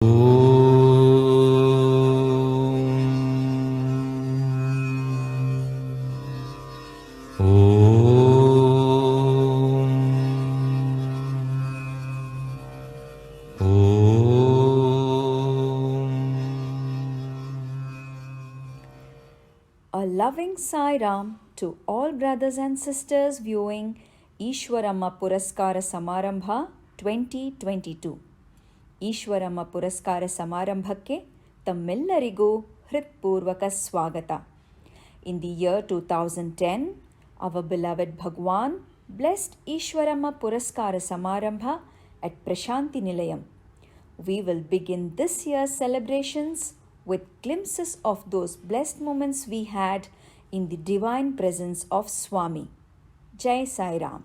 A loving Sairam to all brothers and sisters viewing Easwaramma Puraskara Samarambha 2022. Easwaramma Puraskara Samarambhakke ತಮ್ಮೆಲ್ಲರಿಗೂ ಹೃತ್ಪೂರ್ವಕ ಸ್ವಾಗತ. In the year 2010, our beloved Bhagwan blessed Easwaramma Puraskara Samarambha at Prashanti Nilayam. We will begin this year's celebrations with glimpses of those blessed moments we had in the divine presence of Swami. Jai Sairam.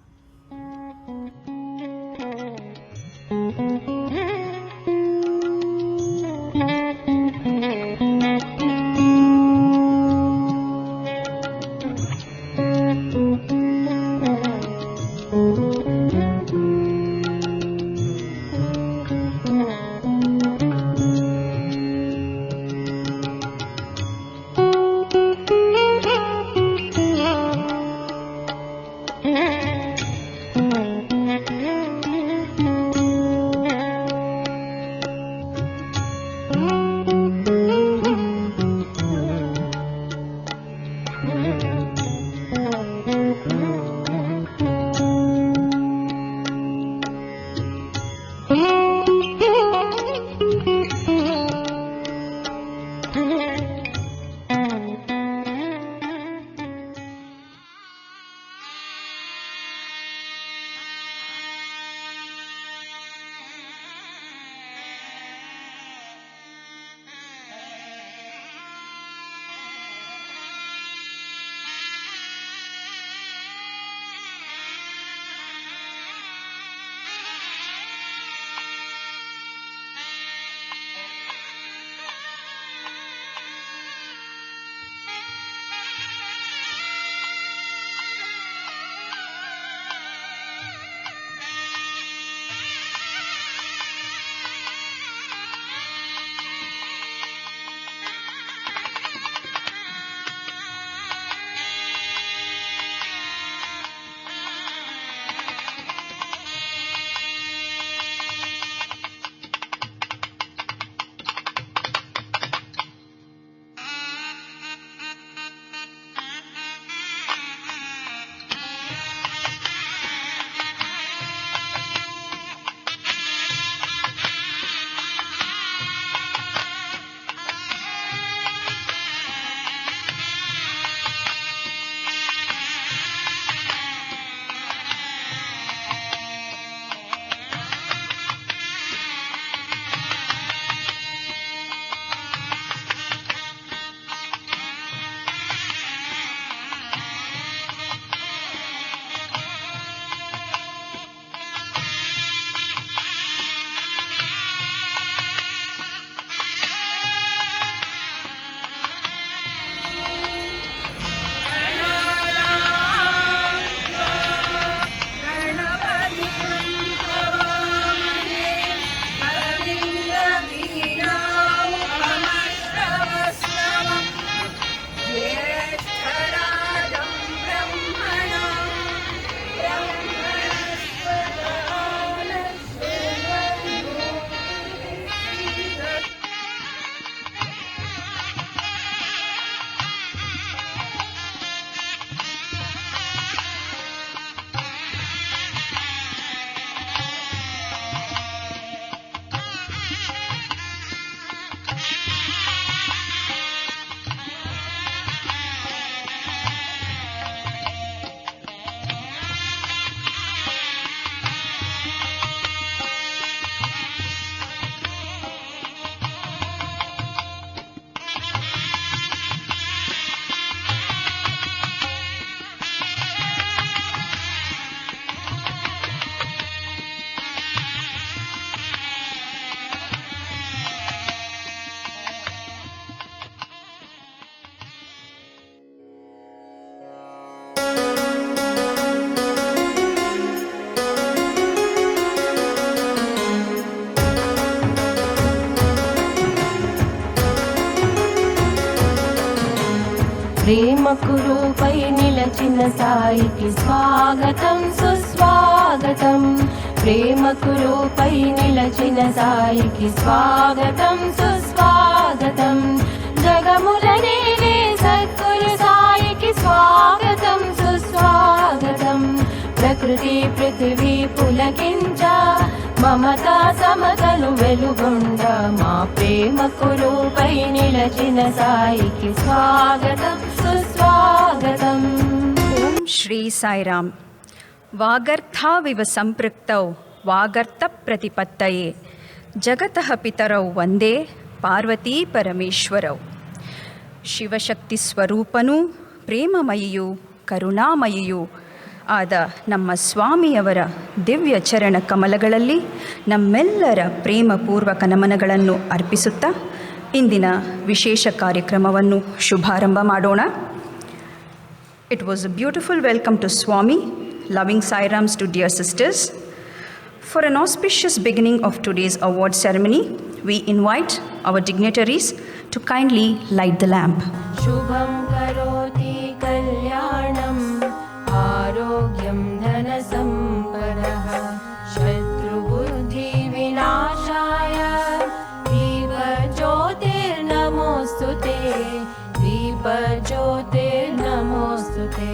ప్రేమకు రూపై నిలచిన సాయికి స్వాగతం సుస్వాగతం. ప్రేమకు రూపై నిలచిన సాయికి స్వాగతం సుస్వాగతం. జగములనేలే సద్గురు సాయికి స్వాగతం సుస్వాగతం. ప్రకృతి పృథివీ పులకించ మమతా సమతలు వెలుగొండ మా ప్రేమకు రూపై నిలచిన సాయికి స్వాగతం సుస్వాగతం. ఓం శ్రీ సాయిరామ్. వాగర్థావివ సంపృక్తౌ వాగర్థ ప్రతిపత్తయే జగతః పితరౌ వందే ಪಾರ್ವತಿ ಪರಮೇಶ್ವರೌ. ಶಿವಶಕ್ತಿ ಸ್ವರೂಪನೂ ಪ್ರೇಮಮಯಿಯೂ ಕರುಣಾಮಯಿಯೂ ಆದ ನಮ್ಮ ಸ್ವಾಮಿಯವರ ದಿವ್ಯ ಚರಣ ಕಮಲಗಳಲ್ಲಿ ನಮ್ಮೆಲ್ಲರ ಪ್ರೇಮಪೂರ್ವಕ ನಮನಗಳನ್ನು ಅರ್ಪಿಸುತ್ತಾ ಇಂದಿನ ವಿಶೇಷ ಕಾರ್ಯಕ್ರಮವನ್ನು ಶುಭಾರಂಭ ಮಾಡೋಣ. It was a beautiful welcome to Swami, loving Sairams to dear sisters. For an auspicious beginning of today's award ceremony, we invite our dignitaries to kindly light the lamp. Shubham karoti kalyanam आरोग्यं धनसम्पदः शत्रुबुद्धि विनाशाय दीपज्योतिर्नमोऽस्तुते दीपज्योतिर्नमोऽस्तुते.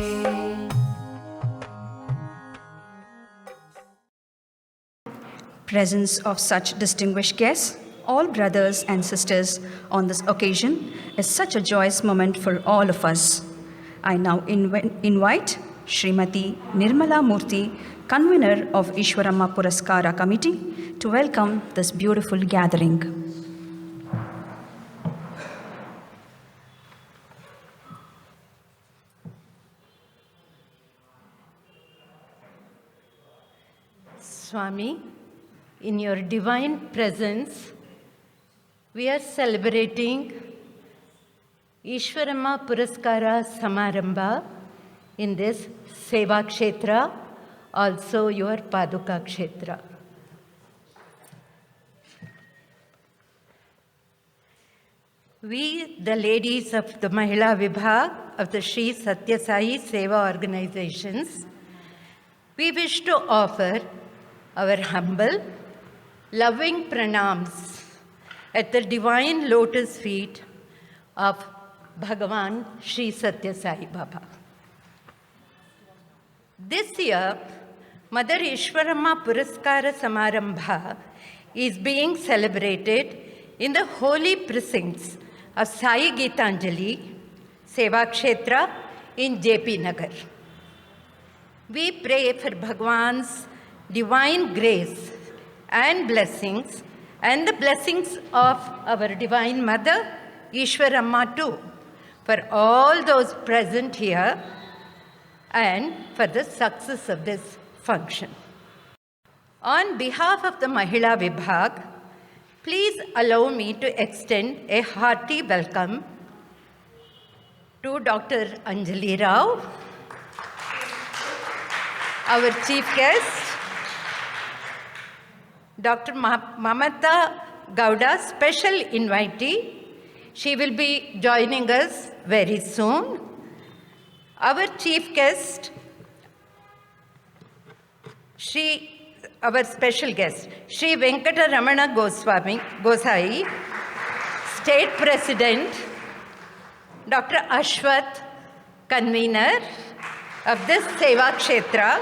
Presence of such distinguished guests, all brothers and sisters on this occasion, is such a joyous moment for all of us. I now invite Srimati Nirmala Murthy, convener of Easwaramma Puraskara Committee, to welcome this beautiful gathering. Swami, in your divine presence, we are celebrating Easwaramma Puraskara Samarambha in this Seva Kshetra, also your Paduka Kshetra. We, the ladies of the Mahila Vibhag of the Sri Sathya Sai Seva organizations, we wish to offer our humble, loving pranams at the divine lotus feet of Bhagwan Sri Sathya Sai Baba. This year, Mother Easwaramma Puraskara Samarambha is being celebrated in the holy precincts of Sai Geetanjali Seva Kshetra in JP Nagar. We pray for Bhagwan's divine grace and blessings, and the blessings of our Divine Mother, Easwaramma too, for all those present here and for the success of this function. On behalf of the Mahila Vibhag, please allow me to extend a hearty welcome to Dr. Anjali Rao, our chief guest, Dr. Mamata Gowda, special invitee. She will be joining us very soon. Our chief guest, our special guest, Sri Venkataramana Gosai, State President, Dr. Ashwath, convener of this Seva Kshetra,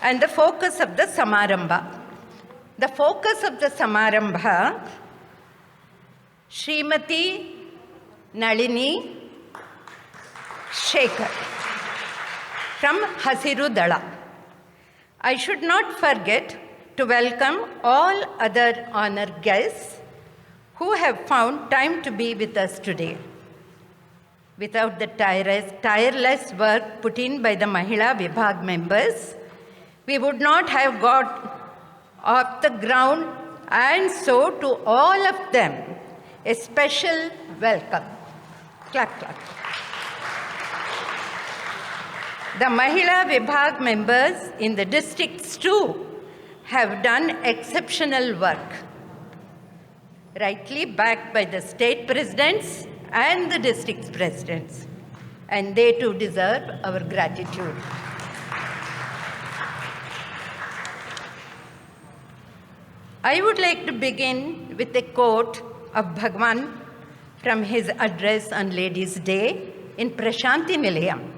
and the focus of the Samarambha. The focus of the Samarambha, Srimati Nalini Sekhar from Hasiru Dala. I should not forget to welcome all other honored guests who have found time to be with us today. Without the tireless work put in by the Mahila Vibhag members, we would not have got off the ground, and so to all of them, a special welcome. Clap, clap. The Mahila Vibhag members in the districts too have done exceptional work, rightly backed by the state presidents and the district presidents. and they too deserve our gratitude. I would like to begin with a quote of Bhagwan from his address on Ladies' Day in Prashanti Nilayam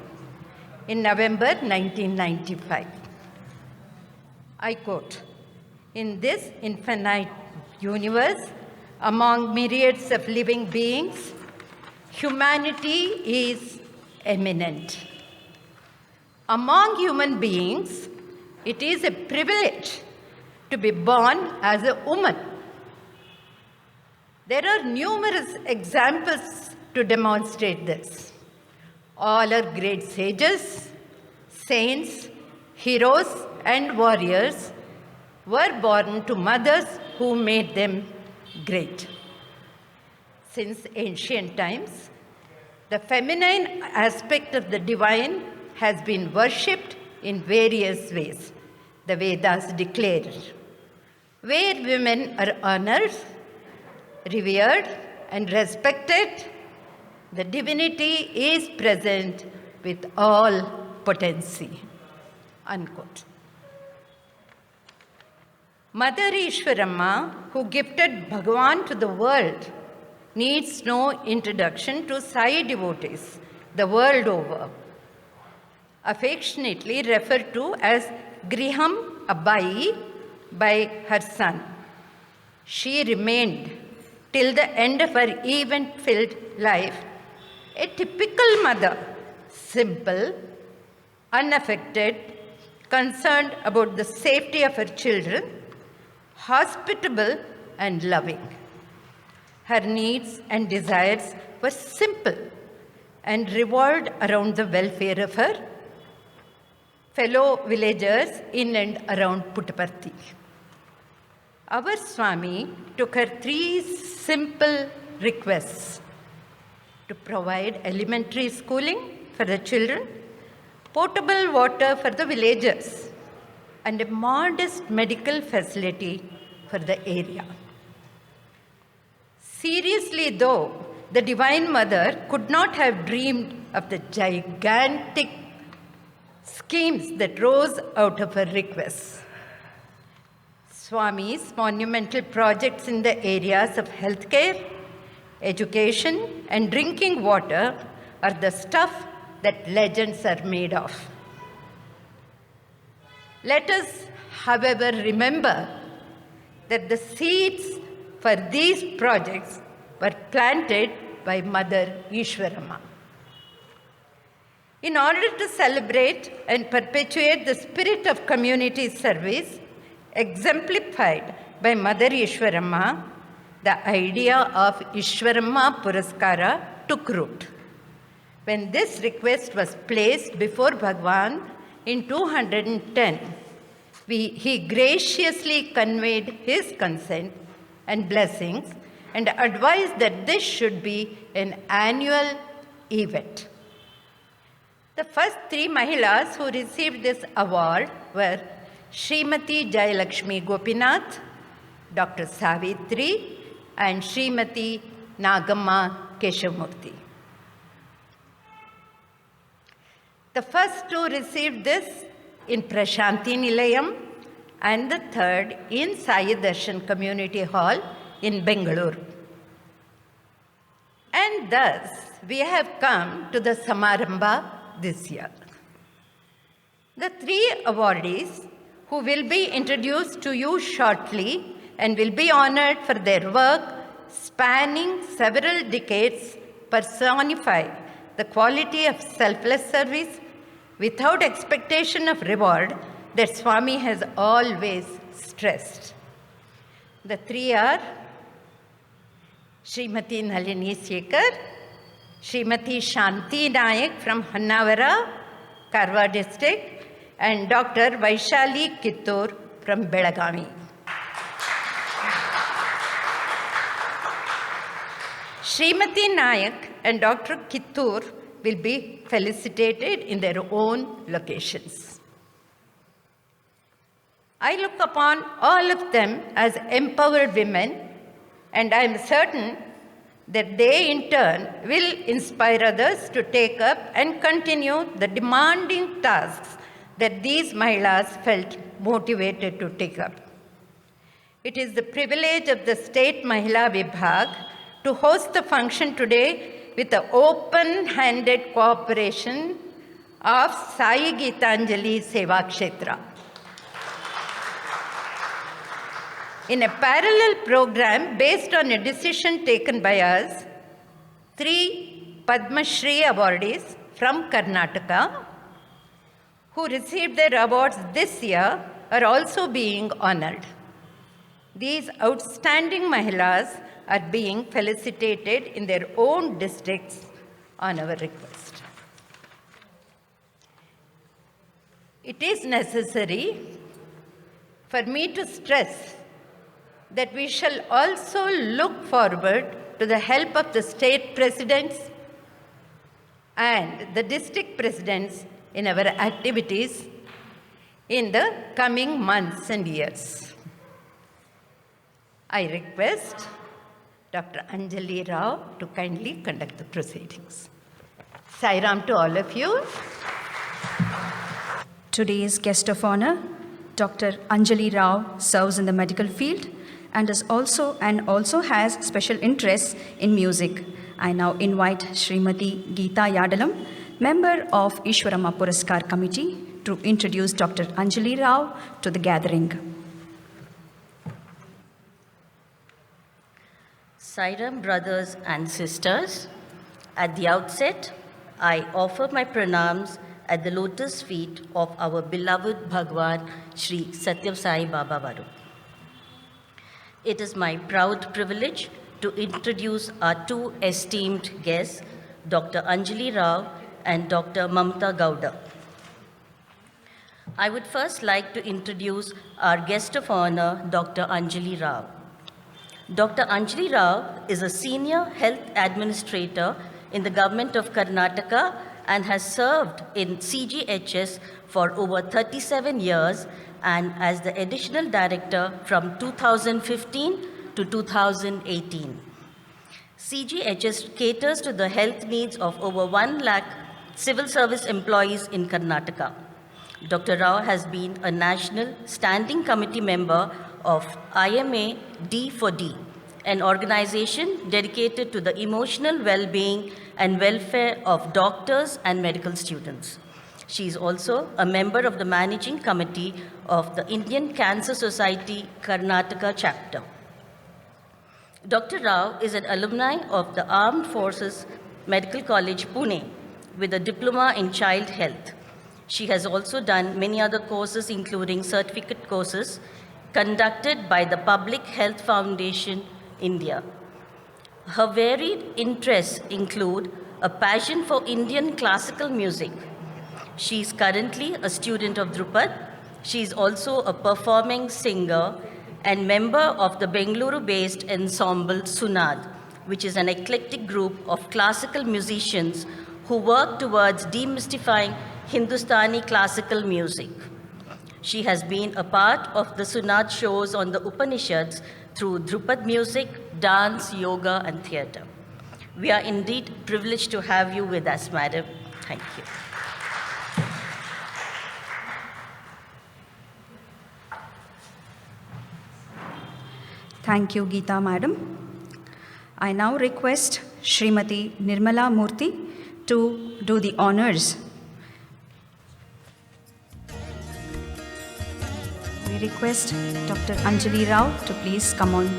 in November 1995. I quote, "In this infinite universe, among myriads of living beings, humanity is eminent. Among human beings, it is a privilege to be born as a woman. There are numerous examples to demonstrate this. All are great sages, saints, heroes, and warriors were born to mothers who made them great. Since ancient times, the feminine aspect of the divine has been worshipped in various ways, the Vedas declare. Where women are honored, revered, and respected, the divinity is present with all potency." Unquote. Mother Easwaramma, who gifted Bhagwan to the world, needs no introduction to Sai devotees the world over, affectionately referred to as Griham Abai by her son. She remained till the end of her event-filled life a typical mother, simple, unaffected, concerned about the safety of her children, hospitable and loving. Her needs and desires were simple and revolved around the welfare of her fellow villagers in and around Puttaparthi. Our Swami took her 3 simple requests: to provide elementary schooling for the children, potable water for the villagers, and a modest medical facility for the area. Seriously though, the Divine Mother could not have dreamed of the gigantic schemes that rose out of her requests. Swami's monumental projects in the areas of healthcare, education, and drinking water are the stuff that legends are made of. Let us, however, remember that the seeds for these projects were planted by Mother Easwaramma. In order to celebrate and perpetuate the spirit of community service exemplified by Mother Easwaramma, the idea of Easwaramma Puraskara took root. When this request was placed before Bhagwan in 210, he graciously conveyed his consent and blessings and advised that this should be an annual event. The first 3 Mahilas who received this award were Srimati Jayalakshmi Gopinath, Dr. Savitri, and Srimati Nagamma Keshavamurthy. The first 2 received this in Prashanti Nilayam and the third in Sai Darshan Community Hall in Bengaluru. And thus, we have come to the Samarambha this year. The 3 awardees who will be introduced to you shortly and will be honored for their work spanning several decades personify the quality of selfless service without expectation of reward that Swami has always stressed. The 3 are Srimati Nalini Sekhar, Srimati Shanti Nayak from Hannavara, Karwa district, and Dr. Vaishali Kittur from Belagavi. Srimati Nayak and Dr. Kittur will be felicitated in their own locations. I look upon all of them as empowered women, and I am certain that they in turn will inspire others to take up and continue the demanding tasks that these Mahilas felt motivated to take up. It is the privilege of the State Mahila Vibhag to host the function today with the open-handed cooperation of Sai Gitanjali Seva Kshetra. In a parallel program based on a decision taken by us, 3 Padma Shree awardees from Karnataka who received their awards this year are also being honored. These outstanding Mahilas are being felicitated in their own districts on our request. It is necessary for me to stress that we shall also look forward to the help of the state presidents and the district presidents in our activities in the coming months and years. I request Dr. Anjali Rao to kindly conduct the proceedings. Sairam to all of you. Today's guest of honor, Dr. Anjali Rao, serves in the medical field and also has special interests in music. I now invite Srimati Geeta Yadalam, member of Easwaramma Puraskar Committee, to introduce Dr. Anjali Rao to the gathering. Sairam brothers and sisters, at the outset, I offer my pranams at the lotus feet of our beloved Bhagwan Shri Sathya Sai Baba Varu. It is my proud privilege to introduce our 2 esteemed guests, Dr. Anjali Rao and Dr. Mamta Gowda. I would first like to introduce our guest of honor, Dr. Anjali Rao. Dr. Anjali Rao is a senior health administrator in the government of Karnataka and has served in CGHS for over 37 years and as the additional director from 2015 to 2018. CGHS caters to the health needs of over 1 lakh civil service employees in Karnataka. Dr. Rao has been a national standing committee member of IMA D4D, an organization dedicated to the emotional well-being and welfare of doctors and medical students. She is also a member of the managing committee of the Indian Cancer Society Karnataka chapter. Dr. Rao is an alumni of the Armed Forces Medical College, Pune, with a diploma in child health. She has also done many other courses, including certificate courses, conducted by the Public Health Foundation, India. Her varied interests include a passion for Indian classical music. She is currently a student of Drupad. She is also a performing singer and member of the Bengaluru-based ensemble Sunad, which is an eclectic group of classical musicians who work towards demystifying Hindustani classical music. She has been a part of the Sunad shows on the Upanishads through Drupad music, dance, yoga, and theatre. We are indeed privileged to have you with us, madam. Thank you. Thank you, Geeta madam. I now request Srimati Nirmala Murthy to do the honors. We request Dr. Anjali Rao to please come on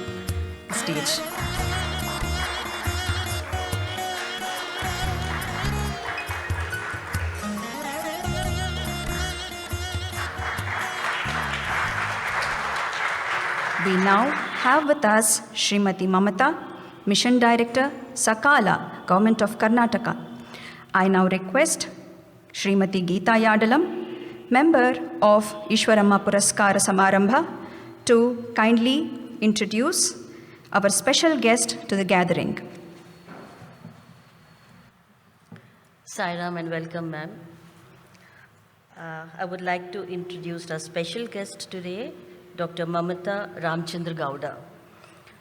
the stage. We now have with us Srimati Mamata, Mission Director, Sakala, Government of Karnataka. I now request Srimati Geeta Yadalam, member of Easwaramma Puraskara Samarambha, to kindly introduce our special guest to the gathering. Sairam and welcome, ma'am. I would like to introduce our special guest today, Dr. Mamata Ramchandra Gowda.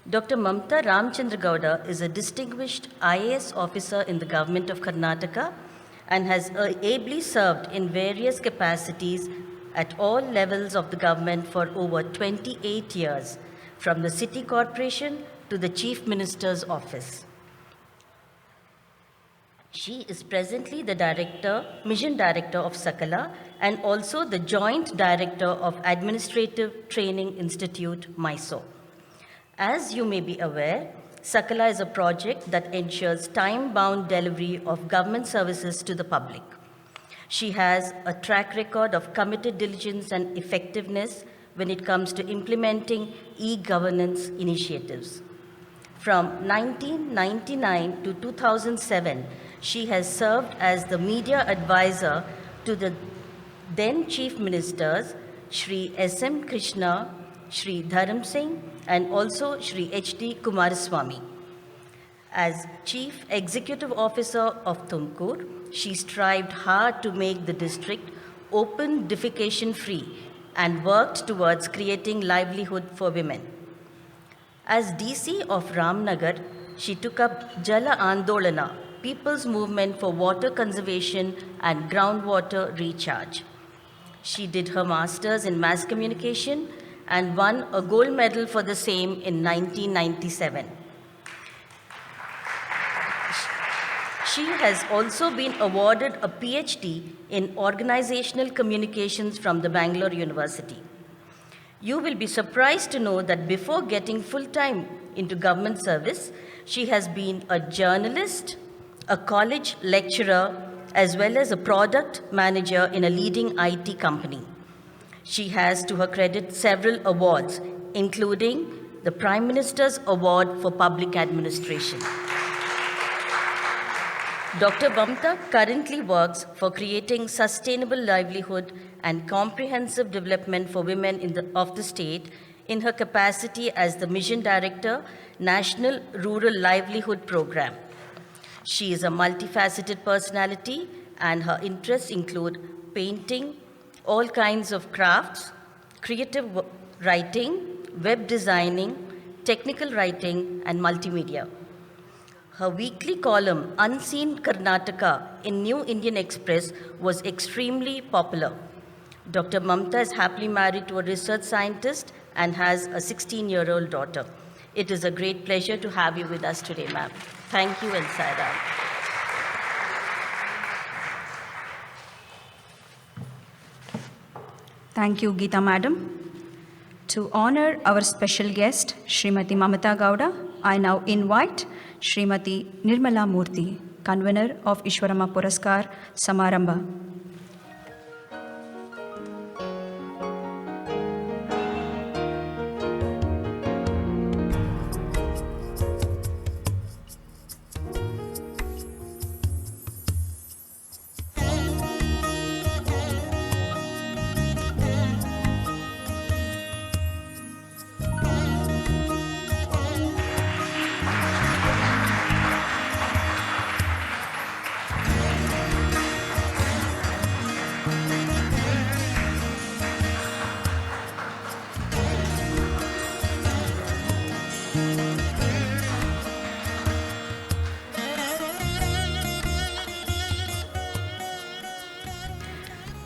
Dr. Mamta Ramchandra Gowda is a distinguished IAS officer in the government of Karnataka and has ably served in various capacities at all levels of the government for over 28 years, from the city corporation to the chief minister's office. She is presently the mission director of Sakala and also the joint director of Administrative Training Institute, Mysore. As you may be aware, Sakala is a project that ensures time-bound delivery of government services to the public. She has a track record of committed diligence and effectiveness when it comes to implementing e-governance initiatives. From 1999 to 2007, she has served as the media advisor to the then Chief Ministers, Shri S.M. Krishna, Shri Dharam Singh, and also Shri H.D. Kumaraswamy. As Chief Executive Officer of Tumkur, she strived hard to make the district open defecation free and worked towards creating livelihood for women. As DC of Ramnagar, she took up Jala Andolana, People's Movement for Water Conservation and Groundwater Recharge. She did her master's in mass communication and won a gold medal for the same in 1997. She has also been awarded a PhD in organizational communications from the Bangalore University. You will be surprised to know that before getting full-time into government service, she has been a journalist, a college lecturer, as well as a product manager in a leading IT company. She has, to her credit, several awards, including the Prime Minister's Award for Public Administration. Dr. Mamta currently works for creating sustainable livelihood and comprehensive development for women of the state in her capacity as the Mission Director, National Rural Livelihood Program. She is a multifaceted personality and her interests include painting, all kinds of crafts, creative writing, web designing, technical writing, and multimedia. Her weekly column, Unseen Karnataka, in New Indian Express was extremely popular. Dr. Mamta is happily married to a research scientist and has a 16-year-old daughter. It is a great pleasure to have you with us today, ma'am. Thank you and Sairam. Thank you, Geeta Madam. To honor our special guest, Srimati Mamata Gowda, I now invite Srimati Nirmala Murthy, convener of Easwaramma Puraskara Samarambha.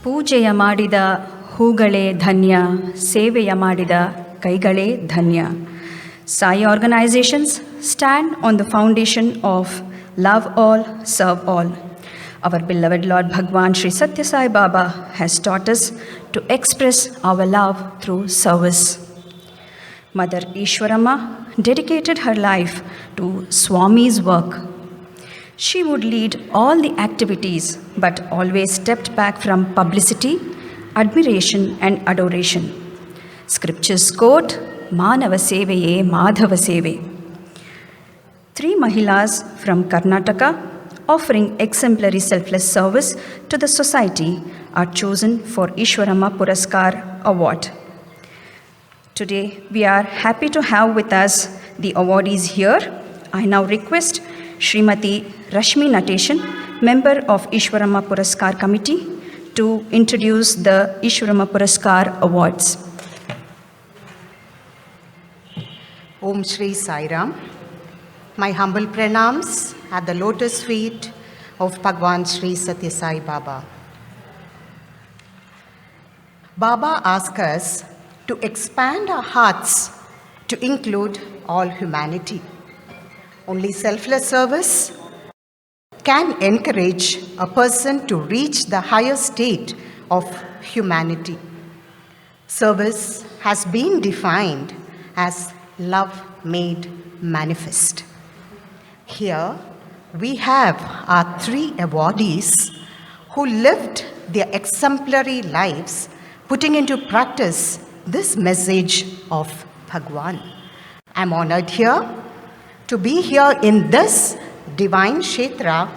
ಪೂಜೆಯ ಮಾಡಿದ ಹೂಗಳೇ ಧನ್ಯ, ಸೇವೆಯ ಮಾಡಿದ ಕೈಗಳೇ ಧನ್ಯ. Sai organizations stand on the foundation of love all, serve all. Our beloved Lord Bhagwan Sri Sathya Sai Baba has taught us to express our love through service. Mother Easwaramma dedicated her life to Swami's work. She would lead all the activities but always stepped back from publicity, admiration and adoration. Scriptures quote, Manava Seveye Madhava Seve. 3 Mahilas from Karnataka offering exemplary selfless service to the society are chosen for Easwaramma Puraskar Award. Today we are happy to have with us the awardees here. I now request Srimati Rashmi Nateshan, member of Easwaramma Puraskar Committee, to introduce the Easwaramma Puraskar Awards. Om Shri Sairam. My humble pranams at the lotus feet of Bhagwan Shri Sathya Sai Baba. Baba asks us to expand our hearts to include all humanity. Only selfless service can encourage a person to reach the higher state of humanity. Service has been defined as love made manifest. Here we have our 3 awardees who lived their exemplary lives, putting into practice this message of Bhagwan. I'm honored here to be here in this divine Kshetra,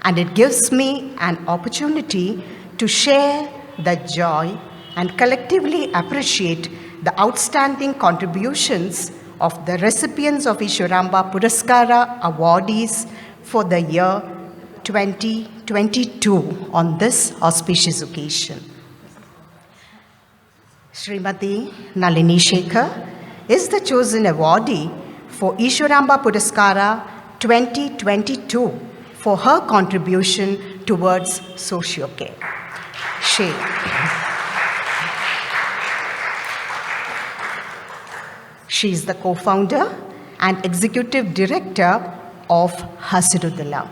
and it gives me an opportunity to share the joy and collectively appreciate the outstanding contributions of the recipients of Easwaramma Puraskara awardees for the year 2022 on this auspicious occasion. Srimati Nalini Sekhar is the chosen awardee for Easwaramma Puraskara 2022 for her contribution towards Sociocare. She is the co-founder and executive director of Hasirudala.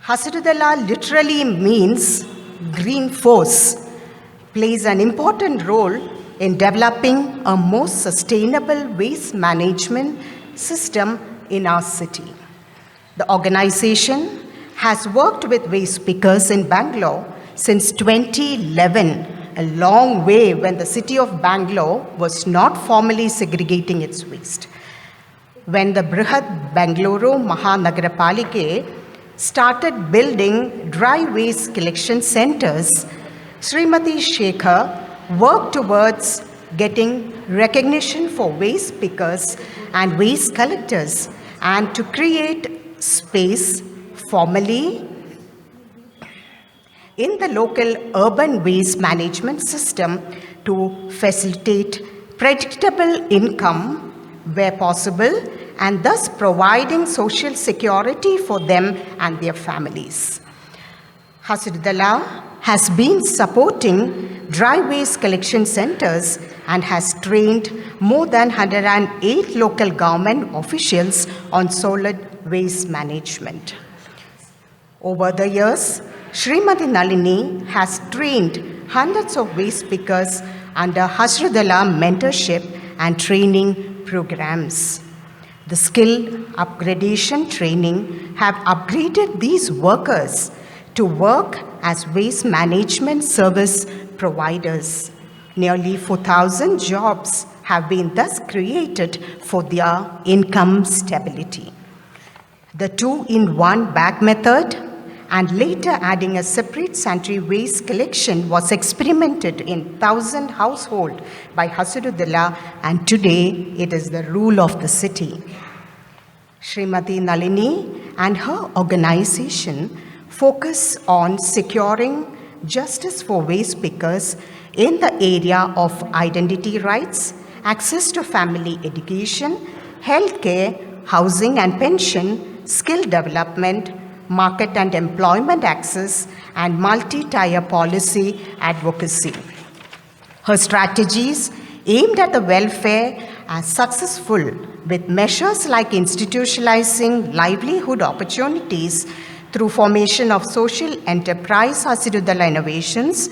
Hasirudala literally means green force, plays an important role in developing a more sustainable waste management system in our city. The organization has worked with waste pickers in Bangalore since 2011, a long way when the city of Bangalore was not formally segregating its waste. When the Brihad Bengaluru Mahanagarapalike started building dry waste collection centers, Srimati Sekhar worked towards getting recognition for waste pickers and waste collectors and to create space formally in the local urban waste management system to facilitate predictable income where possible and thus providing social security for them and their families. Hasirudala has been supporting dry waste collection centers and has trained more than 108 local government officials on solid waste management. Over the years, Srimati Nalini has trained hundreds of waste pickers under Hasirudala mentorship and training programs. The skill upgradation training have upgraded these workers to work as waste management service providers. Nearly 4,000 jobs have been thus created for their income stability. The 2-in-1 bag method and later adding a separate sanitary waste collection was experimented in 1,000 households by Hasirudala, and today it is the rule of the city. Srimati Nalini and her organization focus on securing justice for waste pickers in the area of identity rights, access to family education, healthcare, housing and pension, skill development, market and employment access, and multi-tier policy advocacy. Her strategies aimed at the welfare are successful with measures like institutionalizing livelihood opportunities through formation of social enterprise Hasirudala Innovations,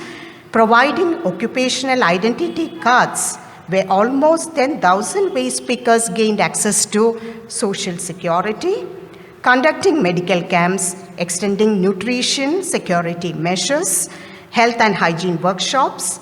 providing occupational identity cards where almost 10,000 waste pickers gained access to social security, conducting medical camps, extending nutrition security measures, health and hygiene workshops,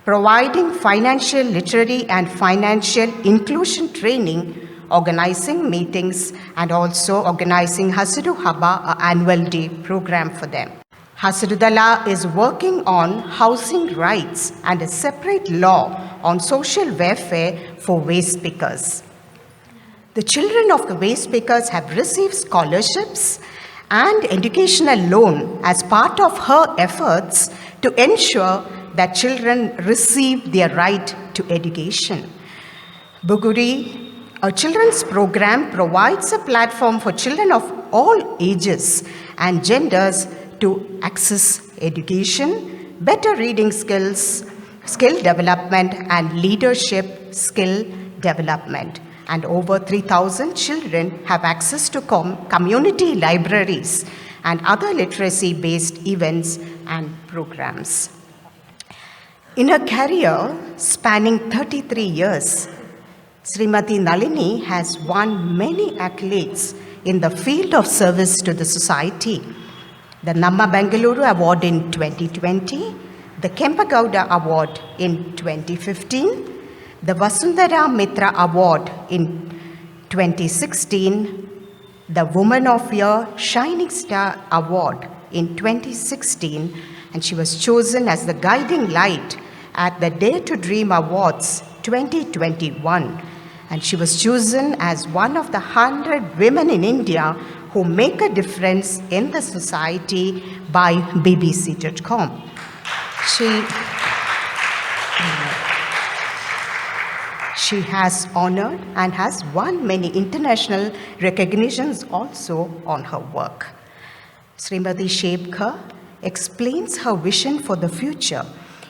providing financial literacy and financial inclusion training, organizing meetings, and also organizing Hasiru Haba, an annual day program for them. Hasirudala is working on housing rights and a separate law on social welfare for waste pickers. The children of the waste pickers have received scholarships and educational loan as part of her efforts to ensure that children receive their right to education. Buguri, A children's program provides a platform for children of all ages and genders to access education, better reading skills, skill development, and leadership skill development. And over 3,000 children have access to community libraries and other literacy-based events and programs. In her career spanning 33 years, Srimati Nalini has won many accolades in the field of service to the society. The Namma Bengaluru Award in 2020, the Kempa Gowda Award in 2015, the Vasundhara Mitra Award in 2016, the Woman of Year Shining Star Award in 2016, and she was chosen as the guiding light at the Dare to Dream Awards 2021. And she was chosen as one of the 100 women in India who make a difference in the society by BBC.com. She has honored and has won many international recognitions also on her work. Srimati Sekhar explains her vision for the future.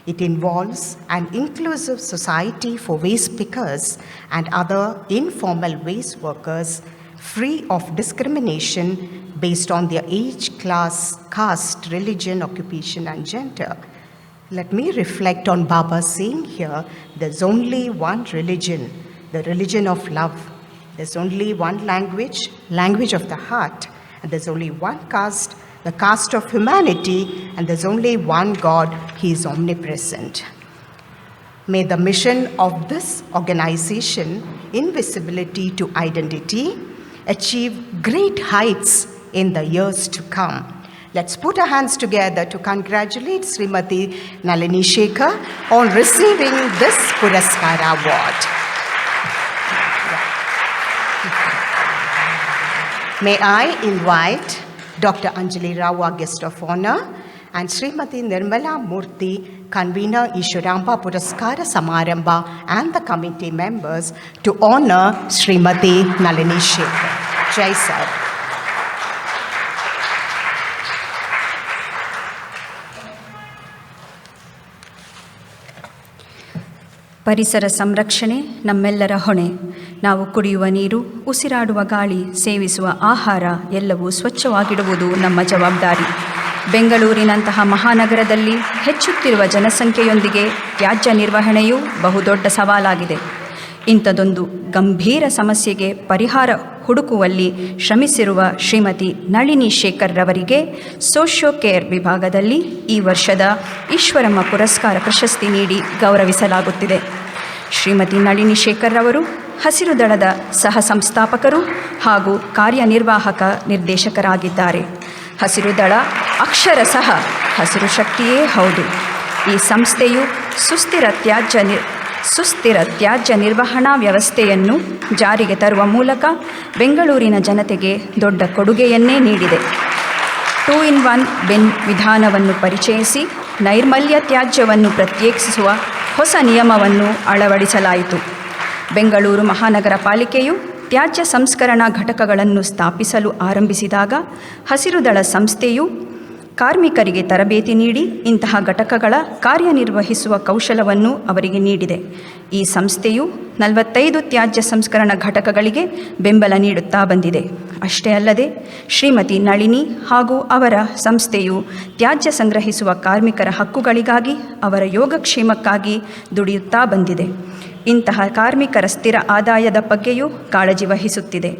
It involves an inclusive society for waste pickers and other informal waste workers, free of discrimination based on their age, class, caste, religion, occupation, and gender. Let me reflect on Baba saying here, there's only one religion, the religion of love. There's only one language, language of the heart. And there's only one caste, the caste of humanity, and there's only one God, He is omnipresent. May the mission of this organization, Invisibility to Identity, achieve great heights in the years to come. Let's put our hands together to congratulate Srimati Nalini Sekhar on receiving this Puraskara Award. May I invite Dr. Anjali Rao, our guest of honor, and Srimati Nirmala Murthy, convener Easwaramma Puraskara Samarambha, and the committee members to honor Srimati Nalini Sekhar. Jai Sir. ಪರಿಸರ ಸಂರಕ್ಷಣೆ ನಮ್ಮೆಲ್ಲರ ಹೊಣೆ. ನಾವು ಕುಡಿಯುವ ನೀರು, ಉಸಿರಾಡುವ ಗಾಳಿ, ಸೇವಿಸುವ ಆಹಾರ ಎಲ್ಲವೂ ಸ್ವಚ್ಛವಾಗಿಡುವುದು ನಮ್ಮ ಜವಾಬ್ದಾರಿ. ಬೆಂಗಳೂರಿನಂತಹ ಮಹಾನಗರದಲ್ಲಿ ಹೆಚ್ಚುತ್ತಿರುವ ಜನಸಂಖ್ಯೆಯೊಂದಿಗೆ ತ್ಯಾಜ್ಯ ನಿರ್ವಹಣೆಯೂ ಬಹುದೊಡ್ಡ ಸವಾಲಾಗಿದೆ. ಇಂಥದೊಂದು ಗಂಭೀರ ಸಮಸ್ಯೆಗೆ ಪರಿಹಾರ ಹುಡುಕುವಲ್ಲಿ ಶ್ರಮಿಸಿರುವ ಶ್ರೀಮತಿ ನಳಿನಿ ಶೇಖರ್ ರವರಿಗೆ ಸೋಶಿಯೋಕೇರ್ ವಿಭಾಗದಲ್ಲಿ ಈ ವರ್ಷದ ಈಶ್ವರಮ್ಮ ಪುರಸ್ಕಾರ ಪ್ರಶಸ್ತಿ ನೀಡಿ ಗೌರವಿಸಲಾಗುತ್ತಿದೆ. ಶ್ರೀಮತಿ ನಳಿನಿ ಶೇಖರ್ ರವರು ಹಸಿರು ದಳದ ಸಹ ಸಂಸ್ಥಾಪಕರು ಹಾಗೂ ಕಾರ್ಯನಿರ್ವಾಹಕ ನಿರ್ದೇಶಕರಾಗಿದ್ದಾರೆ. ಹಸಿರು ದಳ ಅಕ್ಷರಶಃ ಹಸಿರು ಶಕ್ತಿಯೇ ಹೌದು. ಈ ಸಂಸ್ಥೆಯು ಸುಸ್ಥಿರ ತ್ಯಾಜ್ಯ ನಿರ್ವಹಣಾ ವ್ಯವಸ್ಥೆಯನ್ನು ಜಾರಿಗೆ ತರುವ ಮೂಲಕ ಬೆಂಗಳೂರಿನ ಜನತೆಗೆ ದೊಡ್ಡ ಕೊಡುಗೆಯನ್ನೇ ನೀಡಿದೆ. 2-in-1 ಬಿನ್ ವಿಧಾನವನ್ನು ಪರಿಚಯಿಸಿ ನೈರ್ಮಲ್ಯ ತ್ಯಾಜ್ಯವನ್ನು ಪ್ರತ್ಯೇಕಿಸುವ ಹೊಸ ನಿಯಮವನ್ನು ಅಳವಡಿಸಲಾಯಿತು. ಬೆಂಗಳೂರು ಮಹಾನಗರ ಪಾಲಿಕೆಯು ತ್ಯಾಜ್ಯ ಸಂಸ್ಕರಣಾ ಘಟಕಗಳನ್ನು ಸ್ಥಾಪಿಸಲು ಆರಂಭಿಸಿದಾಗ ಹಸಿರು ದಳ ಸಂಸ್ಥೆಯು ಕಾರ್ಮಿಕರಿಗೆ ತರಬೇತಿ ನೀಡಿ ಇಂತಹ ಘಟಕಗಳ ಕಾರ್ಯನಿರ್ವಹಿಸುವ ಕೌಶಲವನ್ನು ಅವರಿಗೆ ನೀಡಿದೆ. ಈ ಸಂಸ್ಥೆಯು 45 ತ್ಯಾಜ್ಯ ಸಂಸ್ಕರಣಾ ಘಟಕಗಳಿಗೆ ಬೆಂಬಲ ನೀಡುತ್ತಾ ಬಂದಿದೆ. ಅಷ್ಟೇ ಅಲ್ಲದೆ ಶ್ರೀಮತಿ ನಳಿನಿ ಹಾಗೂ ಅವರ ಸಂಸ್ಥೆಯು ತ್ಯಾಜ್ಯ ಸಂಗ್ರಹಿಸುವ ಕಾರ್ಮಿಕರ ಹಕ್ಕುಗಳಿಗಾಗಿ, ಅವರ ಯೋಗಕ್ಷೇಮಕ್ಕಾಗಿ ದುಡಿಯುತ್ತಾ ಬಂದಿದೆ. ಇಂತಹ ಕಾರ್ಮಿಕರ ಸ್ಥಿರ ಆದಾಯದ ಬಗ್ಗೆಯೂ ಕಾಳಜಿ ವಹಿಸುತ್ತಿದೆ.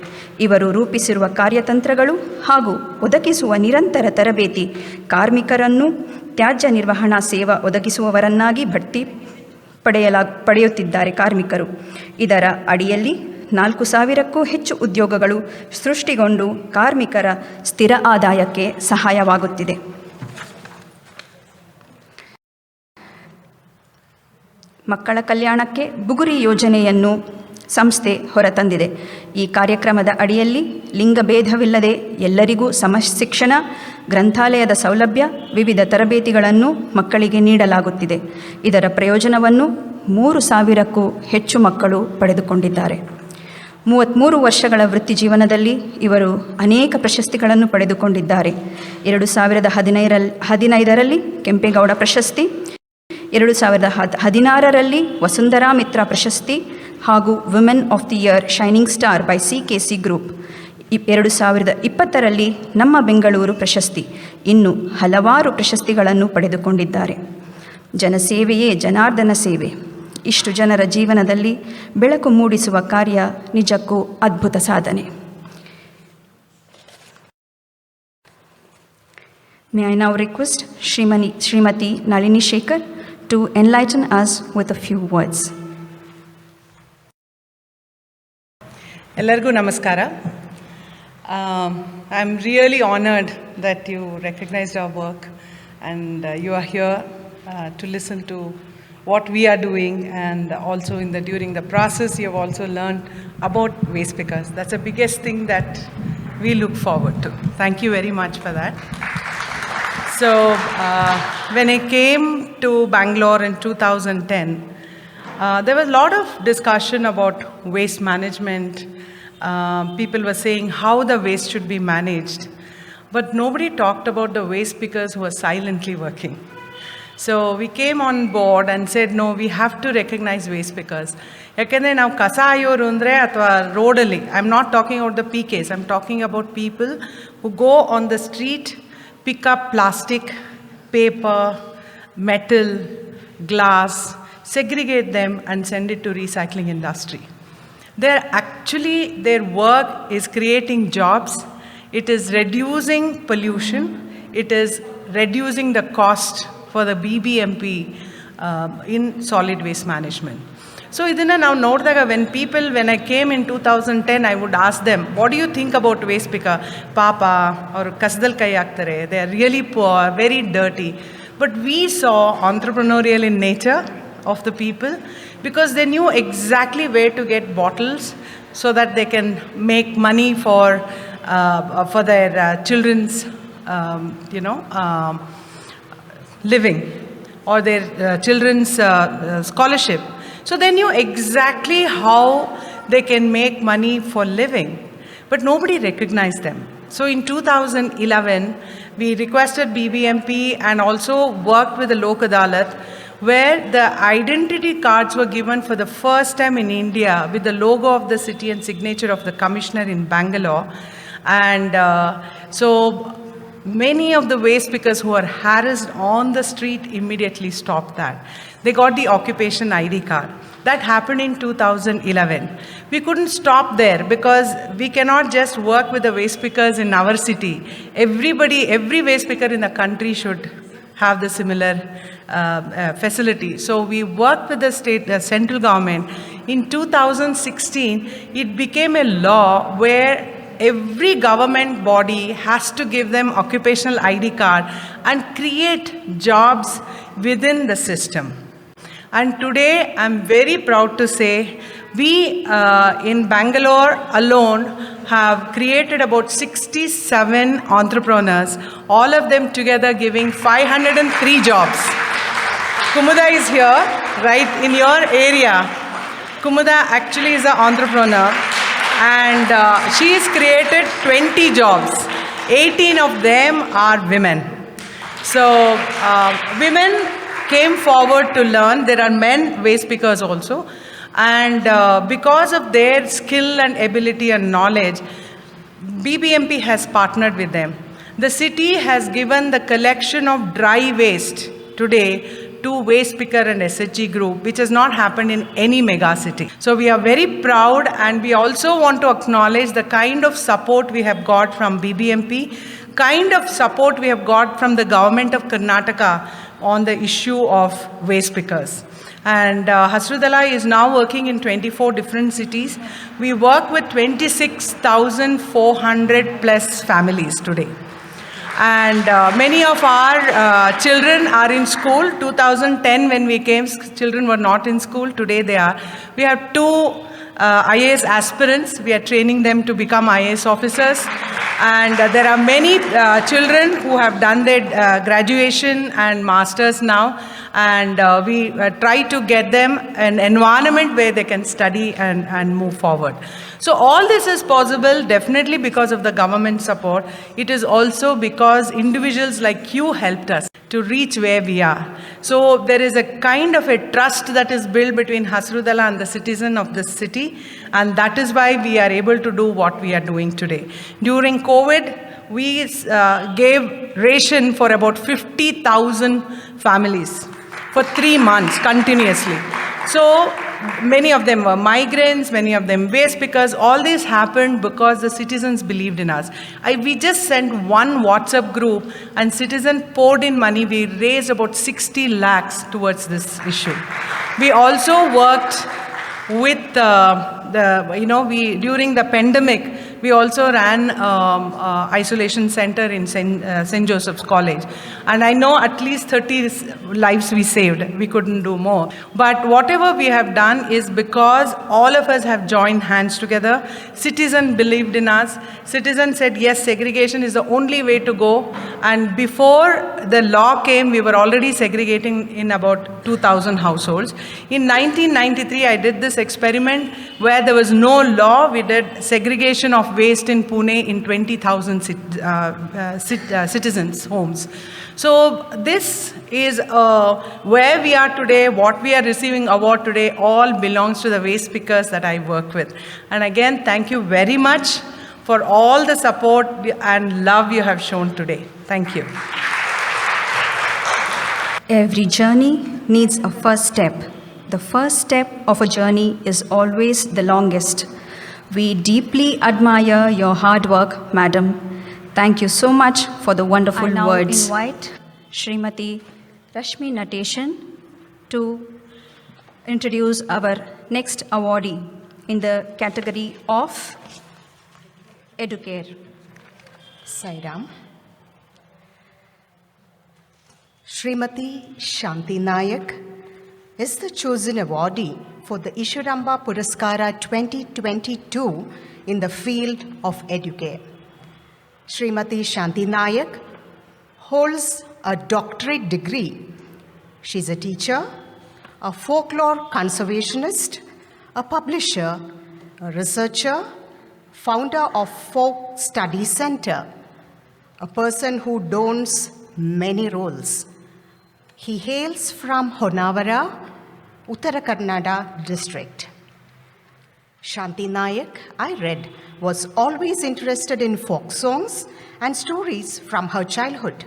ಇವರು ರೂಪಿಸಿರುವ ಕಾರ್ಯತಂತ್ರಗಳು ಹಾಗೂ ಒದಗಿಸುವ ನಿರಂತರ ತರಬೇತಿ ಕಾರ್ಮಿಕರನ್ನು ತ್ಯಾಜ್ಯ ನಿರ್ವಹಣಾ ಸೇವಾ ಒದಗಿಸುವವರನ್ನಾಗಿ ಬಡ್ತಿ ಪಡೆಯುತ್ತಿದ್ದಾರೆ ಕಾರ್ಮಿಕರು. ಇದರ ಅಡಿಯಲ್ಲಿ 4,000ಕ್ಕೂ ಹೆಚ್ಚು ಉದ್ಯೋಗಗಳು ಸೃಷ್ಟಿಗೊಂಡು ಕಾರ್ಮಿಕರ ಸ್ಥಿರ ಆದಾಯಕ್ಕೆ ಸಹಾಯವಾಗುತ್ತಿದೆ. ಮಕ್ಕಳ ಕಲ್ಯಾಣಕ್ಕೆ ಬುಗುರಿ ಯೋಜನೆಯನ್ನು ಸಂಸ್ಥೆ ಹೊರತಂದಿದೆ. ಈ ಕಾರ್ಯಕ್ರಮದ ಅಡಿಯಲ್ಲಿ ಲಿಂಗಭೇದವಿಲ್ಲದೆ ಎಲ್ಲರಿಗೂ ಶಿಕ್ಷಣ, ಗ್ರಂಥಾಲಯದ ಸೌಲಭ್ಯ, ವಿವಿಧ ತರಬೇತಿಗಳನ್ನು ಮಕ್ಕಳಿಗೆ ನೀಡಲಾಗುತ್ತಿದೆ. ಇದರ ಪ್ರಯೋಜನವನ್ನು 3,000ಕ್ಕೂ ಹೆಚ್ಚು ಮಕ್ಕಳು ಪಡೆದುಕೊಂಡಿದ್ದಾರೆ. 33 ವರ್ಷಗಳ ವೃತ್ತಿ ಜೀವನದಲ್ಲಿ ಇವರು ಅನೇಕ ಪ್ರಶಸ್ತಿಗಳನ್ನು ಪಡೆದುಕೊಂಡಿದ್ದಾರೆ. 2015ರಲ್ಲಿ ಕೆಂಪೇಗೌಡ ಪ್ರಶಸ್ತಿ, 2016ರಲ್ಲಿ ವಸುಂಧರಾ ಮಿತ್ರ ಪ್ರಶಸ್ತಿ ಹಾಗೂ women of the year shining star by CKC group, 2020ರಲ್ಲಿ ನಮ್ಮ ಬೆಂಗಳೂರು ಪ್ರಶಸ್ತಿ, ಇನ್ನು ಹಲವಾರು ಪ್ರಶಸ್ತಿಗಳನ್ನು ಪಡೆದುಕೊಂಡಿದ್ದಾರೆ. ಜನಸೇವೆಯೇ ಜನಾರ್ದನ ಸೇವೆ. ಇಷ್ಟು ಜನರ ಜೀವನದಲ್ಲಿ ಬೆಳಕು ಮೂಡಿಸುವ ಕಾರ್ಯ ನಿಜಕ್ಕೂ ಅದ್ಭುತ ಸಾಧನೆ. May I now request Srimati Nalini Sekhar to enlighten us with a few words. ಎಲ್ಲರಿಗೂ ನಮಸ್ಕಾರ. I am really honored that you recognized our work and you are here to listen to what we are doing, and also during the process you have also learned about waste pickers. That's the biggest thing that we look forward to. Thank you very much for that. So when I came to Bangalore in 2010, there was a lot of discussion about waste management. People were saying how the waste should be managed, but nobody talked about the waste pickers who are silently working. So we came on board and said, no, we have to recognize waste pickers. ಯಾಕೆಂದರೆ ನಾವು ಕಸ ಆಯೋರು ಅಂದರೆ ಅಥವಾ ರೋಡಲ್ಲಿ, I am not talking out the PKs, I am talking about people who go on the street, pick up plastic, paper, metal, glass, segregate them and send it to recycling industry. Their work is creating jobs, it is reducing pollution, it is reducing the cost for the BBMP in solid waste management. So idina now notidaga when I came in 2010, I would ask them, what do you think about waste picker? Papa or kasdal kai aktare, they are really poor, very dirty. But we saw entrepreneurial in nature of the people, because they knew exactly where to get bottles so that they can make money for their children's living, or their children's scholarship. So they knew exactly how they can make money for living, but nobody recognized them. So in 2011, we requested BBMP and also worked with the Lok Adalat, where the identity cards were given for the first time in India with the logo of the city and signature of the commissioner in Bangalore. And so many of the waste pickers who are harassed on the street immediately stopped that. They got the occupation ID card. That happened in 2011. We couldn't stop there, because we cannot just work with the waste pickers in our city. Every waste picker in the country should have the similar facility. So we worked with the central government. In 2016, it became a law where every government body has to give them occupational ID card and create jobs within the system. And today I'm very proud to say we in Bangalore alone have created about 67 entrepreneurs, all of them together giving 503 jobs. Kumuda is here, right in your area. Kumuda actually is an entrepreneur, and she has created 20 jobs. 18 of them are women. So women came forward to learn. There are men waste pickers also, and because of their skill and ability and knowledge, BBMP has partnered with them. The city has given the collection of dry waste today to waste picker and SHG group, which has not happened in any mega city. So we are very proud, and we also want to acknowledge the kind of support we have got from BBMP, kind of support we have got from the government of Karnataka on the issue of waste pickers. And Hasrudala is now working in 24 different cities. We work with 26,400 plus families today. And many of our children are in school. 2010 when we came, children were not in school. Today they are. We have 2 IAS aspirants. We are training them to become IAS officers. And there are many children who have done their graduation and masters now, and we try to get them an environment where they can study and move forward. So all this is possible definitely because of the government support. It is also because individuals like you helped us to reach where we are. So there is a kind of a trust that is built between Hasrudala and the citizen of this city, and that is why we are able to do what we are doing today. During COVID, we gave ration for about 50,000 families for 3 months continuously. So many of them were migrants, many of them waste pickers. All this happened because the citizens believed in us. We just sent one WhatsApp group and citizens poured in money. We raised about 60 lakhs towards this issue. We also worked with during the pandemic, we also ran isolation center in St. Joseph's College. And I know at least 30 lives we saved. We couldn't do more. But whatever we have done is because all of us have joined hands together. Citizens believed in us. Citizens said, yes, segregation is the only way to go. And before the law came, we were already segregating in about 2,000 households. In 1993, I did this experiment where there was no law. We did segregation of waste in Pune in 20,000 citizens' homes. So this is where we are today, what we are receiving award today, all belongs to the waste pickers that I work with. And again, thank you very much for all the support and love you have shown today. Thank you. Every journey needs a first step. The first step of a journey is always the longest. We deeply admire your hard work, Madam. Thank you so much for the wonderful words. I now invite Srimati Rashmi Nateshan to introduce our next awardee in the category of Educare. Sairam. Srimati Shanti Nayak is the chosen awardee for the Easwaramma Puraskara 2022 in the field of Educare. Srimati Shanti Nayak holds a doctorate degree. She's a teacher, a folklore conservationist, a publisher, a researcher, founder of Folk Study Center, a person who dons many roles. He hails from Honavara, Uttara Kannada district. Shanti Nayak, I read, was always interested in folk songs and stories from her childhood.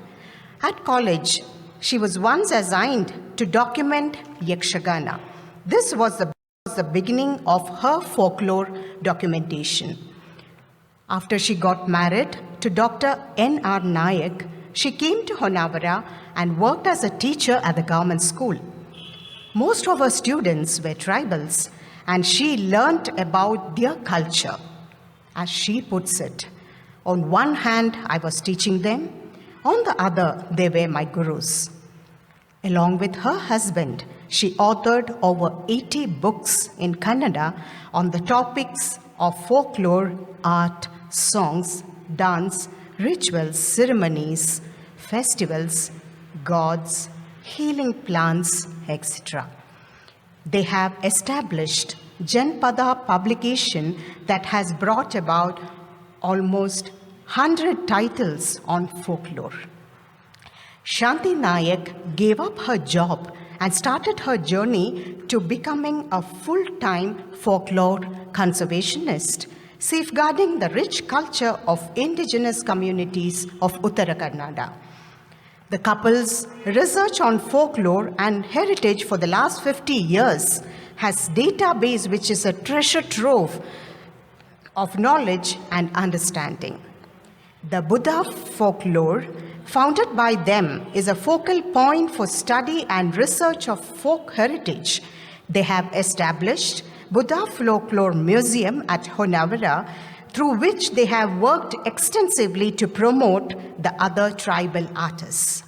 At college, she was once assigned to document Yakshagana. This was the beginning of her folklore documentation. After she got married to Dr. N.R. Nayak, she came to Honavara and worked as a teacher at the government school. Most of her students were tribals, and she learnt about their culture. As she puts it, on one hand, I was teaching them, on the other, they were my gurus. Along with her husband, she authored over 80 books in Kannada on the topics of folklore, art, songs, dance, rituals, ceremonies, festivals, gods, healing plants, etc. They have established Janpada publication that has brought about almost 100 titles on folklore. Shanti Nayak gave up her job and started her journey to becoming a full-time folklore conservationist, safeguarding the rich culture of indigenous communities of Uttara Kannada. The couple's research on folklore and heritage for the last 50 years has database which is a treasure trove of knowledge and understanding. The Buddha folklore, founded by them, is a focal point for study and research of folk heritage. They have established Buddha Folklore Museum at Honavara, through which they have worked extensively to promote the other tribal artists.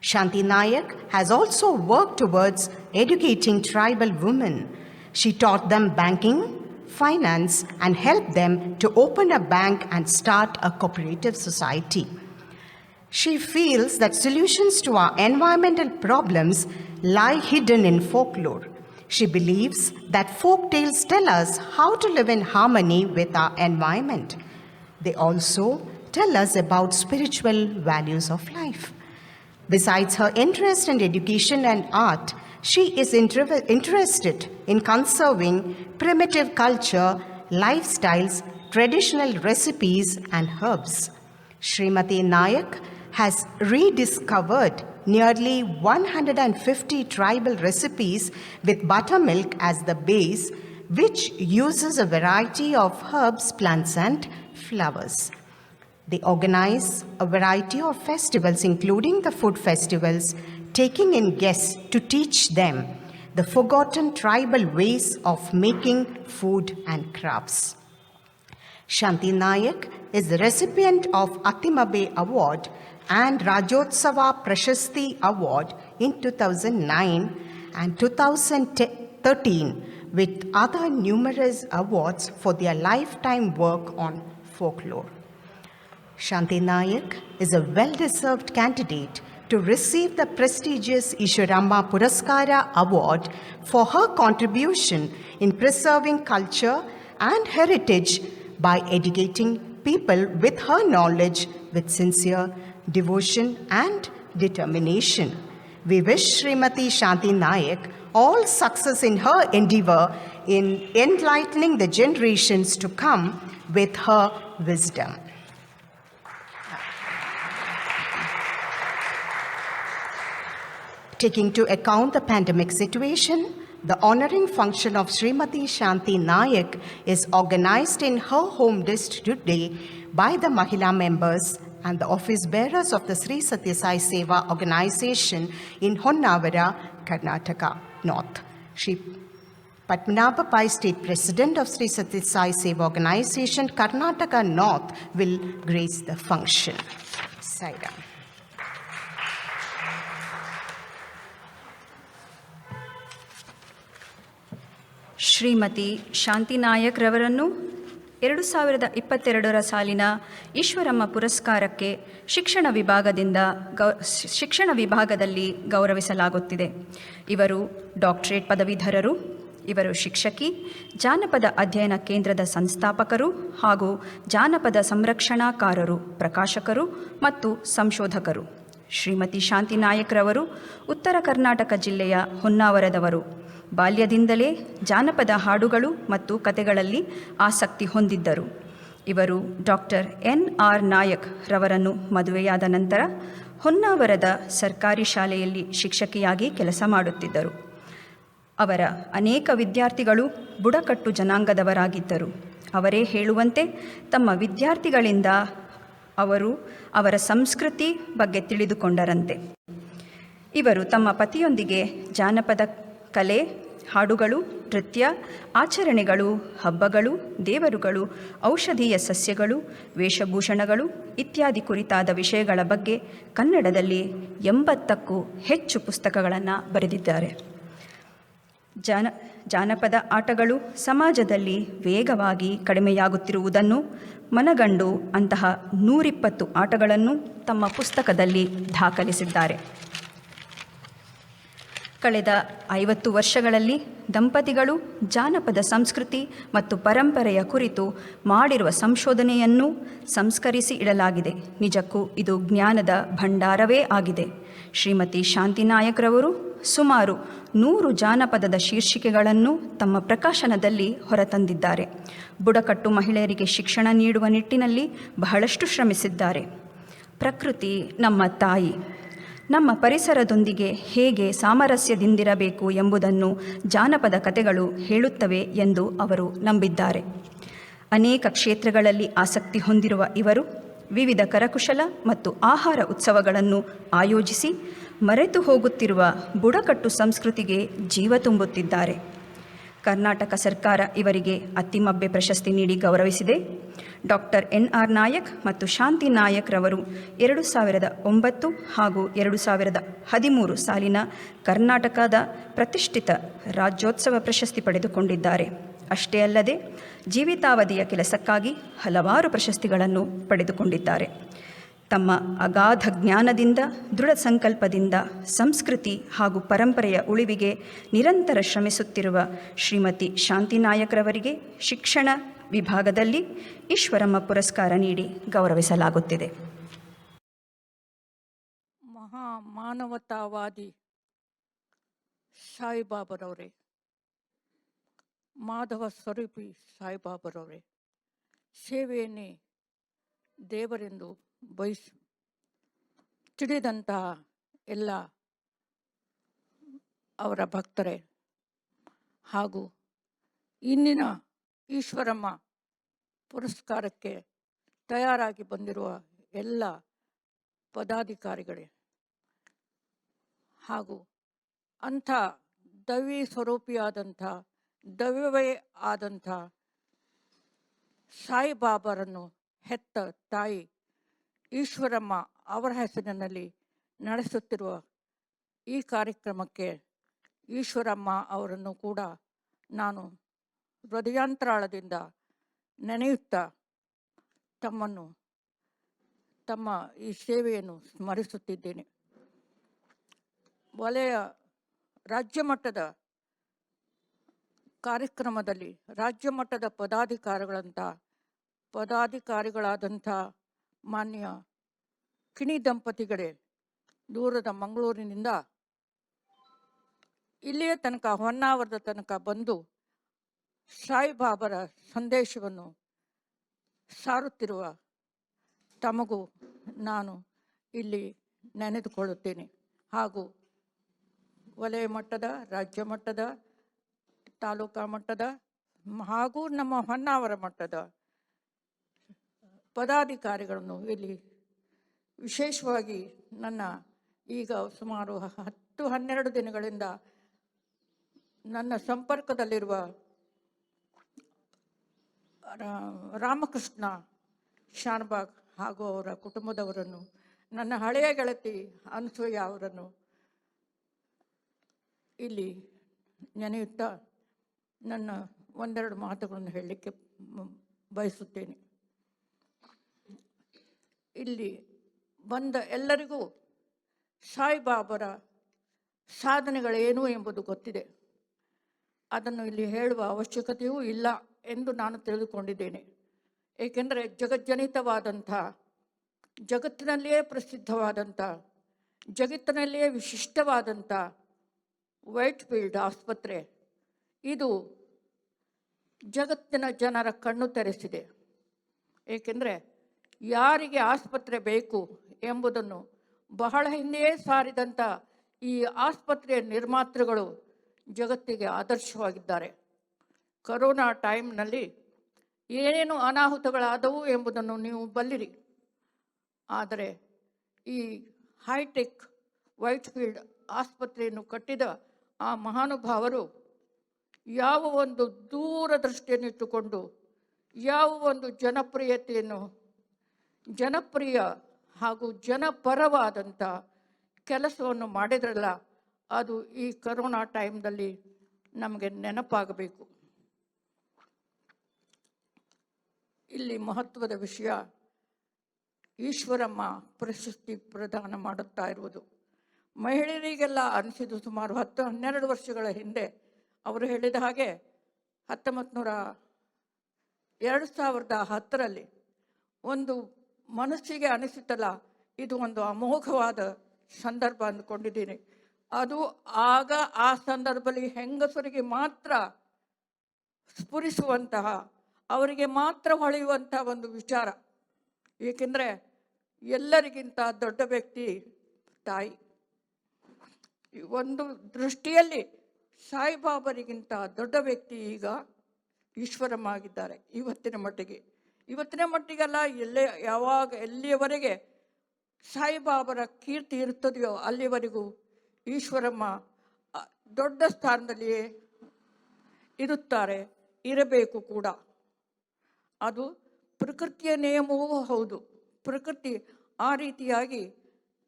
Shanti Nayak has also worked towards educating tribal women. She taught them banking, finance and help them to open a bank and start a cooperative society. She feels that solutions to our environmental problems lie hidden in folklore. She believes that folk tales tell us how to live in harmony with our environment. They also tell us about spiritual values of life. Besides her interest in education and art, she is interested in conserving primitive culture, lifestyles, traditional recipes, and herbs. Srimati Nayak has rediscovered nearly 150 tribal recipes with buttermilk as the base, which uses a variety of herbs, plants, and flowers. They organize a variety of festivals, including the food festivals, taking in guests to teach them the forgotten tribal ways of making food and crafts. Shanti Nayak is the recipient of Atimabe Award and Rajotsava Prashasti Award in 2009 and 2013, with other numerous awards for their lifetime work on folklore. Shanti Nayak is a well-deserved candidate to receive the prestigious Easwaramma Puraskara Award for her contribution in preserving culture and heritage by educating people with her knowledge with sincere devotion and determination. We wish Srimati Shanti Nayak all success in her endeavor in enlightening the generations to come with her wisdom. Taking into account the pandemic situation, the honoring function of Srimati Shanti Nayak is organized in her home district today by the Mahila members and the office bearers of the Sri Sathya Sai Seva organization in Honnavara, Karnataka North. Sri Padmanabha Pai, State President of Sri Sathya Sai Seva organization, Karnataka North, will grace the function. Sairam. Shrimati Shanti Nayak ರವರನ್ನು 2022 ಸಾಲಿನ ಈಶ್ವರಮ್ಮ ಪುರಸ್ಕಾರಕ್ಕೆ ಶಿಕ್ಷಣ ವಿಭಾಗದಲ್ಲಿ ಗೌರವಿಸಲಾಗುತ್ತಿದೆ. ಇವರು doctorate ಪದವೀಧರರು. ಇವರು ಶಿಕ್ಷಕಿ, ಜಾನಪದ ಅಧ್ಯಯನ ಕೇಂದ್ರದ ಸಂಸ್ಥಾಪಕರು ಹಾಗೂ ಜಾನಪದ ಸಂರಕ್ಷಣಾಕಾರರು, ಪ್ರಕಾಶಕರು ಮತ್ತು ಸಂಶೋಧಕರು. ಶ್ರೀಮತಿ ಶಾಂತಿ ನಾಯಕ್ ರವರು ಉತ್ತರ ಕರ್ನಾಟಕ ಜಿಲ್ಲೆಯ ಹೊನ್ನಾವರದವರು. ಬಾಲ್ಯದಿಂದಲೇ ಜಾನಪದ ಹಾಡುಗಳು ಮತ್ತು ಕತೆಗಳಲ್ಲಿ ಆಸಕ್ತಿ ಹೊಂದಿದ್ದರು. ಇವರು ಡಾಕ್ಟರ್ ಎನ್.ಆರ್. ನಾಯಕ್ ರವರನ್ನು ಮದುವೆಯಾದ ನಂತರ ಹೊನ್ನಾವರದ ಸರ್ಕಾರಿ ಶಾಲೆಯಲ್ಲಿ ಶಿಕ್ಷಕಿಯಾಗಿ ಕೆಲಸ ಮಾಡುತ್ತಿದ್ದರು. ಅವರ ಅನೇಕ ವಿದ್ಯಾರ್ಥಿಗಳು ಬುಡಕಟ್ಟು ಜನಾಂಗದವರಾಗಿದ್ದರು. ಅವರೇ ಹೇಳುವಂತೆ ತಮ್ಮ ವಿದ್ಯಾರ್ಥಿಗಳಿಂದ ಅವರು ಅವರ ಸಂಸ್ಕೃತಿ ಬಗ್ಗೆ ತಿಳಿದುಕೊಂಡರಂತೆ. ಇವರು ತಮ್ಮ ಪತಿಯೊಂದಿಗೆ ಜಾನಪದ ಕಲೆ, ಹಾಡುಗಳು, ನೃತ್ಯ, ಆಚರಣೆಗಳು, ಹಬ್ಬಗಳು, ದೇವರುಗಳು, ಔಷಧೀಯ ಸಸ್ಯಗಳು, ವೇಷಭೂಷಣಗಳು ಇತ್ಯಾದಿ ಕುರಿತಾದ ವಿಷಯಗಳ ಬಗ್ಗೆ ಕನ್ನಡದಲ್ಲಿ 80ಕ್ಕೂ ಹೆಚ್ಚು ಪುಸ್ತಕಗಳನ್ನು ಬರೆದಿದ್ದಾರೆ. ಜಾನಪದ ಆಟಗಳು ಸಮಾಜದಲ್ಲಿ ವೇಗವಾಗಿ ಕಡಿಮೆಯಾಗುತ್ತಿರುವುದನ್ನು ಮನಗಂಡು ಅಂತಹ 120 ಆಟಗಳನ್ನು ತಮ್ಮ ಪುಸ್ತಕದಲ್ಲಿ ದಾಖಲಿಸಿದ್ದಾರೆ. ಕಳೆದ 50 ವರ್ಷಗಳಲ್ಲಿ ದಂಪತಿಗಳು ಜಾನಪದ ಸಂಸ್ಕೃತಿ ಮತ್ತು ಪರಂಪರೆಯ ಕುರಿತು ಮಾಡಿರುವ ಸಂಶೋಧನೆಯನ್ನು ಸಂಸ್ಕರಿಸಿ ಇಡಲಾಗಿದೆ. ನಿಜಕ್ಕೂ ಇದು ಜ್ಞಾನದ ಭಂಡಾರವೇ ಆಗಿದೆ. ಶ್ರೀಮತಿ ಶಾಂತಿ ನಾಯಕ್ ರವರು ಸುಮಾರು 100 ಜಾನಪದದ ಶೀರ್ಷಿಕೆಗಳನ್ನು ತಮ್ಮ ಪ್ರಕಾಶನದಲ್ಲಿ ಹೊರತಂದಿದ್ದಾರೆ. ಬುಡಕಟ್ಟು ಮಹಿಳೆಯರಿಗೆ ಶಿಕ್ಷಣ ನೀಡುವ ನಿಟ್ಟಿನಲ್ಲಿ ಬಹಳಷ್ಟು ಶ್ರಮಿಸಿದ್ದಾರೆ. ಪ್ರಕೃತಿ ನಮ್ಮ ತಾಯಿ. ನಮ್ಮ ಪರಿಸರದೊಂದಿಗೆ ಹೇಗೆ ಸಾಮರಸ್ಯದಿಂದಿರಬೇಕು ಎಂಬುದನ್ನು ಜಾನಪದ ಕಥೆಗಳು ಹೇಳುತ್ತವೆ ಎಂದು ಅವರು ನಂಬಿದ್ದಾರೆ. ಅನೇಕ ಕ್ಷೇತ್ರಗಳಲ್ಲಿ ಆಸಕ್ತಿ ಹೊಂದಿರುವ ಇವರು ವಿವಿಧ ಕರಕುಶಲ ಮತ್ತು ಆಹಾರ ಉತ್ಸವಗಳನ್ನು ಆಯೋಜಿಸಿ ಮರೆತು ಹೋಗುತ್ತಿರುವ ಬುಡಕಟ್ಟು ಸಂಸ್ಕೃತಿಗೆ ಜೀವ ತುಂಬುತ್ತಿದ್ದಾರೆ. ಕರ್ನಾಟಕ ಸರ್ಕಾರ ಇವರಿಗೆ ಅತ್ತಿಮಬ್ಬೆ ಪ್ರಶಸ್ತಿ ನೀಡಿ ಗೌರವಿಸಿದೆ. Doctor N R. ನಾಯಕ್ ಮತ್ತು ಶಾಂತಿ ನಾಯಕ್ ರವರು 2009 ಹಾಗೂ 2013 ಸಾಲಿನ ಕರ್ನಾಟಕದ ಪ್ರತಿಷ್ಠಿತ ರಾಜ್ಯೋತ್ಸವ ಪ್ರಶಸ್ತಿ ಪಡೆದುಕೊಂಡಿದ್ದಾರೆ. ಅಷ್ಟೇ ಅಲ್ಲದೆ ಜೀವಿತಾವಧಿಯ ಕೆಲಸಕ್ಕಾಗಿ ಹಲವಾರು ಪ್ರಶಸ್ತಿಗಳನ್ನು ಪಡೆದುಕೊಂಡಿದ್ದಾರೆ. ತಮ್ಮ ಅಗಾಧ ಜ್ಞಾನದಿಂದ, ದೃಢ ಸಂಕಲ್ಪದಿಂದ ಸಂಸ್ಕೃತಿ ಹಾಗೂ ಪರಂಪರೆಯ ಉಳಿವಿಗೆ ನಿರಂತರ ಶ್ರಮಿಸುತ್ತಿರುವ ಶ್ರೀಮತಿ ಶಾಂತಿ ನಾಯಕ್ರವರಿಗೆ ಶಿಕ್ಷಣ ವಿಭಾಗದಲ್ಲಿ ಈಶ್ವರಮ್ಮ ಪುರಸ್ಕಾರ ನೀಡಿ ಗೌರವಿಸಲಾಗುತ್ತಿದೆ. ಮಹಾ ಮಾನವತಾವಾದಿ ಸಾಯಿಬಾಬರವರೇ, ಮಾಧವ ಸ್ವರೂಪಿ ಸಾಯಿಬಾಬರವರೇ, ಸೇವೆಯನ್ನೇ ದೇವರೆಂದು ತಿಳಿದಂತಹ ಎಲ್ಲ ಅವರ ಭಕ್ತರೇ ಹಾಗೂ ಇಂದಿನ ಈಶ್ವರಮ್ಮ ಪುರಸ್ಕಾರಕ್ಕೆ ತಯಾರಾಗಿ ಬಂದಿರುವ ಎಲ್ಲ ಪದಾಧಿಕಾರಿಗಳೇ ಹಾಗೂ ಅಂಥ ದೈವಿ ಸ್ವರೂಪಿಯಾದಂಥ ದೈವವೇ ಆದಂಥ ಸಾಯಿಬಾಬರನ್ನು ಹೆತ್ತ ತಾಯಿ ಈಶ್ವರಮ್ಮ ಅವರ ಹೆಸರಿನಲ್ಲಿ ನಡೆಸುತ್ತಿರುವ ಈ ಕಾರ್ಯಕ್ರಮಕ್ಕೆ ಈಶ್ವರಮ್ಮ ಅವರನ್ನು ಕೂಡ ನಾನು ಹೃದಯಾಂತರಾಳದಿಂದ ನೆನೆಯುತ್ತಾ ತಮ್ಮ ಈ ಸೇವೆಯನ್ನು ಸ್ಮರಿಸುತ್ತಿದ್ದೇನೆ. ವಲಯ ರಾಜ್ಯ ಮಟ್ಟದ ಕಾರ್ಯಕ್ರಮದಲ್ಲಿ ರಾಜ್ಯ ಮಟ್ಟದ ಪದಾಧಿಕಾರಿಗಳಾದಂಥ ಮಾನ್ಯ ಕಿಣಿ ದಂಪತಿಗಳೇ ದೂರದ ಮಂಗಳೂರಿನಿಂದ ಇಲ್ಲಿಯ ತನಕ ಹೊನ್ನಾವರದ ತನಕ ಬಂದು ಸಾಯಿಬಾಬರ ಸಂದೇಶವನ್ನು ಸಾರುತ್ತಿರುವ ತಮಗೂ ನಾನು ಇಲ್ಲಿ ನೆನೆದುಕೊಳ್ಳುತ್ತೇನೆ. ಹಾಗೂ ವಲಯ ಮಟ್ಟದ, ರಾಜ್ಯ ಮಟ್ಟದ, ತಾಲೂಕಾ ಮಟ್ಟದ ಹಾಗೂ ನಮ್ಮ ಹೊನ್ನಾವರ ಮಟ್ಟದ ಪದಾಧಿಕಾರಿಗಳನ್ನು ಇಲ್ಲಿ ವಿಶೇಷವಾಗಿ ನನ್ನ ಈಗ ಸುಮಾರು 10-12 ದಿನಗಳಿಂದ ನನ್ನ ಸಂಪರ್ಕದಲ್ಲಿರುವ ರಾಮಕೃಷ್ಣ ಶಾನ್ಭಾಗ್ ಹಾಗೂ ಅವರ ಕುಟುಂಬದವರನ್ನು, ನನ್ನ ಹಳೆಯ ಗೆಳತಿ ಅನಸೂಯ ಅವರನ್ನು ಇಲ್ಲಿ ನೆನೆಯುತ್ತಾ ನನ್ನ ಒಂದೆರಡು ಮಾತುಗಳನ್ನು ಹೇಳಲಿಕ್ಕೆ ಬಯಸುತ್ತೇನೆ. ಇಲ್ಲಿ ಬಂದ ಎಲ್ಲರಿಗೂ ಸಾಯಿಬಾಬರ ಸಾಧನೆಗಳೇನು ಎಂಬುದು ಗೊತ್ತಿದೆ. ಅದನ್ನು ಇಲ್ಲಿ ಹೇಳುವ ಅವಶ್ಯಕತೆಯೂ ಇಲ್ಲ ಎಂದು ನಾನು ತಿಳಿದುಕೊಂಡಿದ್ದೇನೆ. ಏಕೆಂದರೆ ಜಗಜ್ಜನಿತವಾದಂಥ, ಜಗತ್ತಿನಲ್ಲಿಯೇ ಪ್ರಸಿದ್ಧವಾದಂಥ, ಜಗತ್ತಿನಲ್ಲಿಯೇ ವಿಶಿಷ್ಟವಾದಂಥ ವೈಟ್ ಫೀಲ್ಡ್ ಆಸ್ಪತ್ರೆ ಇದು ಜಗತ್ತಿನ ಜನರ ಕಣ್ಣು ತೆರೆಸಿದೆ. ಏಕೆಂದರೆ ಯಾರಿಗೆ ಆಸ್ಪತ್ರೆ ಬೇಕು ಎಂಬುದನ್ನು ಬಹಳ ಹಿಂದೆಯೇ ಸಾರಿದಂಥ ಈ ಆಸ್ಪತ್ರೆಯ ನಿರ್ಮಾತೃಗಳು ಜಗತ್ತಿಗೆ ಆದರ್ಶವಾಗಿದ್ದಾರೆ. ಕರೋನಾ ಟೈಮ್ನಲ್ಲಿ ಏನೇನು ಅನಾಹುತಗಳಾದವು ಎಂಬುದನ್ನು ನೀವು ಬಲ್ಲಿರಿ. ಆದರೆ ಈ ಹೈಟೆಕ್ ವೈಟ್ ಫೀಲ್ಡ್ ಆಸ್ಪತ್ರೆಯನ್ನು ಕಟ್ಟಿದ ಆ ಮಹಾನುಭಾವರು ಯಾವ ಒಂದು ದೂರದೃಷ್ಟಿಯನ್ನಿಟ್ಟುಕೊಂಡು ಯಾವ ಒಂದು ಜನಪ್ರಿಯ ಹಾಗೂ ಜನಪರವಾದಂಥ ಕೆಲಸವನ್ನು ಮಾಡಿದ್ರಲ್ಲ, ಅದು ಈ ಕರೋನಾ ಟೈಮ್ನಲ್ಲಿ ನಮಗೆ ನೆನಪಾಗಬೇಕು. ಇಲ್ಲಿ ಮಹತ್ವದ ವಿಷಯ ಈಶ್ವರಮ್ಮ ಪ್ರಶಸ್ತಿ ಪ್ರದಾನ ಮಾಡುತ್ತಾ ಇರುವುದು. ಮಹಿಳೆಯರಿಗೆಲ್ಲ ಅನಿಸಿದ್ದು ಸುಮಾರು 10-12 ವರ್ಷಗಳ ಹಿಂದೆ. ಅವರು ಹೇಳಿದ ಹಾಗೆ 2010ರಲ್ಲಿ ಒಂದು ಮನಸ್ಸಿಗೆ ಅನಿಸುತ್ತಲ್ಲ, ಇದು ಒಂದು ಅಮೋಘವಾದ ಸಂದರ್ಭ ಅಂದ್ಕೊಂಡಿದ್ದೀನಿ. ಅದು ಆಗ ಆ ಸಂದರ್ಭದಲ್ಲಿ ಹೆಂಗಸರಿಗೆ ಮಾತ್ರ ಸ್ಫುರಿಸುವಂತಹ, ಅವರಿಗೆ ಮಾತ್ರ ಹೊಳೆಯುವಂಥ ಒಂದು ವಿಚಾರ. ಏಕೆಂದರೆ ಎಲ್ಲರಿಗಿಂತ ದೊಡ್ಡ ವ್ಯಕ್ತಿ ತಾಯಿ. ಒಂದು ದೃಷ್ಟಿಯಲ್ಲಿ ಸಾಯಿಬಾಬರಿಗಿಂತ ದೊಡ್ಡ ವ್ಯಕ್ತಿ ಈಗ ಈಶ್ವರಮ್ಮ ಆಗಿದ್ದಾರೆ. ಇವತ್ತಿನ ಮಟ್ಟಿಗೆಲ್ಲ ಎಲ್ಲಿಯವರೆಗೆ ಸಾಯಿಬಾಬರ ಕೀರ್ತಿ ಇರುತ್ತದೆಯೋ ಅಲ್ಲಿವರೆಗೂ ಈಶ್ವರಮ್ಮ ದೊಡ್ಡ ಸ್ಥಾನದಲ್ಲಿಯೇ ಇರಬೇಕು ಕೂಡ. ಅದು ಪ್ರಕೃತಿಯ ನಿಯಮವೂ ಹೌದು. ಪ್ರಕೃತಿ ಆ ರೀತಿಯಾಗಿ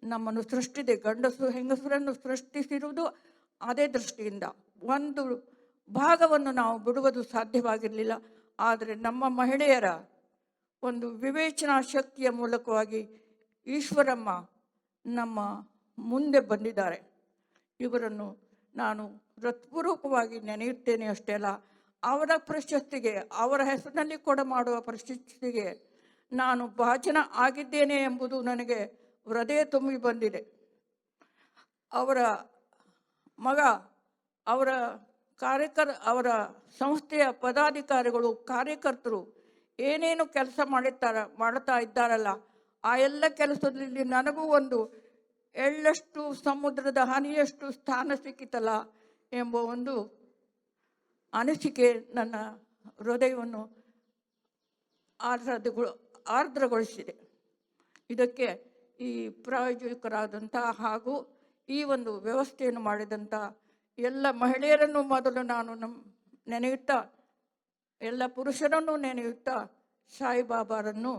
ನಮ್ಮನ್ನು ಸೃಷ್ಟಿಸಿದೆ. ಗಂಡಸು ಹೆಂಗಸರನ್ನು ಸೃಷ್ಟಿಸಿರುವುದು ಅದೇ ದೃಷ್ಟಿಯಿಂದ. ಒಂದು ಭಾಗವನ್ನು ನಾವು ಬಿಡುವುದು ಸಾಧ್ಯವಾಗಿರಲಿಲ್ಲ. ಆದರೆ ನಮ್ಮ ಮಹಿಳೆಯರ ಒಂದು ವಿವೇಚನಾ ಶಕ್ತಿಯ ಮೂಲಕವಾಗಿ ಈಶ್ವರಮ್ಮ ನಮ್ಮ ಮುಂದೆ ಬಂದಿದ್ದಾರೆ. ಇವರನ್ನು ನಾನು ಹೃತ್ಪೂರ್ವಕವಾಗಿ ನೆನೆಯುತ್ತೇನೆ. ಅಷ್ಟೇ ಅಲ್ಲ, ಅವರ ಪ್ರಶಸ್ತಿಗೆ, ಅವರ ಹೆಸರಿನಲ್ಲಿ ಮಾಡುವ ಪ್ರಶಸ್ತಿಗೆ ನಾನು ಭಾಜನ ಆಗಿದ್ದೇನೆ ಎಂಬುದು ನನಗೆ ಹೃದಯ ತುಂಬಿ ಬಂದಿದೆ. ಅವರ ಮಗ, ಅವರ ಅವರ ಸಂಸ್ಥೆಯ ಪದಾಧಿಕಾರಿಗಳು, ಕಾರ್ಯಕರ್ತರು ಏನೇನು ಕೆಲಸ ಮಾಡ್ತಾ ಇದ್ದಾರಲ್ಲ, ಆ ಎಲ್ಲ ಕೆಲಸದಲ್ಲಿ ನನಗೂ ಒಂದು ಎಳ್ಳಷ್ಟು ಸಮುದ್ರದ ಹನಿಯಷ್ಟು ಸ್ಥಾನ ಸಿಕ್ಕಿತಲ್ಲ ಎಂಬ ಒಂದು ಅನಿಸಿಕೆ ನನ್ನ ಹೃದಯವನ್ನು ಆರ್ದ್ರಗೊಳಿಸಿದೆ. ಇದಕ್ಕೆ ಈ ಪ್ರಾಯೋಜಕರಾದಂಥ ಹಾಗೂ ಈ ಒಂದು ವ್ಯವಸ್ಥೆಯನ್ನು ಮಾಡಿದಂಥ ಎಲ್ಲ ಮಹಿಳೆಯರನ್ನು ಮೊದಲು ನಾನು ನೆನೆಯುತ್ತಾ, ಎಲ್ಲ ಪುರುಷರನ್ನು ನೆನೆಯುತ್ತಾ, ಸಾಯಿಬಾಬಾರನ್ನು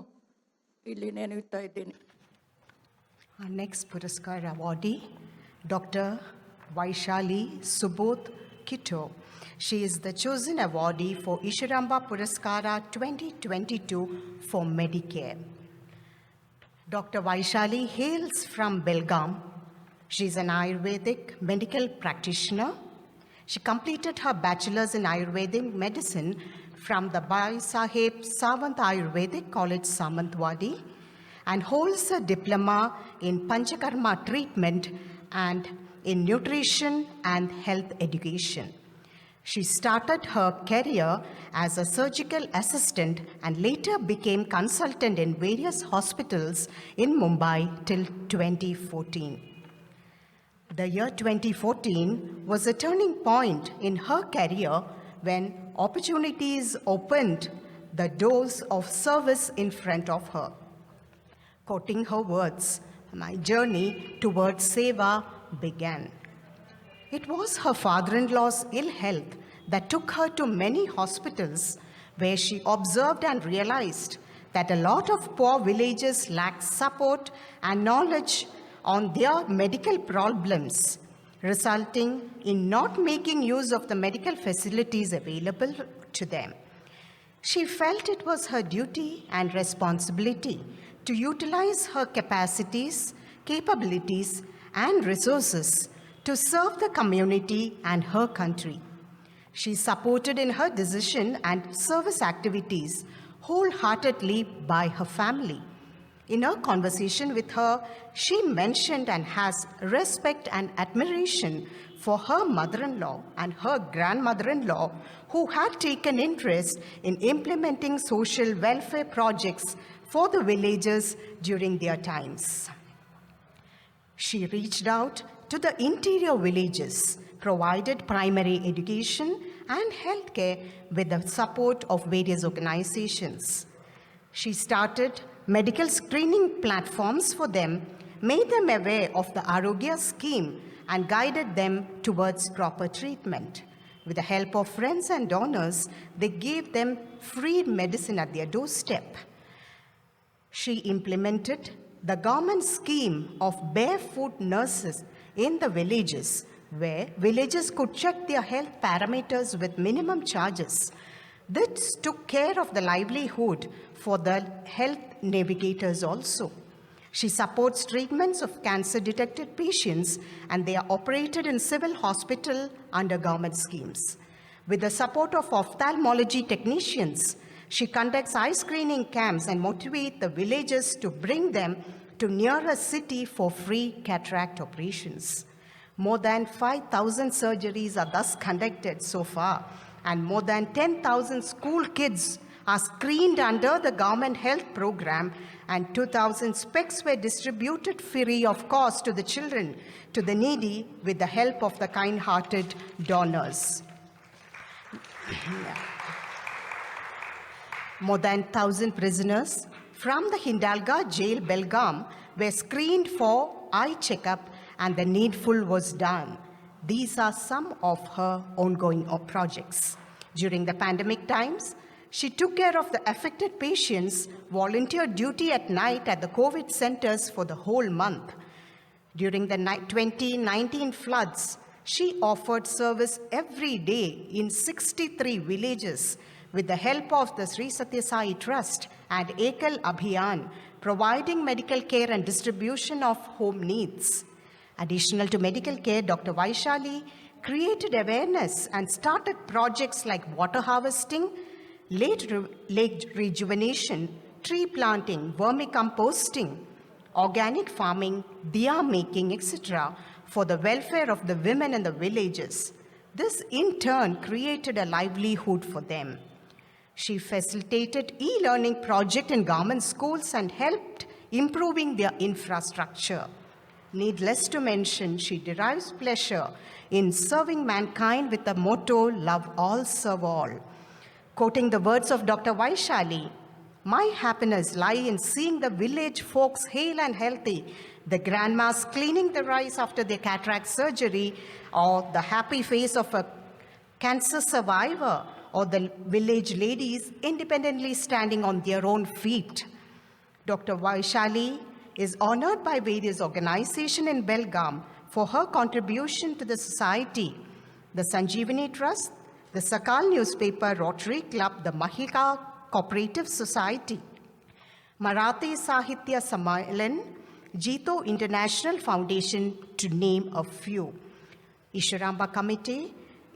ಇಲ್ಲಿ ನೆನೆಯುತ್ತಾ ಇದ್ದೇನೆ. Our next Puraskar awardee, Dr. Vaishali Subodh, kittur. She is the chosen awardee for Easwaramma Puraskara 2022 for Medicare. Dr. Vaishali hails from Belgaum. She is an Ayurvedic medical practitioner. She completed her bachelor's in Ayurvedic medicine from the Bhai Saheb Sawant Ayurvedic College, Samantwadi, and holds a diploma in Panchakarma treatment and in nutrition and health education. She started her career as a surgical assistant and later became consultant in various hospitals in Mumbai till 2014. The year 2014 was a turning point in her career when opportunities opened the doors of service in front of her. Quoting her words, "My journey towards Seva began." It was her father-in-law's ill health that took her to many hospitals where she observed and realized that a lot of poor villagers lacked support and knowledge on their medical problems, resulting in not making use of the medical facilities available to them. She felt it was her duty and responsibility to utilize her capacities, capabilities, and resources to serve the community and her country. She supported in her decision and service activities wholeheartedly by her family. In her conversation with her, she mentioned and has respect and admiration for her mother-in-law and her grandmother-in-law, who had taken interest in implementing social welfare projects for the villagers during their times. She reached out to the interior villages, provided primary education and healthcare with the support of various organizations. She started medical screening platforms for them, made them aware of the Arogya scheme, and guided them towards proper treatment. With the help of friends and donors, they gave them free medicine at their doorstep. She implemented the government scheme of barefoot nurses in the villages, where villagers could check their health parameters with minimum charges. This took care of the livelihood for the health navigators also. She supports treatments of cancer-detected patients, and they are operated in civil hospital under government schemes. With the support of ophthalmology technicians, she conducts eye screening camps and motivates the villagers to bring them to nearer city for free cataract operations. More than 5,000 surgeries are thus conducted so far, and more than 10,000 school kids are screened under the government health program, and 2,000 specs were distributed free of cost to the children, to the needy, with the help of the kind-hearted donors. More than 1,000 prisoners from the Hindalga jail, Belgaum, were screened for eye checkup, and the needful was done. These are some of her ongoing projects. During the pandemic times, she took care of the affected patients, volunteered duty at night at the COVID centers for the whole month. During the 2019 floods, She offered service every day in 63 villages with the help of the Sri Sathya Sai Trust and Ekal Abhiyan, providing medical care and distribution of home needs. Additional to medical care, Dr. Vaishali created awareness and started projects like water harvesting, lake rejuvenation, tree planting, vermicomposting, organic farming, diya making, etc., for the welfare of the women in the villages. This in turn created a livelihood for them. She facilitated e-learning project in government schools and helped improving their infrastructure. Needless to mention, she derives pleasure in serving mankind with the motto, love all, serve all. Quoting the words of Dr. Vaishali, "My happiness lies in seeing the village folks hale and healthy, the grandmas cleaning their eyes after their cataract surgery, or the happy face of a cancer survivor, or the village ladies independently standing on their own feet." Dr. Vaishali is honored by various organizations in Belgaum for her contribution to the society. The Sanjeevani Trust, the Sakal newspaper, Rotary Club, the Mahila Cooperative Society, Marathi Sahitya Sammelan, Jito International Foundation, to name a few. Easwaramma Committee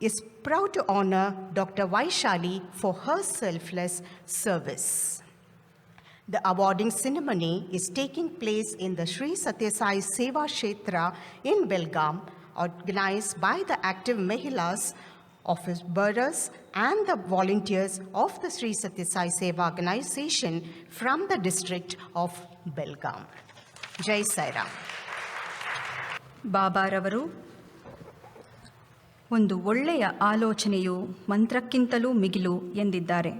is proud to honor Dr. Vaishali for her selfless service. The awarding ceremony is taking place in the Sri Sathya Sai Seva Kshetra in Belgaum, organized by the active Mahilas, office bearers, and the volunteers of the Sri Sathya Sai Seva organization from the district of Belgaum. Jai Sairam. ಬಾಬಾರವರು ಒಂದು ಒಳ್ಳೆಯ ಆಲೋಚನೆಯು ಮಂತ್ರಕ್ಕಿಂತಲೂ ಮಿಗಿಲು ಎಂದಿದ್ದಾರೆ.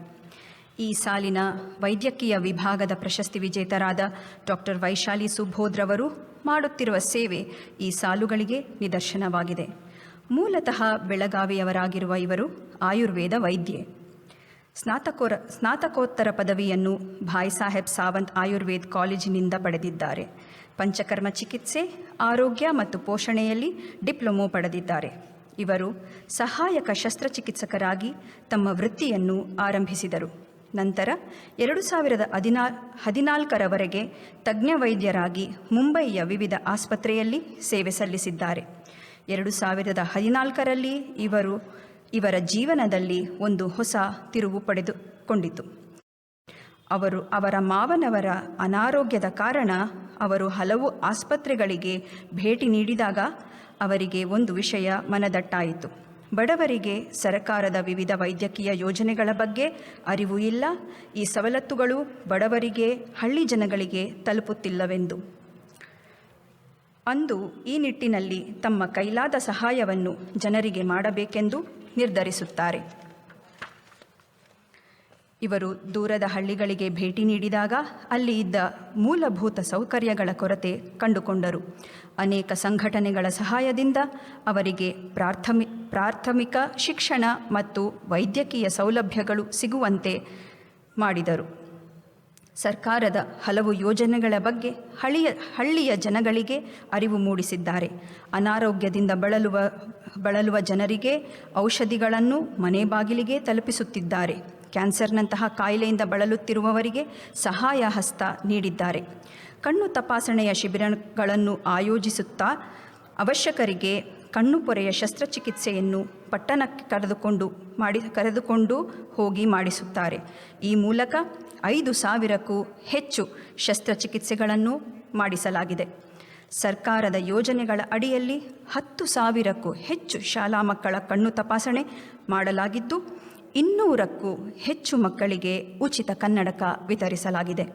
ಈ ಸಾಲಿನ ವೈದ್ಯಕೀಯ ವಿಭಾಗದ ಪ್ರಶಸ್ತಿ ವಿಜೇತರಾದ ಡಾಕ್ಟರ್ ವೈಶಾಲಿ ಸುಬೋಧ್ರವರು ಮಾಡುತ್ತಿರುವ ಸೇವೆ ಈ ಸಾಲುಗಳಿಗೆ ನಿದರ್ಶನವಾಗಿದೆ. ಮೂಲತಃ ಬೆಳಗಾವಿಯವರಾಗಿರುವ ಇವರು ಆಯುರ್ವೇದ ವೈದ್ಯೆ. ಸ್ನಾತಕೋತ್ತರ ಪದವಿಯನ್ನು ಭಾಯ್ ಸಾಹೇಬ್ ಸಾವಂತ್ ಆಯುರ್ವೇದ್ ಕಾಲೇಜಿನಿಂದ ಪಡೆದಿದ್ದಾರೆ. ಪಂಚಕರ್ಮ ಚಿಕಿತ್ಸೆ, ಆರೋಗ್ಯ ಮತ್ತು ಪೋಷಣೆಯಲ್ಲಿ ಡಿಪ್ಲೊಮೊ ಪಡೆದಿದ್ದಾರೆ. ಇವರು ಸಹಾಯಕ ಶಸ್ತ್ರಚಿಕಿತ್ಸಕರಾಗಿ ತಮ್ಮ ವೃತ್ತಿಯನ್ನು ಆರಂಭಿಸಿದರು. ನಂತರ 2014ರವರೆಗೆ ತಜ್ಞ ವೈದ್ಯರಾಗಿ ಮುಂಬಯಿಯ ವಿವಿಧ ಆಸ್ಪತ್ರೆಯಲ್ಲಿ ಸೇವೆ ಸಲ್ಲಿಸಿದ್ದಾರೆ. 2014ರಲ್ಲಿ ಇವರ ಜೀವನದಲ್ಲಿ ಒಂದು ಹೊಸ ತಿರುವು ಪಡೆದುಕೊಂಡಿತು. ಅವರ ಮಾವನವರ ಅನಾರೋಗ್ಯದ ಕಾರಣ ಅವರು ಹಲವು ಆಸ್ಪತ್ರೆಗಳಿಗೆ ಭೇಟಿ ನೀಡಿದಾಗ ಅವರಿಗೆ ಒಂದು ವಿಷಯ ಮನದಟ್ಟಾಯಿತು. ಬಡವರಿಗೆ ಸರ್ಕಾರದ ವಿವಿಧ ವೈದ್ಯಕೀಯ ಯೋಜನೆಗಳ ಬಗ್ಗೆ ಅರಿವು ಇಲ್ಲ, ಈ ಸವಲತ್ತುಗಳು ಬಡವರಿಗೆ, ಹಳ್ಳಿ ಜನಗಳಿಗೆ ತಲುಪುತ್ತಿಲ್ಲವೆಂದು. ಅಂದು ಈ ನಿಟ್ಟಿನಲ್ಲಿ ತಮ್ಮ ಕೈಲಾದ ಸಹಾಯವನ್ನು ಜನರಿಗೆ ಮಾಡಬೇಕೆಂದು ನಿರ್ಧರಿಸುತ್ತಾರೆ. ಇವರು ದೂರದ ಹಳ್ಳಿಗಳಿಗೆ ಭೇಟಿ ನೀಡಿದಾಗ ಅಲ್ಲಿ ಇದ್ದ ಮೂಲಭೂತ ಸೌಕರ್ಯಗಳ ಕೊರತೆ ಕಂಡುಕೊಂಡರು. ಅನೇಕ ಸಂಘಟನೆಗಳ ಸಹಾಯದಿಂದ ಅವರಿಗೆ ಪ್ರಾಥಮಿಕ ಶಿಕ್ಷಣ ಮತ್ತು ವೈದ್ಯಕೀಯ ಸೌಲಭ್ಯಗಳು ಸಿಗುವಂತೆ ಮಾಡಿದರು. ಸರ್ಕಾರದ ಹಲವು ಯೋಜನೆಗಳ ಬಗ್ಗೆ ಹಳ್ಳಿಯ ಜನಗಳಿಗೆ ಅರಿವು ಮೂಡಿಸಿದ್ದಾರೆ. ಅನಾರೋಗ್ಯದಿಂದ ಬಳಲುವ ಜನರಿಗೆ ಔಷಧಿಗಳನ್ನು ಮನೆ ಬಾಗಿಲಿಗೆ ತಲುಪಿಸುತ್ತಿದ್ದಾರೆ. ಕ್ಯಾನ್ಸರ್ನಂತಹ ಕಾಯಿಲೆಯಿಂದ ಬಳಲುತ್ತಿರುವವರಿಗೆ ಸಹಾಯ ಹಸ್ತ ನೀಡಿದ್ದಾರೆ. ಕಣ್ಣು ತಪಾಸಣೆಯ ಶಿಬಿರಗಳನ್ನು ಆಯೋಜಿಸುತ್ತಾ ಅವಶ್ಯಕರಿಗೆ ಕಣ್ಣುಪೊರೆಯ ಶಸ್ತ್ರಚಿಕಿತ್ಸೆಯನ್ನು ಪಟ್ಟಣಕ್ಕೆ ಕರೆದುಕೊಂಡು ಹೋಗಿ ಮಾಡಿಸುತ್ತಾರೆ. ಈ ಮೂಲಕ 5,000ಕ್ಕೂ ಹೆಚ್ಚು ಶಸ್ತ್ರಚಿಕಿತ್ಸೆಗಳನ್ನು ಮಾಡಿಸಲಾಗಿದೆ. ಸರ್ಕಾರದ ಯೋಜನೆಗಳ ಅಡಿಯಲ್ಲಿ 10,000ಕ್ಕೂ ಹೆಚ್ಚು ಶಾಲಾ ಮಕ್ಕಳ ಕಣ್ಣು ತಪಾಸಣೆ ಮಾಡಲಾಗಿದ್ದು 200ಕ್ಕೂ ಹೆಚ್ಚು ಮಕ್ಕಳಿಗೆ ಉಚಿತ ಕನ್ನಡಕ ವಿತರಿಸಲಾಗಿದೆ.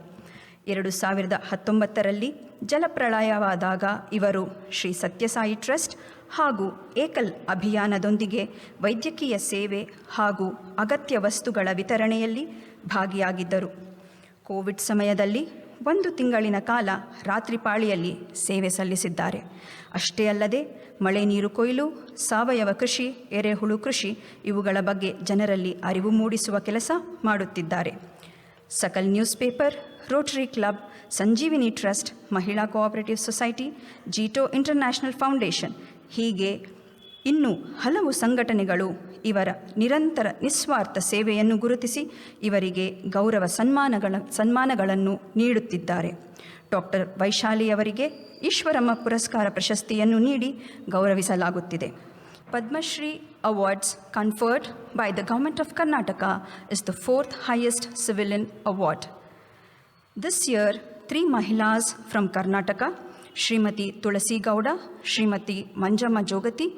2019ರಲ್ಲಿ ಜಲಪ್ರಳಯವಾದಾಗ ಇವರು ಶ್ರೀ ಸತ್ಯಸಾಯಿ ಟ್ರಸ್ಟ್ ಹಾಗೂ ಏಕಲ್ ಅಭಿಯಾನದೊಂದಿಗೆ ವೈದ್ಯಕೀಯ ಸೇವೆ ಹಾಗೂ ಅಗತ್ಯ ವಸ್ತುಗಳ ವಿತರಣೆಯಲ್ಲಿ ಭಾಗಿಯಾಗಿದ್ದರು. ಕೋವಿಡ್ ಸಮಯದಲ್ಲಿ 1 ತಿಂಗಳಿನ ಕಾಲ ರಾತ್ರಿ ಪಾಳಿಯಲ್ಲಿ ಸೇವೆ ಸಲ್ಲಿಸಿದ್ದಾರೆ. ಅಷ್ಟೇ ಅಲ್ಲದೆ ಮಳೆ ನೀರು ಕೊಯ್ಲು, ಸಾವಯವ ಕೃಷಿ, ಎರೆಹುಳು ಕೃಷಿ ಇವುಗಳ ಬಗ್ಗೆ ಜನರಲ್ಲಿ ಅರಿವು ಮೂಡಿಸುವ ಕೆಲಸ ಮಾಡುತ್ತಿದ್ದಾರೆ. ಸಕಲ್ ನ್ಯೂಸ್ಪೇಪರ್, ರೋಟರಿ ಕ್ಲಬ್, ಸಂಜೀವಿನಿ ಟ್ರಸ್ಟ್, ಮಹಿಳಾ ಕೋಆಪರೇಟಿವ್ ಸೊಸೈಟಿ, ಜೀಟೋ ಇಂಟರ್ನ್ಯಾಷನಲ್ ಫೌಂಡೇಶನ್ ಹೀಗೆ ಇನ್ನು ಹಲವು ಸಂಘಟನೆಗಳು ಇವರ ನಿರಂತರ ನಿಸ್ವಾರ್ಥ ಸೇವೆಯನ್ನು ಗುರುತಿಸಿ ಇವರಿಗೆ ಗೌರವ ಸನ್ಮಾನಗಳನ್ನು ನೀಡುತ್ತಿದ್ದಾರೆ. ಡಾಕ್ಟರ್ ವೈಶಾಲಿ ಅವರಿಗೆ ಈಶ್ವರಮ್ಮ ಪುರಸ್ಕಾರ ಪ್ರಶಸ್ತಿಯನ್ನು ನೀಡಿ ಗೌರವಿಸಲಾಗುತ್ತಿದೆ. Padma Shree awards conferred by the Government of Karnataka is the 4th highest civilian award. This year, 3 Mahilas from Karnataka, Srimati Thulasi Gowda, Srimati Manjamma Jogatti,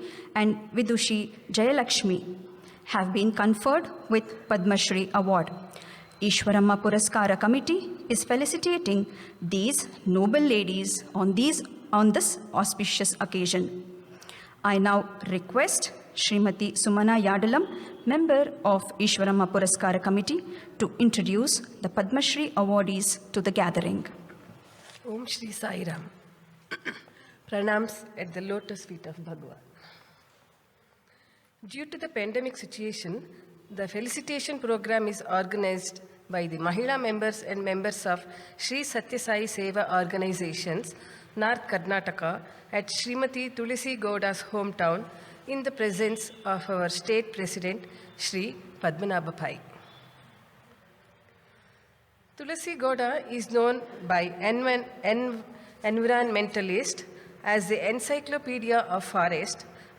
and Vidushi Jayalakshmi, have been conferred with Padma Shree award. Easwaramma Puraskara committee is felicitating these noble ladies on this auspicious occasion. I now request Srimati Sumana Yadalam, member of Easwaramma Puraskara committee, to introduce the Padma Shree awardees to the gathering. Om Shri Sairam. Pranams at the lotus feet of Bhagwan. Due to the pandemic situation, the felicitation program is organized by the Mahila members and members of Shri Sathya Sai Seva organizations, North Karnataka, at Srimati Thulasi Gowda's hometown in the presence of our state president, Shri Padmanabhapai. Thulasi Gowda is known by environmentalists as the encyclopedia of forest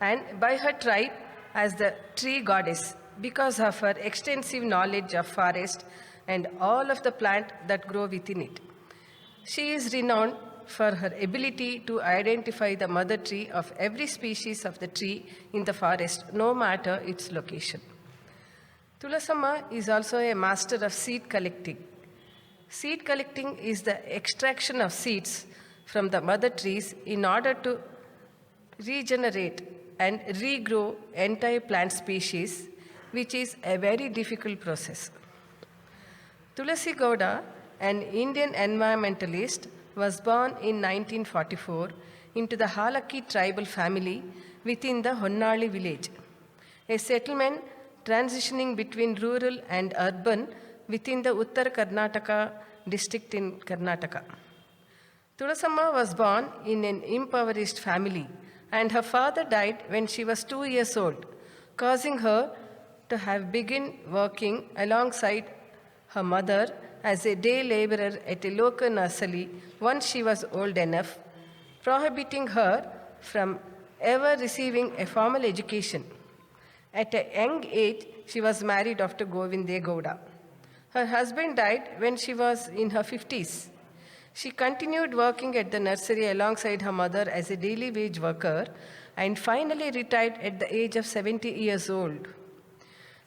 and by her tribe as the tree goddess because of her extensive knowledge of forest and all of the plant that grow within it. She is renowned for her ability to identify the mother tree of every species of the tree in the forest, no matter its location. Thulasamma is also a master of seed collecting. Seed collecting is the extraction of seeds from the mother trees in order to regenerate and regrow entire plant species, which is a very difficult process. Thulasi Gowda, an Indian environmentalist, was born in 1944 into the Halaki tribal family within the Honnali village, a settlement transitioning between rural and urban within the Uttar Karnataka district in Karnataka. Thulasamma was born in an impoverished family and her father died when she was 2 years old, causing her to have begun working alongside her mother as a day laborer at a local nursery once she was old enough, prohibiting her from ever receiving a formal education. At a young age, she was married after Govinda Gowda. Her husband died when she was in her 50s. She continued working at the nursery alongside her mother as a daily wage worker and finally retired at the age of 70 years old.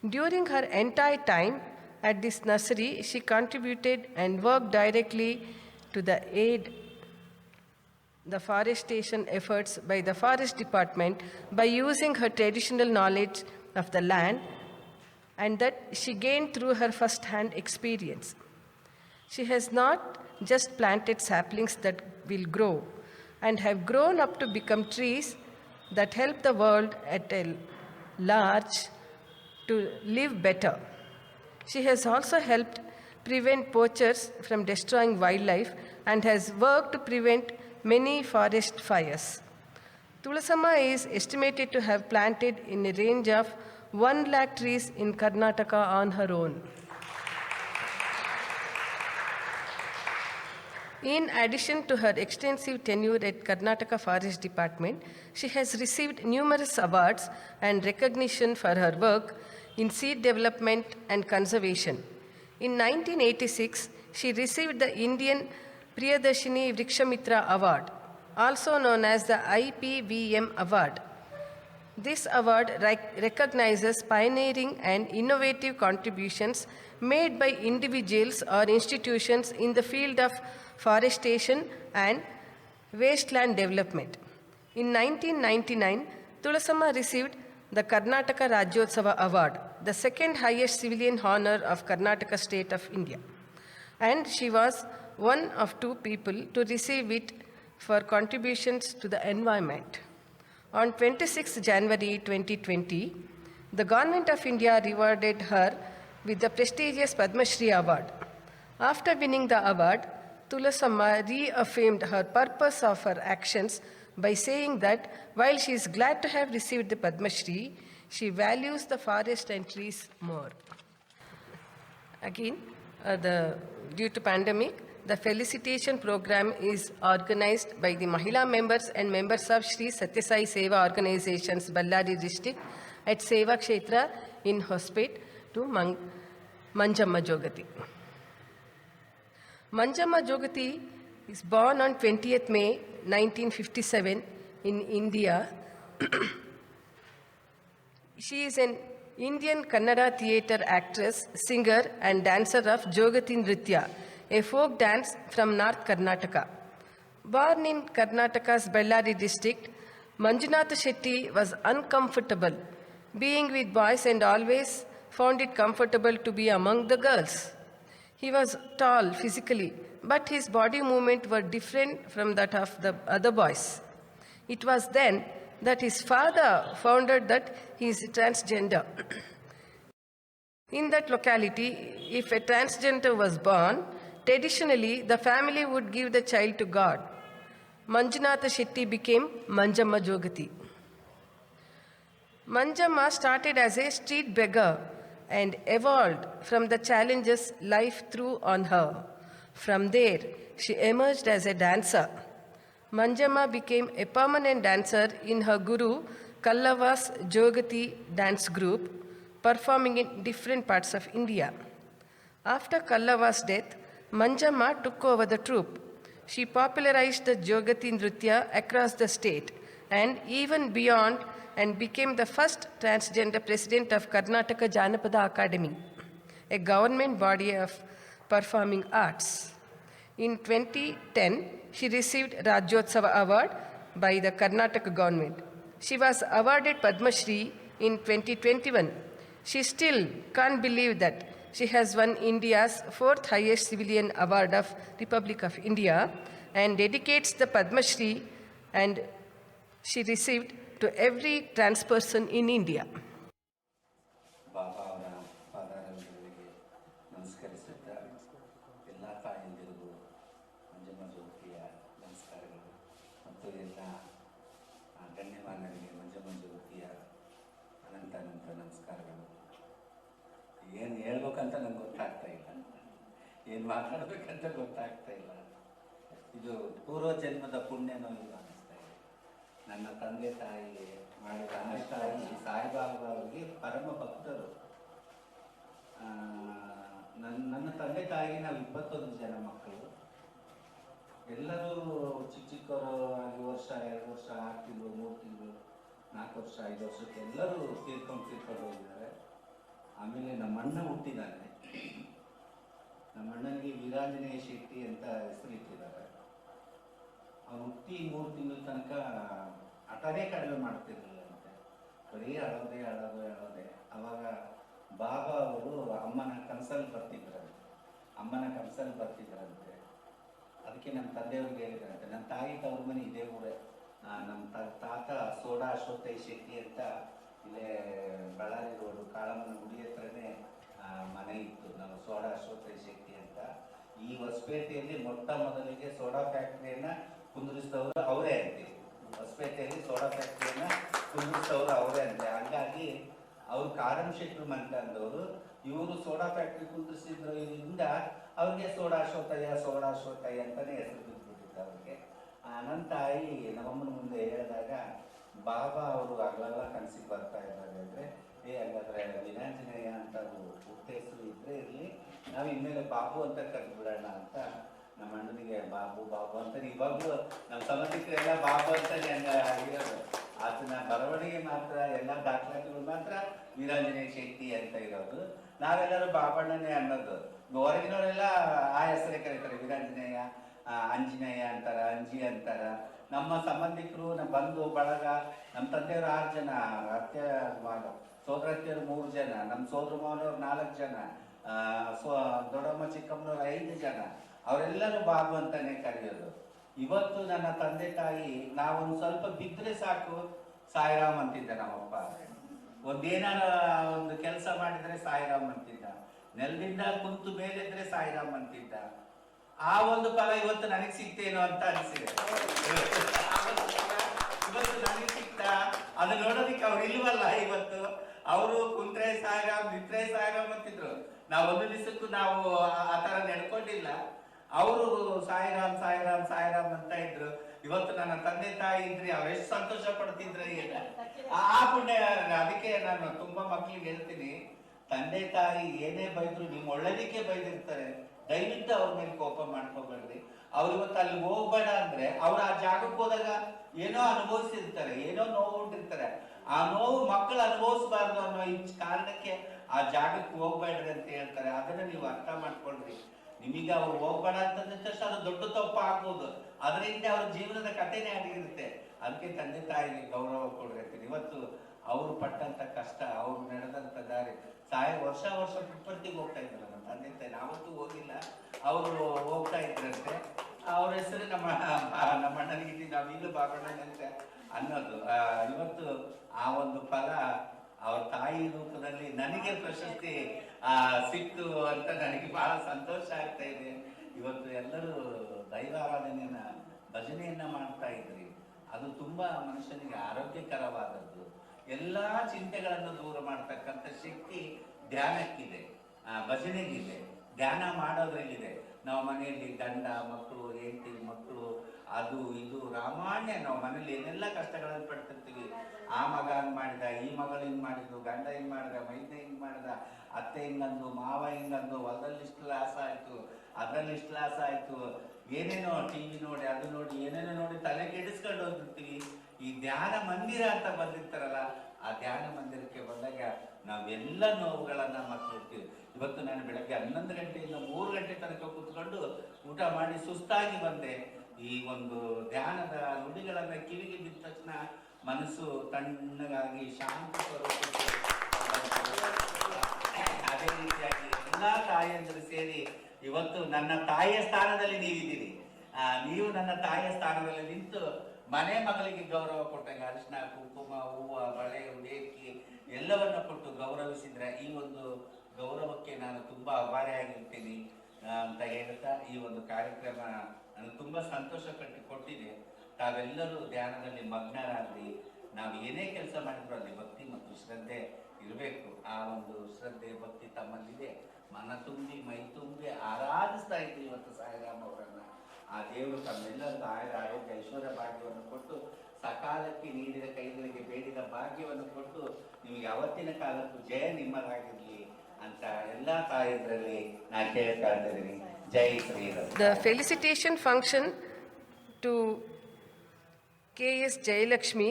During her entire time at this nursery, she contributed and worked directly to the forestation efforts by the forest department by using her traditional knowledge of the land and that she gained through her first-hand experience. She has not just planted saplings that will grow and have grown up to become trees that help the world at a large to live better. She has also helped prevent poachers from destroying wildlife and has worked to prevent many forest fires. Thulasamma is estimated to have planted in a range of 1 lakh trees in Karnataka on her own. In addition to her extensive tenure at Karnataka Forest Department, she has received numerous awards and recognition for her work in seed development and conservation. In 1986, she received the Indian Priyadarshini Vrikshamitra Award, also known as the IPVM Award. This award recognizes pioneering and innovative contributions made by individuals or institutions in the field of forestation and wasteland development. In 1999, Thulasamma received the Karnataka Rajyotsava Award, the second highest civilian honor of Karnataka state of India. And she was one of 2 people to receive it for contributions to the environment. On 26 January 2020, the Government of India rewarded her with the prestigious Padma Shree Award. After winning the award, Thulasamma reaffirmed her purpose of her actions by saying that while she is glad to have received the Padma Shree, she values the forest and trees more. Again, due to pandemic, the felicitation program is organized by the Mahila members and members of Sri Sathya Sai Seva organizations, Ballari district, at Seva Kshetra in Hospet to Manjamma Jogatti. Manjamma Jogatti is born on 20th May 1957 in India. She is an Indian Kannada theatre actress, singer and dancer of Jogatti Nritya, a folk dance from North Karnataka. Born in Karnataka's Ballari district, Manjunatha Shetty was uncomfortable being with boys and always found it comfortable to be among the girls. He was tall physically, but his body movement were different from that of the other boys. It was then that his father found out that he is transgender. In that locality, if a transgender was born, traditionally the family would give the child to God. Manjunatha Shetty became Manjamma Jogatti. Manjamma started as a street beggar and evolved from the challenges life threw on her. From there, she emerged as a dancer. Manjamma became a permanent dancer in her guru Kallava's Jogatti dance group, performing in different parts of India. After Kallava's death, Manjamma took over the troupe. She popularized the Jogatti Nritya across the state and even beyond, and became the first transgender president of Karnataka Janapada Academy, a government body of performing arts. In 2010, she received Rajyotsava Award by the Karnataka government. She was awarded Padma Shree in 2021. She still can't believe that she has won India's 4th highest civilian award of Republic of India and dedicates the Padma Shree and she received to every trans person in India. ಏನು ಹೇಳ್ಬೇಕಂತ ನಂಗೆ ಗೊತ್ತಾಗ್ತಾ ಇಲ್ಲ, ಏನು ಮಾತಾಡಬೇಕಂತ ಗೊತ್ತಾಗ್ತಾ ಇಲ್ಲ. ಇದು ಪೂರ್ವ ಜನ್ಮದ ಪುಣ್ಯನೋ ಇಲ್ಲ ಅನ್ನಿಸ್ತಾ ಇದೆ. ನನ್ನ ತಂದೆ ತಾಯಿ ಮಾಡಿದ ಅನುಷ್ಠಾನ ಸಾಯಿಬಾಬಾ ಅವರಿಗೆ ಪರಮ ಭಕ್ತರು. ನನ್ನ ತಂದೆ ತಾಯಿಗೆ ನಾವು 21 ಜನ ಮಕ್ಕಳು. ಎಲ್ಲರೂ ಚಿಕ್ಕವರು 1 ವರ್ಷ 2 ವರ್ಷ 6 ತಿಂಗಳು 3 ತಿಂಗಳು 4 ವರ್ಷ 5 ವರ್ಷಕ್ಕೆ ಎಲ್ಲರೂ ತೀರ್ಕೊಂಡು ಹೋಗಿದ್ದಾರೆ. ಆಮೇಲೆ ನಮ್ಮ ಅಣ್ಣ ಹುಟ್ಟಿದ್ದಾನೆ. ನಮ್ಮ ಅಣ್ಣನಿಗೆ ವೀರಾಂಜನೇಯ ಶೆಟ್ಟಿ ಅಂತ ಹೆಸರಿಟ್ಟಿದ್ದಾರೆ. ಅವನು ಹುಟ್ಟಿ 3 ತಿಂಗಳ ತನಕ ಹಠನೇ ಕಡಿಮೆ ಮಾಡ್ತಿರ್ಲಿಲ್ಲಂತೆ. ಬರೀ ಅಳೋದೆ. ಅವಾಗ ಬಾಬಾ ಅವರು ಅಮ್ಮನ ಕನಸಲ್ಲಿ ಬರ್ತಿದ್ರಂತೆ. ಅದಕ್ಕೆ ನಮ್ಮ ತಂದೆಯವ್ರಿಗೆ ಹೇಳಿದ್ರಂತೆ, ನನ್ನ ತಾಯಿ ತವ್ರ ಮನೆ ಇದೇ ಊರೇ. ನಮ್ಮ ತಾತ ಸೋಡಾ ಅಶ್ವತ್ತಯ್ಯ ಶೆಟ್ಟಿ ಅಂತ ಇಲ್ಲೇ ಬಳ್ಳಾರಿ ರೋಡು ಕಾಳಮ್ಮನ ಗುಡಿ ಹತ್ರನೇ ಮನೆ ಇತ್ತು. ನಮ್ಮ ಸೋಡಾ ಅಶ್ವತ್ತಯ್ಯ ಶೆಟ್ಟಿ ಅಂತ. ಈ ಹೊಸಪೇಟೆಯಲ್ಲಿ ಮೊಟ್ಟ ಮೊದಲಿಗೆ ಸೋಡಾ ಫ್ಯಾಕ್ಟ್ರಿಯನ್ನ ಕುಂದಿರಿಸಿದವರು ಅವರೇ ಅಂತೆ. ಹೊಸಪೇಟೆಯಲ್ಲಿ ಸೋಡಾ ಫ್ಯಾಕ್ಟ್ರಿಯನ್ನ ಕುಂದಿರಿಸಿದವರು ಅವರೇ ಅಂತೆ. ಹಾಗಾಗಿ ಅವರು ಕಾರಂ ಶೆಟ್ರು ಅಂತ ಅಂದವರು. ಇವರು ಸೋಡಾ ಫ್ಯಾಕ್ಟ್ರಿ ಕುಂದಿರಿಸಿದ್ರಿಂದ ಅವ್ರಿಗೆ ಸೋಡಾ ಅಶ್ವತ್ತಯ್ಯ ಅಂತಾನೆ ಹೆಸರು ಬಿದ್ದುಬಿಟ್ಟಿತ್ತು ಅವ್ರಿಗೆ. ನನ್ನ ತಾಯಿ ನಮ್ಮಮ್ಮನ ಮುಂದೆ ಹೇಳಿದಾಗ ಬಾಬಾ ಅವರು ಹಗಲೆಲ್ಲ ಕನಸಿಗೆ ಬರ್ತಾ ಇದ್ದಾರೆ ಅಂದರೆ, ಹಾಗಾದ್ರೆ ವೀರಾಂಜನೇಯ ಅಂತ ಹುಟ್ಟ ಹೆಸರು ಇದ್ರೆ ಇರಲಿ, ನಾವು ಇನ್ಮೇಲೆ ಬಾಬು ಅಂತ ಕರೆದ್ಬಿಡೋಣ ಅಂತ ನಮ್ಮ ಅಣ್ಣನಿಗೆ ಬಾಬು ಅಂತಾನೆ ಇವಾಗಲೂ ನಮ್ಮ ಸಂಬಂಧಿಕರೆಲ್ಲ ಬಾಬು ಅಂತಾನೆ ಆಗಿರೋದು. ಆತನ ಬರವಣಿಗೆ ಮಾತ್ರ ಎಲ್ಲ ದಾಖಲಾತಿಗಳು ಮಾತ್ರ ವೀರಾಂಜನೇಯ ಶೆಟ್ಟಿ ಅಂತ ಇರೋದು. ನಾವೆಲ್ಲರೂ ಬಾಬಣ್ಣನೇ ಅನ್ನೋದು. ಹೊರಗಿನವರೆಲ್ಲ ಆ ಹೆಸರೇ ಕರೀತಾರೆ. ವೀರಾಂಜನೇಯ, ಆಂಜನೇಯ ಅಂತಾರ, ಅಂಜಿ ಅಂತಾರ. ನಮ್ಮ ಸಂಬಂಧಿಕರು, ನಮ್ಮ ಬಂಧು ಬಳಗ, ನಮ್ಮ ತಂದೆಯವರು 6 ಜನ, ಸೋದರತ್ತೆಯರು 3 ಜನ, ನಮ್ಮ ಸೋದರ ಮಾವನವ್ರು 4 ಜನ, ದೊಡ್ಡಮ್ಮ ಚಿಕ್ಕಮ್ಮನವ್ರು 5 ಜನ. ಅವರೆಲ್ಲರೂ ಬಾಬು ಅಂತಾನೆ ಕರೆಯೋದು. ಇವತ್ತು ನನ್ನ ತಂದೆ ತಾಯಿ ನಾವೊಂದು ಸ್ವಲ್ಪ ಬಿದ್ದರೆ ಸಾಕು ಸಾಯಿರಾಮ್ ಅಂತಿದ್ದ ನಮ್ಮಪ್ಪ. ಒಂದೇನಾರ ಒಂದು ಕೆಲಸ ಮಾಡಿದರೆ ಸಾಯಿರಾಮ್ ಅಂತಿದ್ದ. ನೆಲದಿಂದ ಕುಂತು ಮೇಲಿದ್ರೆ ಸಾಯಿರಾಮ್ ಅಂತಿದ್ದ. ಆ ಒಂದು ಫಲ ಇವತ್ತು ನನಗೆ ಸಿಗ್ತೇನೋ ಅಂತ ಅನಿಸಿದೆ. ಇವತ್ತು ನನಗೆ ಸಿಗ್ತಾ ಅದು ನೋಡೋದಿಕ್ಕೆ ಅವ್ರು ಇಲ್ವಲ್ಲ. ಇವತ್ತು ಅವರು ಕುಂತ್ರೆ ಸಾಯಿರಾಮ್ ನಿತ್ರೆ ಸಾಯಿರಾಮ್ ಅಂತಿದ್ರು. ನಾವು ಒಂದು ದಿವಸಕ್ಕೂ ನಾವು ಆ ತರ ನಡ್ಕೊಂಡಿಲ್ಲ. ಅವರು ಸಾಯಿರಾಮ್ ಸಾಯಿರಾಮ್ ಸಾಯಿರಾಮ್ ಅಂತ ಇದ್ರು. ಇವತ್ತು ನನ್ನ ತಂದೆ ತಾಯಿ ಇದ್ರಿ, ಅವರೆಷ್ಟು ಸಂತೋಷ ಪಡ್ತಿದ್ರೆ ಆ ಪುಣ್ಯ. ಅದಕ್ಕೆ ನಾನು ತುಂಬಾ ಮಕ್ಳಿಗೆ ಹೇಳ್ತೀನಿ, ತಂದೆ ತಾಯಿ ಏನೇ ಬೈದ್ರು ನಿಮ್ ಒಳ್ಳೇದಕ್ಕೆ ಬೈದಿರ್ತಾರೆ, ದಯವಿಟ್ಟು ಅವ್ರ ಮೇಲೆ ಕೋಪ ಮಾಡ್ಕೋಬೇಡ್ರಿ. ಅವ್ರು ಇವತ್ತು ಅಲ್ಲಿ ಹೋಗ್ಬೇಡ ಅಂದ್ರೆ ಅವ್ರು ಆ ಜಾಗಕ್ಕೆ ಹೋದಾಗ ಏನೋ ಅನುಭವಿಸಿರ್ತಾರೆ, ಏನೋ ನೋವು ಉಂಟಿರ್ತಾರೆ. ಆ ನೋವು ಮಕ್ಕಳು ಅನುಭವಿಸಬಾರ್ದು ಅನ್ನೋ ಈ ಕಾರಣಕ್ಕೆ ಆ ಜಾಗಕ್ಕೆ ಹೋಗ್ಬೇಡ್ರಿ ಅಂತ ಹೇಳ್ತಾರೆ. ಅದನ್ನ ನೀವು ಅರ್ಥ ಮಾಡ್ಕೊಳ್ರಿ. ನಿಮಗೆ ಅವ್ರು ಹೋಗ್ಬೇಡ ಅಂತಂದ ತಕ್ಷಣ ಅದು ದೊಡ್ಡ ತಪ್ಪು ಆಗ್ಬೋದು, ಅದರಿಂದ ಅವ್ರ ಜೀವನದ ಕಥೆನೇ ಆಗಿರುತ್ತೆ. ಅದಕ್ಕೆ ತಂದೆ ತಾಯಿಗೆ ಗೌರವ ಕೊಡ್ರಿ ಅಂತೀನಿ. ಇವತ್ತು ಅವ್ರು ಪಟ್ಟಂತ ಕಷ್ಟ, ಅವ್ರು ನಡೆದಂತ ದಾರಿ, ವರ್ಷ ಪುಪ್ಪರ್ತಿಗೆ ಹೋಗ್ತಾ ಇದ್ರು ನಮ್ಮ ತಂದೆ ತಾಯಿ. ನಾವತ್ತೂ ಹೋಗಿಲ್ಲ, ಅವರು ಹೋಗ್ತಾ ಇದ್ರಂತೆ. ಅವ್ರ ಹೆಸರು ನಮ್ಮ ಅಣ್ಣನಿಗೆ ನಾವು ಈಗಲೂ ಬಾಬಣ್ಣನಂತೆ ಅನ್ನೋದು. ಇವತ್ತು ಆ ಒಂದು ಫಲ ಅವ್ರ ತಾಯಿ ರೂಪದಲ್ಲಿ ನನಗೆ ಪ್ರಶಸ್ತಿ ಸಿಕ್ತು ಅಂತ ನನಗೆ ಬಹಳ ಸಂತೋಷ ಆಗ್ತಾ ಇದೆ. ಇವತ್ತು ಎಲ್ಲರೂ ದೈವಾರಾಧನೆಯನ್ನ ಭಜನೆಯನ್ನ ಮಾಡ್ತಾ ಇದ್ರಿ. ಅದು ತುಂಬಾ ಮನುಷ್ಯನಿಗೆ ಆರೋಗ್ಯಕರವಾದದ್ದು. ಎಲ್ಲಾ ಚಿಂತೆಗಳನ್ನು ದೂರ ಮಾಡ್ತಕ್ಕಂಥ ಶಕ್ತಿ ಧ್ಯಾನಕ್ಕಿದೆ, ಭಜನೆಗಿದೆ, ಧ್ಯಾನ ಮಾಡೋದ್ರಲ್ಲಿದೆ. ನಾವು ಮನೆಯಲ್ಲಿ ಗಂಡ ಮಕ್ಕಳು, ಹೆಂಡತಿ ಮಕ್ಕಳು, ಅದು ಇದು ರಾಮಾಯಣ, ನಾವು ಮನೇಲಿ ಏನೆಲ್ಲ ಕಷ್ಟಗಳನ್ನು ಪಡ್ತಿರ್ತೀವಿ. ಆ ಮಗ ಹಂಗ್ ಮಾಡಿದ, ಈ ಮಗಳು ಹಿಂಗ್ ಮಾಡಿದ್ರು, ಗಂಡ ಹಿಂಗ್ ಮಾಡಿದ, ಮೈದ ಹಿಂಗ್ ಮಾಡಿದ, ಅತ್ತೆ ಹಿಂಗಂದು, ಮಾವ ಹಿಂಗಂದು, ಹೊಲದಲ್ಲಿ ಇಷ್ಟು ಲಾಸ್ ಆಯ್ತು, ಅದ್ರಲ್ಲಿ ಇಷ್ಟು ಲಾಸ್ ಆಯ್ತು, ಏನೇನೋ ಟಿವಿ ನೋಡಿ ಅದು ನೋಡಿ ಏನೇನೋ ನೋಡಿ ತಲೆ ಕೆಡಿಸ್ಕೊಂಡು ಹೋಗಿರ್ತೀವಿ. ಈ ಧ್ಯಾನ ಮಂದಿರ ಅಂತ ಬಂದಿರ್ತಾರಲ್ಲ, ಆ ಧ್ಯಾನ ಮಂದಿರಕ್ಕೆ ಬಂದಾಗ ನಾವೆಲ್ಲ ನೋವುಗಳನ್ನ ಮರ್ತಿರ್ತೀವಿ. ಇವತ್ತು ನಾನು ಬೆಳಗ್ಗೆ 11 ಗಂಟೆಯಿಂದ 3 ಗಂಟೆ ತನಕ ಕೂತ್ಕೊಂಡು ಊಟ ಮಾಡಿ ಸುಸ್ತಾಗಿ ಬಂದೆ. ಈ ಒಂದು ಧ್ಯಾನದ ನುಡಿಗಳನ್ನ ಕಿವಿಗೆ ಬಿದ್ದ ತಕ್ಷಣ ಮನಸ್ಸು ತಣ್ಣಗಾಗಿ ಶಾಂತಿ ಸ್ವರೂಪಕ್ಕೆ. ಅದೇ ರೀತಿಯಾಗಿ ಎಲ್ಲಾ ತಾಯಿಯಂದರು ಸೇರಿ ಇವತ್ತು ನನ್ನ ತಾಯಿಯ ಸ್ಥಾನದಲ್ಲಿ ನೀವಿದ್ದೀರಿ. ನೀವು ನನ್ನ ತಾಯಿಯ ಸ್ಥಾನದಲ್ಲಿ ನಿಂತು ಮನೆ ಮಗಳಿಗೆ ಗೌರವ ಕೊಟ್ಟಾಗ ಅರಿಶಿನ ಕುಂಕುಮ ಹೂವು ಬಳೆ ಉಡೇಕಿ ಎಲ್ಲವನ್ನ ಕೊಟ್ಟು ಗೌರವಿಸಿದ್ರೆ ಈ ಒಂದು ಗೌರವಕ್ಕೆ ನಾನು ತುಂಬಾ ಆಭಾರಿಯಾಗಿರ್ತೀನಿ ಅಂತ ಹೇಳ್ತಾ ಈ ಒಂದು ಕಾರ್ಯಕ್ರಮ ನನಗೆ ತುಂಬಾ ಸಂತೋಷ ಕೊಟ್ಟಿದೆ. ತಾವೆಲ್ಲರೂ ಧ್ಯಾನದಲ್ಲಿ ಮಗ್ನರಾಗಲಿ. ನಾವು ಏನೇ ಕೆಲಸ ಮಾಡಿದ್ರು ಅಲ್ಲಿ ಭಕ್ತಿ ಮತ್ತು ಶ್ರದ್ಧೆ ಇರಬೇಕು. ಆ ಒಂದು ಶ್ರದ್ಧೆ ಭಕ್ತಿ ತಮ್ಮಲ್ಲಿದೆ. ಮನ ತುಂಬಿ ಮೈ ತುಂಬಿ ಆರಾಧಿಸ್ತಾ ಇದ್ದೀವಿ ಇವತ್ತು ಸಾಯಿರಾಮ್ ಅವರನ್ನ. ಆ ದೇವರು ತಮ್ಮೆಲ್ಲರಿಗೂ ಆಯುರ ಆರೋಗ್ಯ ಐಶ್ವರ್ಯ ಭಾಗ್ಯವನ್ನು ಕೊಟ್ಟು ಸಕಾಲಕ್ಕೆ ನೀಡಿದ ಕೈಗಳಿಗೆ ಬೇಡಿದ ಭಾಗ್ಯವನ್ನು ಕೊಟ್ಟು ನಿಮಗೆ ಅವತ್ತಿನ ಕಾಲಕ್ಕೂ ಜಯ ನಿಮ್ಮದಾಗಿರ್ಲಿ ಅಂತ ಎಲ್ಲಾ ತಾಯಿದ್ರಲ್ಲಿ ನಾನು ಕೇಳ್ತಾ ಇದ್ದೀನಿ. ಜೈ Shriram. The felicitation function to K.S. Jayalakshmi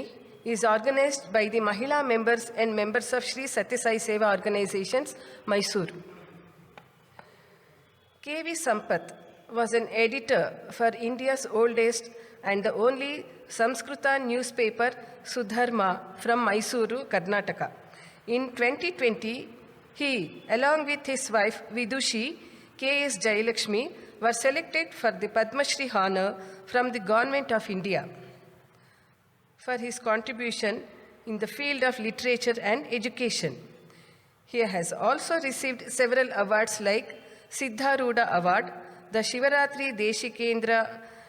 is organized by the Mahila members and members of Sri Sathya Sai Seva organizations, Mysore. K.V. Sampath was an editor for India's oldest and the only Samskrita newspaper Sudharma from Mysuru, Karnataka. In 2020, he, along with his wife Vidushi K.S. Jayalakshmi, were selected for the Padma Shree honor from the Government of India for his contribution in the field of literature and education. He has also received several awards like Siddharuda Award, the Shivaratri Deshikendra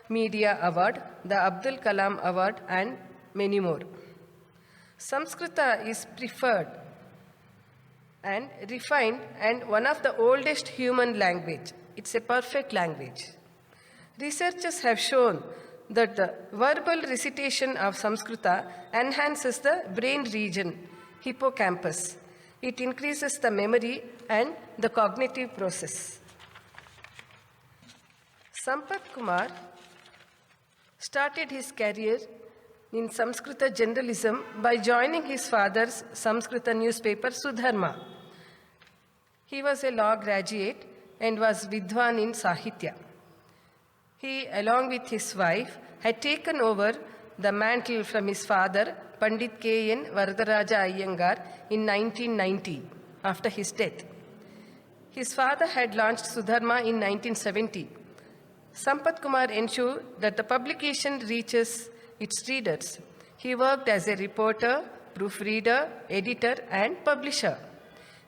Media Award, the Abdul Kalam Award, and many more. Samskrita is preferred and refined and one of the oldest human language. It's a perfect language. Researchers have shown that the verbal recitation of Samskrita enhances the brain region, hippocampus. It increases the memory and the cognitive process. Sampath Kumar started his career in Samskrita journalism by joining his father's Samskrita newspaper Sudharma. He was a law graduate and was Vidwan in Sahitya. He, along with his wife, had taken over the mantle from his father, Pandit K.N. Varadaraja Iyengar, in 1990, after his death. His father had launched Sudharma in 1970. Sampath Kumar ensured that the publication reaches its readers. He worked as a reporter, proofreader, editor, and publisher.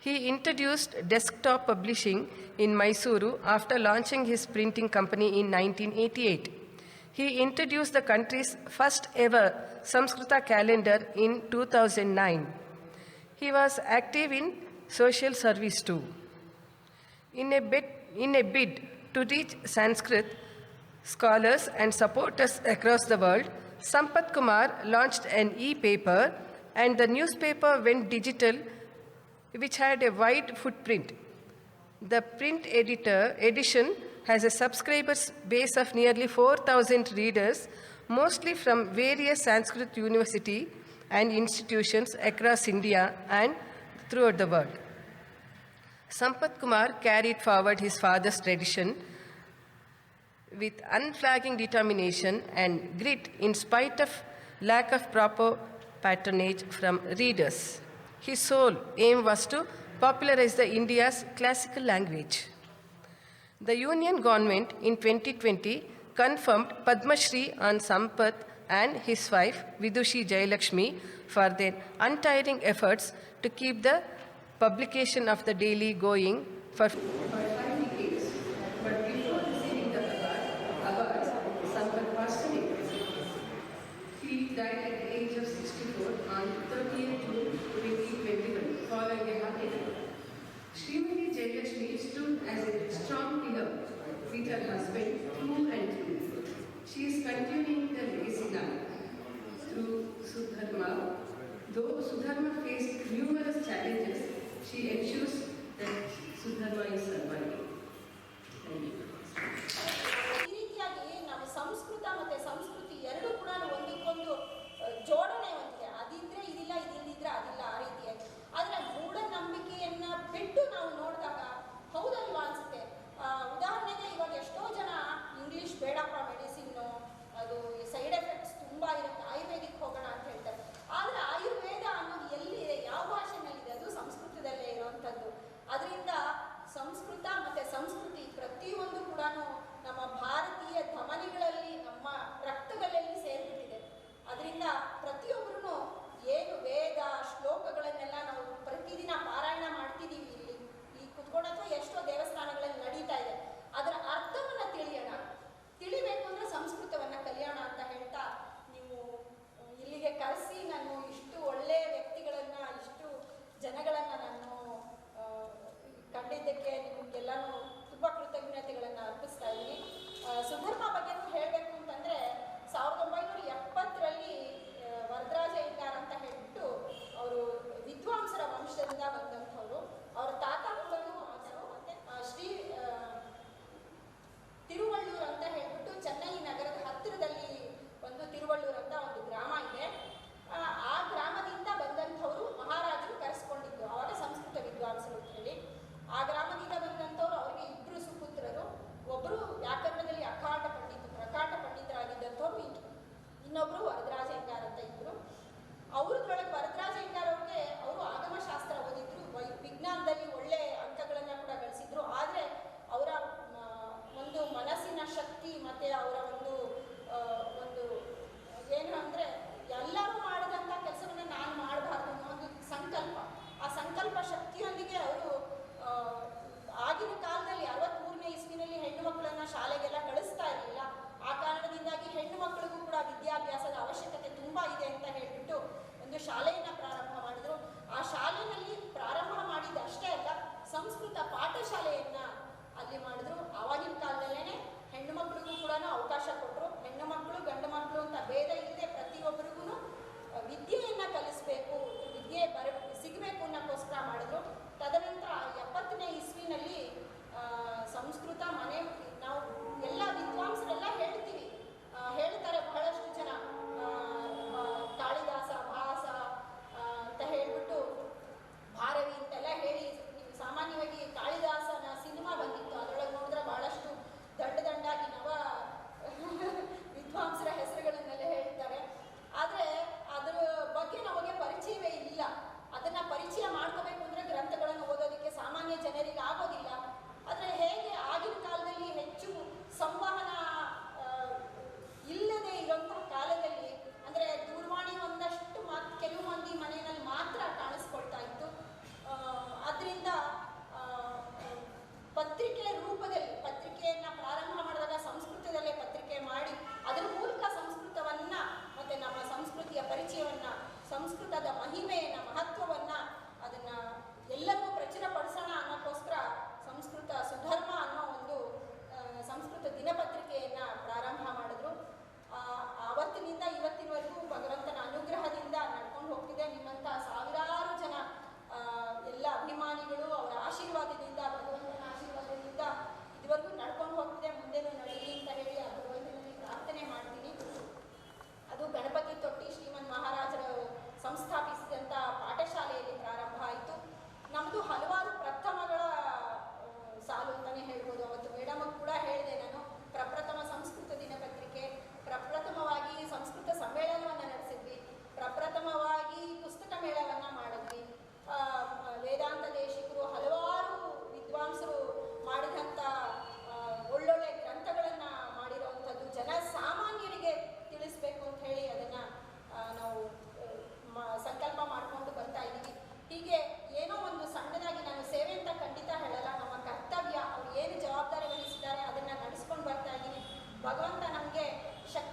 He introduced desktop publishing in Mysuru after launching his printing company in 1988. He introduced the country's first ever Samskrita calendar in 2009. He was active in social service too. In a bid to reach Sanskrit scholars and supporters across the world, Sampath Kumar launched an e-paper, and the newspaper went digital, which had a wide footprint. The print edition has a subscribers base of nearly 4,000 readers, mostly from various Sanskrit universities and institutions across India and throughout the world. Sampath Kumar carried forward his father's tradition with unflagging determination and grit in spite of lack of proper patronage from readers. His sole aim was to popularize the India's classical language. The Union government in 2020 confirmed Padma Shree on Sampath and his wife Vidushi Jayalakshmi for their untiring efforts to keep the publication of the daily going for 5 decades. But before receiving the awards, Sampath passed away. He died at the age of 64 on 30th June 2021 following a heart attack. Srimati Jayalakshmi stood as a strong pillar with her husband through and through. She is continuing the legacy now through Sudharma. Though Sudharma faced numerous challenges, she ensures that Sudharma is surviving. Thank you. ಈ ರೀತಿಯಾಗಿ ನಾವು ಸಂಸ್ಕೃತ ಮತ್ತು ಸಂಸ್ಕೃತಿ ಎರಡೂ ಕೂಡ ಒಂದಕ್ಕೊಂದು ಜೋಡಣೆ ಹೊಂದಿದೆ. ಅದಿದ್ರೆ ಇದಿಲ್ಲ, ಇದಿಲ್ಲದಿದ್ರೆ ಅದಿಲ್ಲ, ಆ ರೀತಿಯಾಗಿ. ಆದರೆ ಮೂಢನಂಬಿಕೆಯನ್ನ ಬಿಟ್ಟು ನಾವು ನೋಡಿದಾಗ ಹೌದಲ್ವಾ ಅನ್ಸುತ್ತೆ. ಉದಾಹರಣೆಗೆ ಇವಾಗ ಎಷ್ಟೋ ಜನ ಇಂಗ್ಲೀಷ್ ಬೇಡಪ್ಪ, ಮೆಡಿಸಿನ್ನು ಅದು ಸೈಡ್ ಎಫೆಕ್ಟ್ಸ್ ತುಂಬ ಇರುತ್ತೆ, ಆಯುರ್ವೇದಿಕ್ ಹೋಗೋಣ ಅಂತ ಹೇಳ್ತಾರೆ. ಆದರೆ ಆಯುರ್ವೇದ ಅನ್ನೋದು ಎಲ್ಲಿದೆ, ಯಾವ ಭಾಷೆನಲ್ಲಿದೆ? ಅದು ಸಂಸ್ಕೃತದಲ್ಲೇ ಇರುವಂಥದ್ದು. ಅದರಿಂದ ಸಂಸ್ಕೃತ ಮತ್ತು ಸಂಸ್ಕೃತಿ ಪ್ರತಿಯೊಂದು ಕೂಡ ನಮ್ಮ ಭಾರತೀಯ ಧಮನಿಗಳಲ್ಲಿ, ನಮ್ಮ ರಕ್ತದಲ್ಲಿ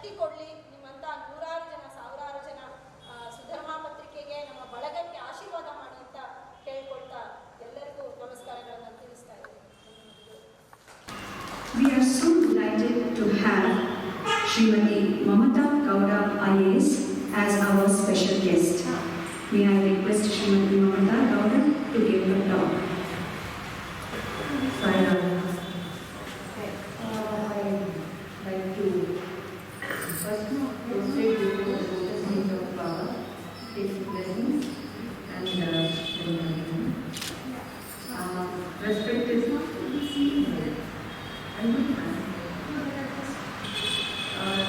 ಶಕ್ತಿ ಕೊಡಲಿ. ನಿಮ್ಮಂಥ ನೂರಾರು ಜನ, ಸಾವಿರಾರು ಜನ ಸುಧರ್ಮ ಪತ್ರಿಕೆಗೆ, ನಮ್ಮ ಬಳಗಕ್ಕೆ ಆಶೀರ್ವಾದ ಮಾಡಿ ಅಂತ ಕೇಳ್ಕೊಳ್ತಾ ಎಲ್ಲರಿಗೂ ನಮಸ್ಕಾರಗಳನ್ನು ತಿಳಿಸ್ತಾ ಇದ್ದೀನಿ. We are so delighted to have Srimati Mamata Gowda IAS as our special guest. May I request Srimati Mamata Gowda to give her talk. Sairam. I'd like to first prostrate before the lotus feet of Baba, his blessings and respect is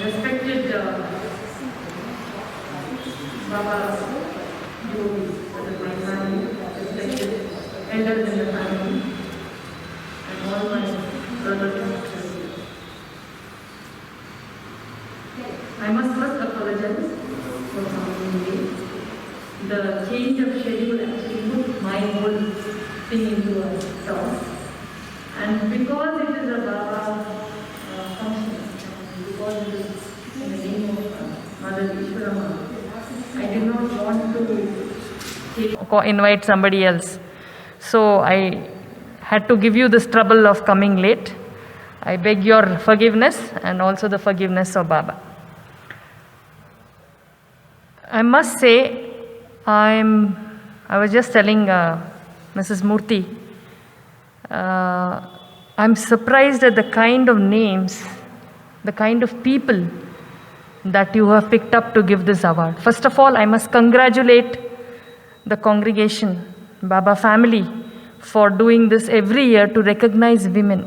respected Baba devotees, that is my family, respected elders in the family, and all my brothers and sisters. I must first apologize for coming late. The change of schedule actually put my whole thing into a stop. And because it is a Baba function, because it is in the name of Mother Easwaramma, I did not want to invite somebody else. So I had to give you this trouble of coming late. I beg your forgiveness and also the forgiveness of Baba. I must say, I was just telling Mrs. Murthy, I'm surprised at the kind of names, the kind of people that you have picked up to give this award. First of all, I must congratulate the congregation, Baba family, for doing this every year to recognize women.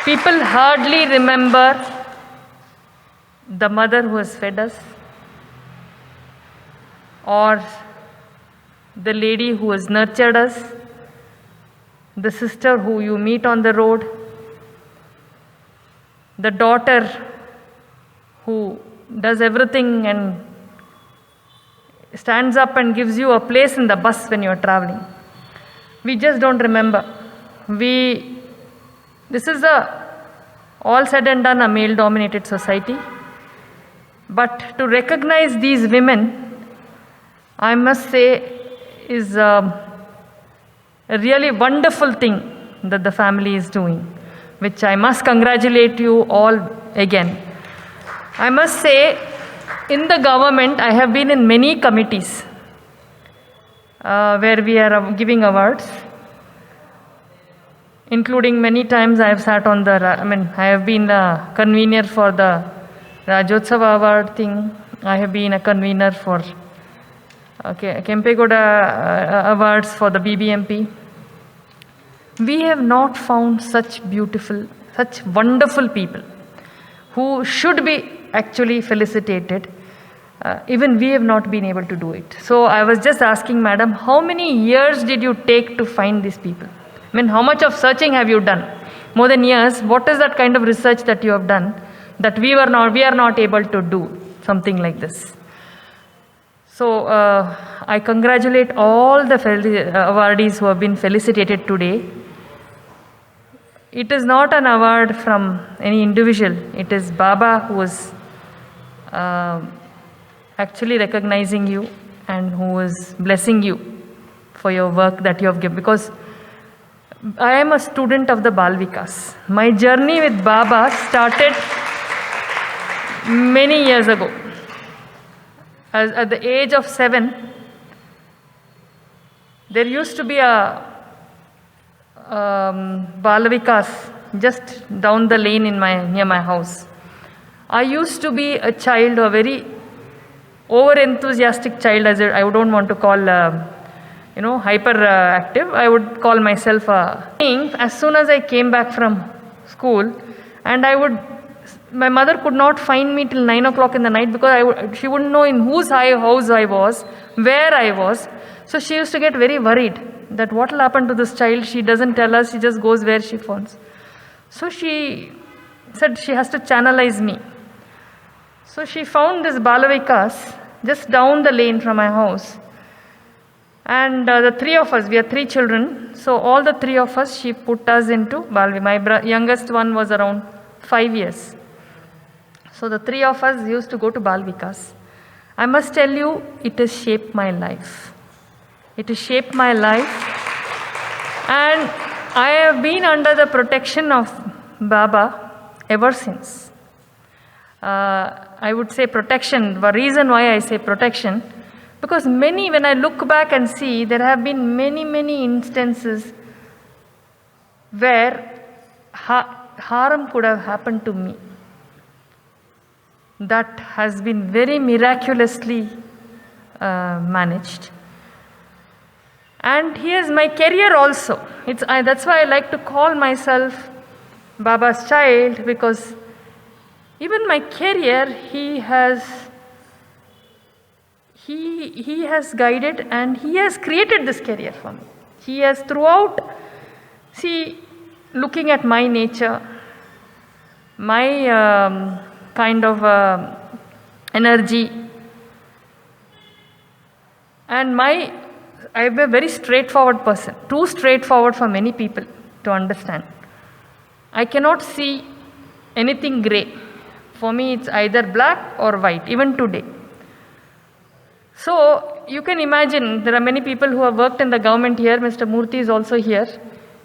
People hardly remember the mother who has fed us, or the lady who has nurtured us, the sister who you meet on the road, the daughter who does everything and stands up and gives you a place in the bus when you are traveling. We just don't remember. This is all said and done a male-dominated society. But to recognize these women, I must say, is a really wonderful thing that the family is doing, which I must congratulate you all again. I must say, in the government, I have been in many committees where we are giving awards, including many times I have sat on I have been a convener for the Rajotsava award thing. I have been a convener for Kempegoda awards for the BBMP. We have not found such beautiful, such wonderful people who should be actually felicitated. Even we have not been able to do it. So I was just asking, Madam, how many years did you take to find these people? How much of searching have you done? More than years. What is that kind of research that you have done that we are not able to do something like this? So I congratulate all the awardees who have been felicitated today. It is not an award from any individual. It is Baba who is actually recognizing you and who is blessing you for your work that you have given. Because I am a student of the Bal Vikas. My journey with Baba started many years ago. At the age of 7, there used to be a Bal Vikas just down the lane near my house. I used to be a child, a very over-enthusiastic child, as I don't want to call, hyperactive. I would call myself as soon as I came back from school, and my mother could not find me till 9 o'clock in the night because she wouldn't know in whose house I was, where I was. So she used to get very worried that what will happen to this child? She doesn't tell us, she just goes where she wants. So she said she has to channelize me. So she found this Balavikas just down the lane from my house. And the three of us, we are 3 children. So all the 3 of us, she put us into Balvi. My youngest one was around 5 years. So the three of us used to go to Bal Vikas. I must tell you, it has shaped my life. It has shaped my life. And I have been under the protection of Baba ever since. I would say protection. The reason why I say protection, because when I look back and see, there have been many instances where harm could have happened to me. That has been very miraculously managed. And here's my career also. That's why I like to call myself Baba's child, because even my career, he has guided and he has created this career for me. He has throughout, looking at my nature, my kind of energy, and I'm a very straightforward person, too straightforward for many people to understand. I cannot see anything grey. For me, it's either black or white, even today. So, you can imagine, there are many people who have worked in the government here, Mr. Murthy is also here.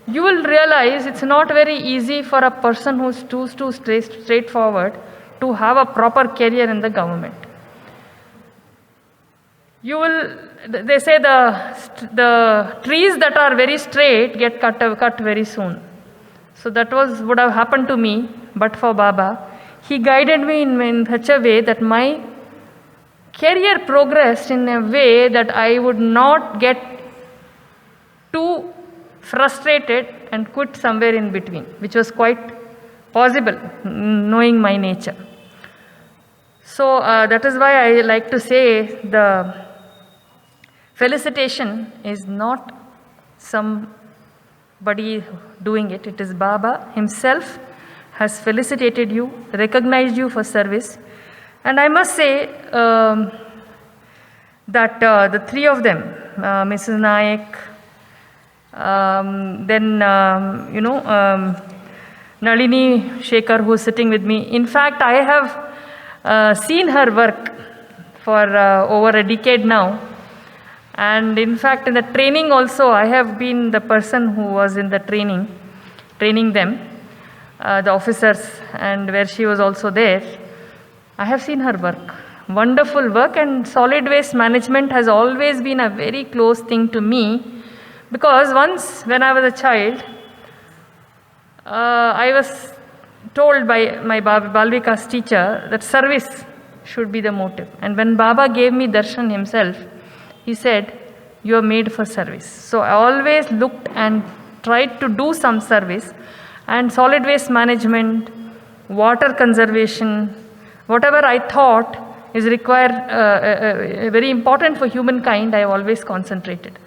You will realize it's not very easy for a person who's too straightforward to have a proper career in the government. They say the trees that are very straight get cut very soon. So that would have happened to me, but for Baba. He guided me in such a way that my career progressed in a way that I would not get too frustrated and quit somewhere in between, which was quite possible, knowing my nature. So that is why I like to say the felicitation is not somebody doing it. It is Baba himself has felicitated you, recognized you for service. And I must say that the three of them, Mrs. Nayak, then Nalini, Sekhar, who is sitting with me. In fact, I have seen her work for over a decade now. And in fact, in the training also, I have been the person who was in the training them, the officers, and where she was also there. I have seen her work, wonderful work, and solid waste management has always been a very close thing to me, because once when I was a child, I was told by my Balvika's teacher that service should be the motive. And when Baba gave me darshan himself, he said, "You are made for service." So I always looked and tried to do some service, and solid waste management, water conservation, whatever I thought is very important for humankind, I have always concentrated.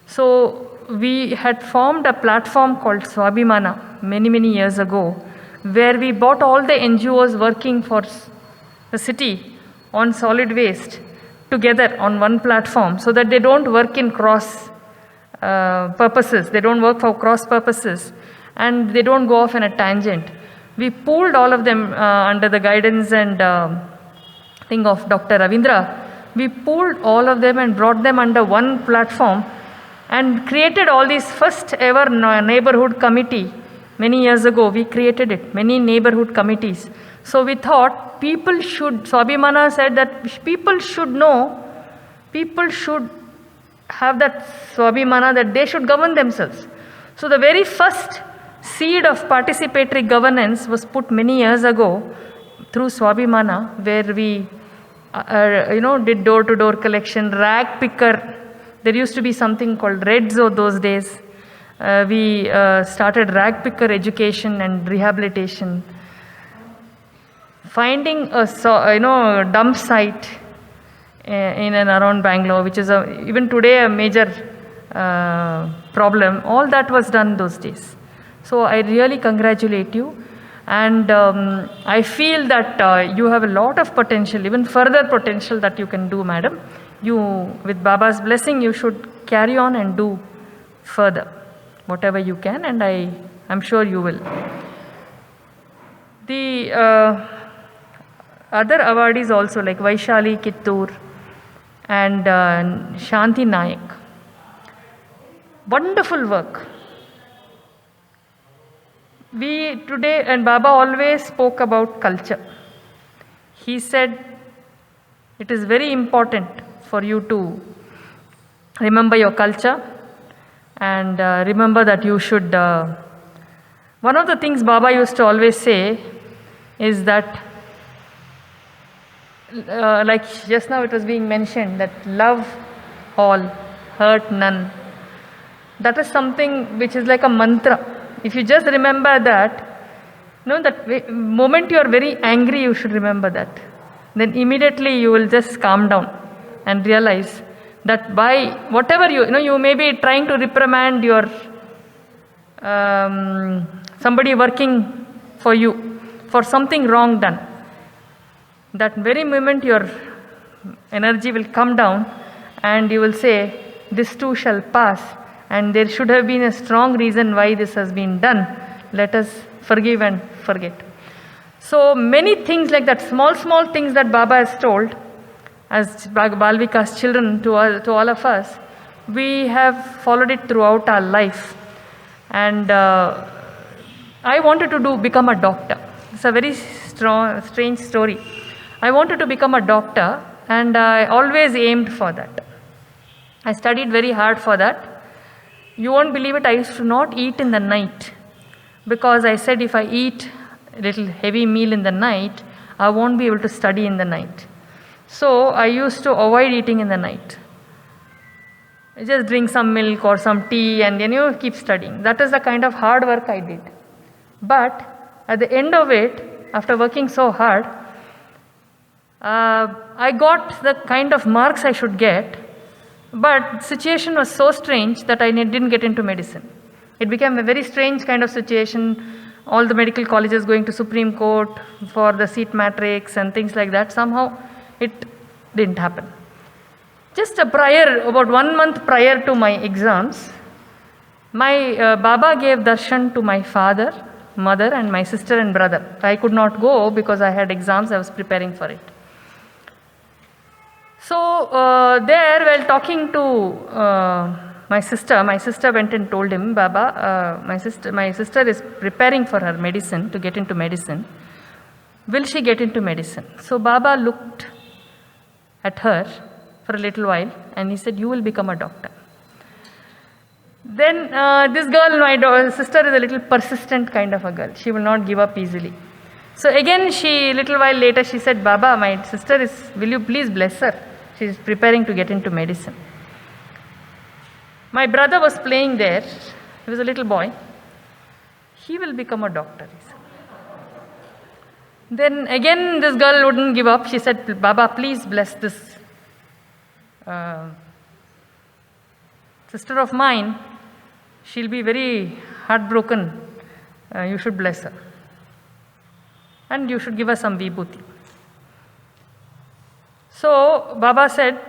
So we had formed a platform called Swabhimana many years ago, where we brought all the NGOs working for the city on solid waste together on one platform, so that they don't work in cross purposes, they don't work for cross purposes, and they don't go off in a tangent. We pooled all of them under the guidance and thing of Dr. Ravindra. We pooled all of them and brought them under one platform and created all these first ever neighborhood committee. Many years ago, we created it, many neighborhood committees. So we thought people should, Swabhimana said that people should know, people should have that Swabhimana that they should govern themselves. So the very first seed of participatory governance was put many years ago through Swabhimana, where we did door-to-door collection, rag picker. There used to be something called Red Zone those days. We started rag picker education and rehabilitation. Finding a dump site in and around Bangalore, which is even today a major problem. All that was done those days. So I really congratulate you, and I feel that you have a lot of potential, even further potential that you can do, madam. You, with Baba's blessing, you should carry on and do further whatever you can, and I'm sure you will. other awardees also like Vaishali Kittur and Shanti Nayak. Wonderful work. We today, and Baba always spoke about culture. He said, it is very important for you to remember your culture and remember that you should. One of the things Baba used to always say is that, like just now it was being mentioned, that love all, hurt none. That is something which is like a mantra. If you just remember that, that moment you are very angry, you should remember that. Then immediately you will just calm down and realize that by whatever you may be trying to reprimand your somebody working for you for something wrong done. That very moment your energy will come down and you will say, this too shall pass. And there should have been a strong reason why this has been done. Let us forgive and forget. So many things like that, small things that Baba has told as Balvika's children to all of us, we have followed it throughout our life. And I wanted to become a doctor. It's a very strange story. I wanted to become a doctor and I always aimed for that. I studied very hard for that. You won't believe it, I used to not eat in the night because I said if I eat a little heavy meal in the night, I won't be able to study in the night. So I used to avoid eating in the night. I just drink some milk or some tea and then keep studying. That is the kind of hard work I did. But at the end of it, after working so hard, I got the kind of marks I should get. But the situation was so strange that I didn't get into medicine. It became a very strange kind of situation. All the medical colleges going to Supreme Court for the seat matrix and things like that. Somehow it didn't happen. Just about 1 month prior to my exams, my Baba gave darshan to my father, mother and my sister and brother. I could not go because I had exams, I was preparing for it. So there, while talking to my sister went and told him, Baba, my sister is preparing for her medicine, to get into medicine. Will she get into medicine? So Baba looked at her for a little while and he said, you will become a doctor. Then this girl, my sister is a little persistent kind of a girl. She will not give up easily. So again, little while later, she said, Baba, my sister will you please bless her? She is preparing to get into medicine. My brother was playing there. He was a little boy. He will become a doctor, he said. Then again, this girl wouldn't give up. She said, Baba, please bless this sister of mine. She'll be very heartbroken. You should bless her. And you should give her some vibhuti. So Baba said,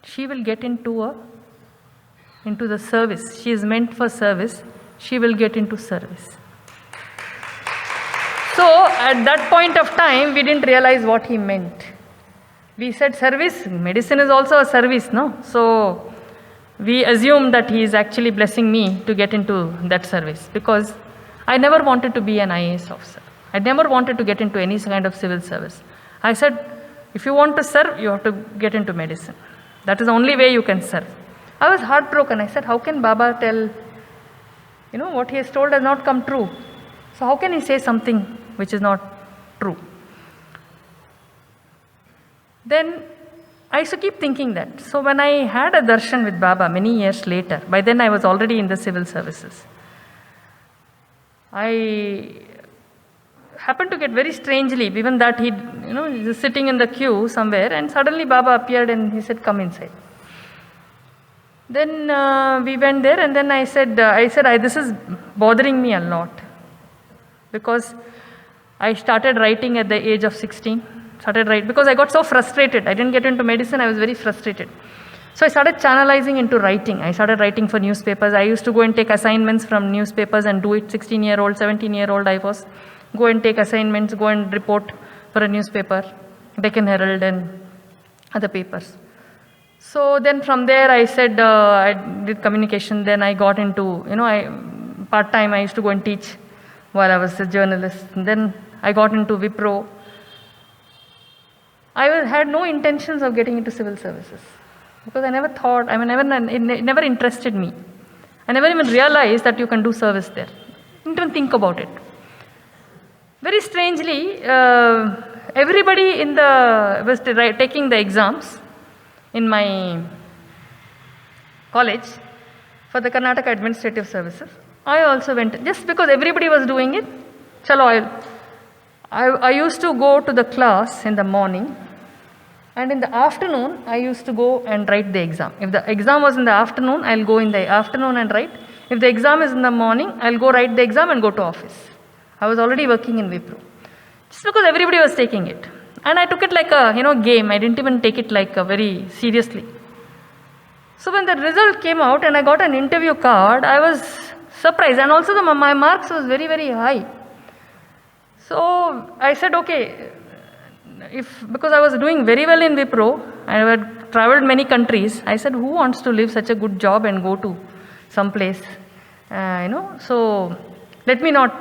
she will get into the service. She is meant for service. She will get into service. So at that point of time, we didn't realize what he meant. We said service, medicine is also a service, no? So we assumed that he is actually blessing me to get into that service because I never wanted to be an IAS officer. I never wanted to get into any kind of civil service. I said, if you want to serve, you have to get into medicine. That is the only way you can serve. I was heartbroken. I said, how can Baba tell, what he has told has not come true. So how can he say something which is not true? Then I used to keep thinking that. So when I had a darshan with Baba many years later, by then I was already in the civil services. I happened to get very strangely, even that he was sitting in the queue somewhere and suddenly Baba appeared and he said, come inside. Then we went there and then I said, this is bothering me a lot because I started writing at the age of 16. Because I got so frustrated. I didn't get into medicine, I was very frustrated. So I started channelizing into writing. I started writing for newspapers. I used to go and take assignments from newspapers and do it. 16-year-old, 17-year-old I was. Go and take assignments, go and report for a newspaper, Deccan Herald and other papers. So then from there I said I did communication, then I got into, part-time I used to go and teach while I was a journalist. And then I got into Wipro. Had no intentions of getting into civil services because I never thought, it never interested me. I never even realized that you can do service there. I didn't even think about it. Very strangely, everybody was taking the exams in my college for the Karnataka Administrative Services. I also went, just because everybody was doing it, chalo, I used to go to the class in the morning, and in the afternoon, I used to go and write the exam. If the exam was in the afternoon, I'll go in the afternoon and write. If the exam is in the morning, I'll go write the exam and go to office. I was already working in Wipro. Just because everybody was taking it. And I took it like a, game. I didn't even take it like very seriously. So when the result came out and I got an interview card, I was surprised. And also my marks was very, very high. So I said, okay, because I was doing very well in Wipro, I had traveled many countries, I said, who wants to live such a good job and go to some place, so let me not.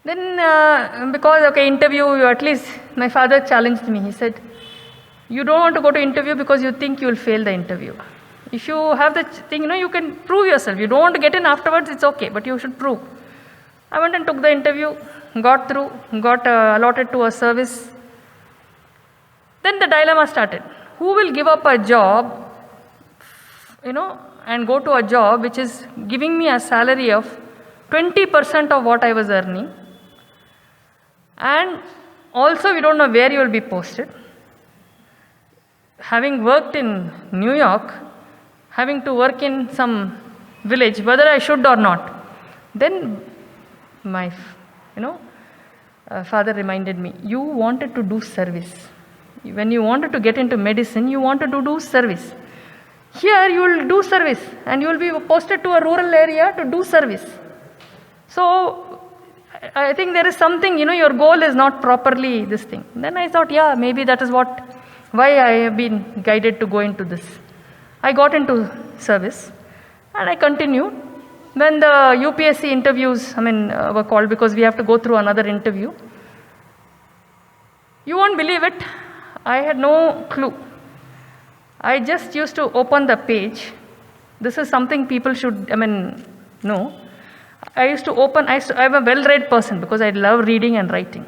Then because, okay, interview, at least my father challenged me. He said, you don't want to go to interview because you think you will fail the interview. If you have the thing, you can prove yourself. You don't want to get in afterwards, it's okay, but you should prove. I went and took the interview, got through, got allotted to a service. Then the dilemma started. Who will give up a job, and go to a job which is giving me a salary of 20% of what I was earning, and also we don't know where you will be posted. Having worked in New York, having to work in some village, whether I should or not. Then my father reminded me, you wanted to do service. When you wanted to get into medicine, you wanted to do service. Here you will do service and you will be posted to a rural area to do service. So I think there is something, your goal is not properly this thing. Then I thought, yeah, maybe that is why I have been guided to go into this. I got into service and I continued. When the UPSC interviews, were called because we have to go through another interview. You won't believe it, I had no clue. I just used to open the page. This is something people should, know. I'm a well-read person because I love reading and writing.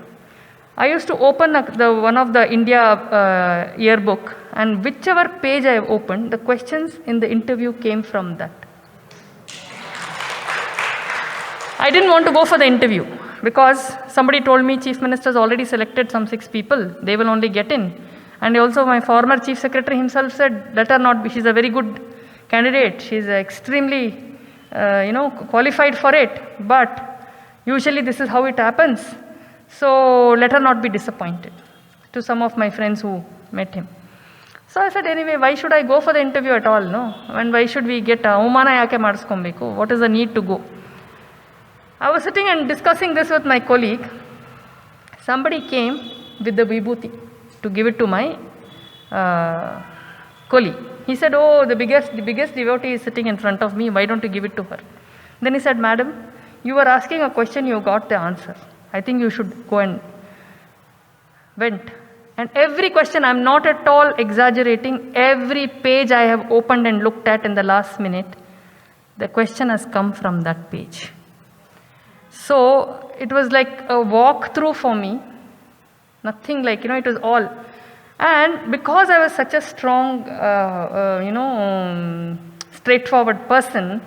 I used to open one of the India yearbook, and whichever page I opened, the questions in the interview came from that. I didn't want to go for the interview because somebody told me Chief Minister's already selected some 6 people. They will only get in. And also my former Chief Secretary himself said, let her not be. She's a very good candidate. She's extremely, qualified for it. But usually this is how it happens. So let her not be disappointed. To some of my friends who met him. So I said, anyway, why should I go for the interview at all? No? And why should we get avamana yake ಮಾಡಿಸ್ಕೊಬೇಕು? What is the need to go? I was sitting and discussing this with my colleague. Somebody came with the vibhuti to give it to my colleague. He said, oh, the biggest devotee is sitting in front of me. Why don't you give it to her? Then he said, madam, you were asking a question, you got the answer. I think you should go and went. And every question, I'm not at all exaggerating, every page I have opened and looked at in the last minute, the question has come from that page. So it was like a walkthrough for me. Nothing like, it was all. And because I was such a strong, straightforward person,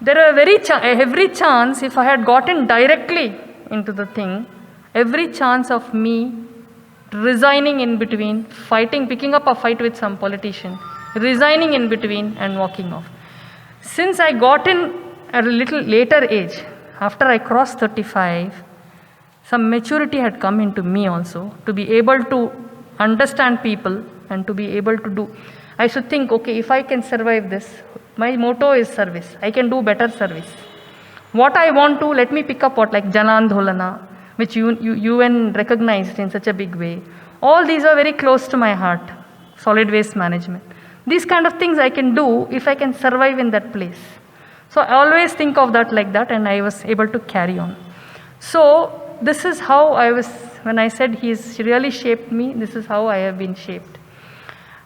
there were every chance, if I had gotten directly into the thing, every chance of me resigning in between, picking up a fight with some politician, resigning in between and walking off. Since I got in at a little later age, after I crossed 35, some maturity had come into me also, to be able to understand people and to be able to do. I should think, okay, if I can survive this, my motto is service. I can do better service. What I want to, let me pick up like Janandholana, which UN recognized in such a big way. All these are very close to my heart. Solid waste management. These kind of things I can do if I can survive in that place. So I always think of that like that, and I was able to carry on. So this is how I was, when I said he's really shaped me, this is how I have been shaped.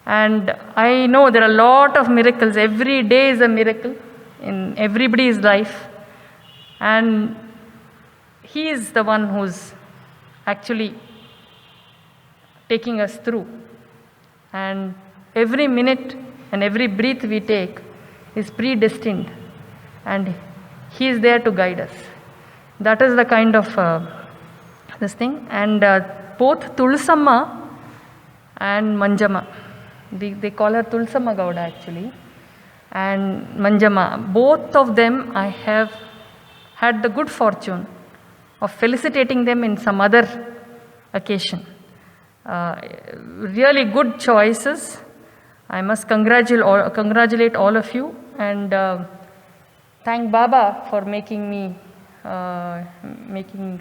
And I know there are a lot of miracles. Every day is a miracle in everybody's life. And he is the one who's actually taking us through. And every minute and every breath we take is predestined. And he is there to guide us. That is the kind of this thing. And both Thulasamma and Manjamma, they call her Thulasi Gowda actually, and Manjamma, both of them I have had the good fortune of felicitating them in some other occasion. Really good choices. I must congratulate all of you, and thank Baba for making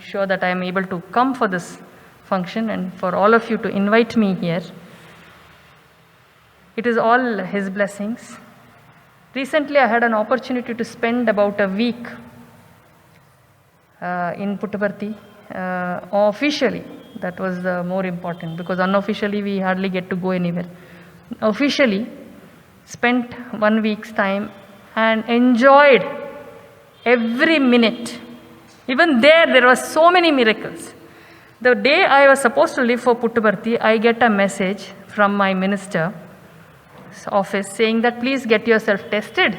sure that I am able to come for this function, and for all of you to invite me here. It is all his blessings. Recently I had an opportunity to spend about a week in Puttaparthi. Officially, that was more important, because unofficially we hardly get to go anywhere. Officially, spent 1 week's time and enjoyed every minute. Even there were so many miracles. The day I was supposed to leave for Puttaparthi, I get a message from my minister's office saying that please get yourself tested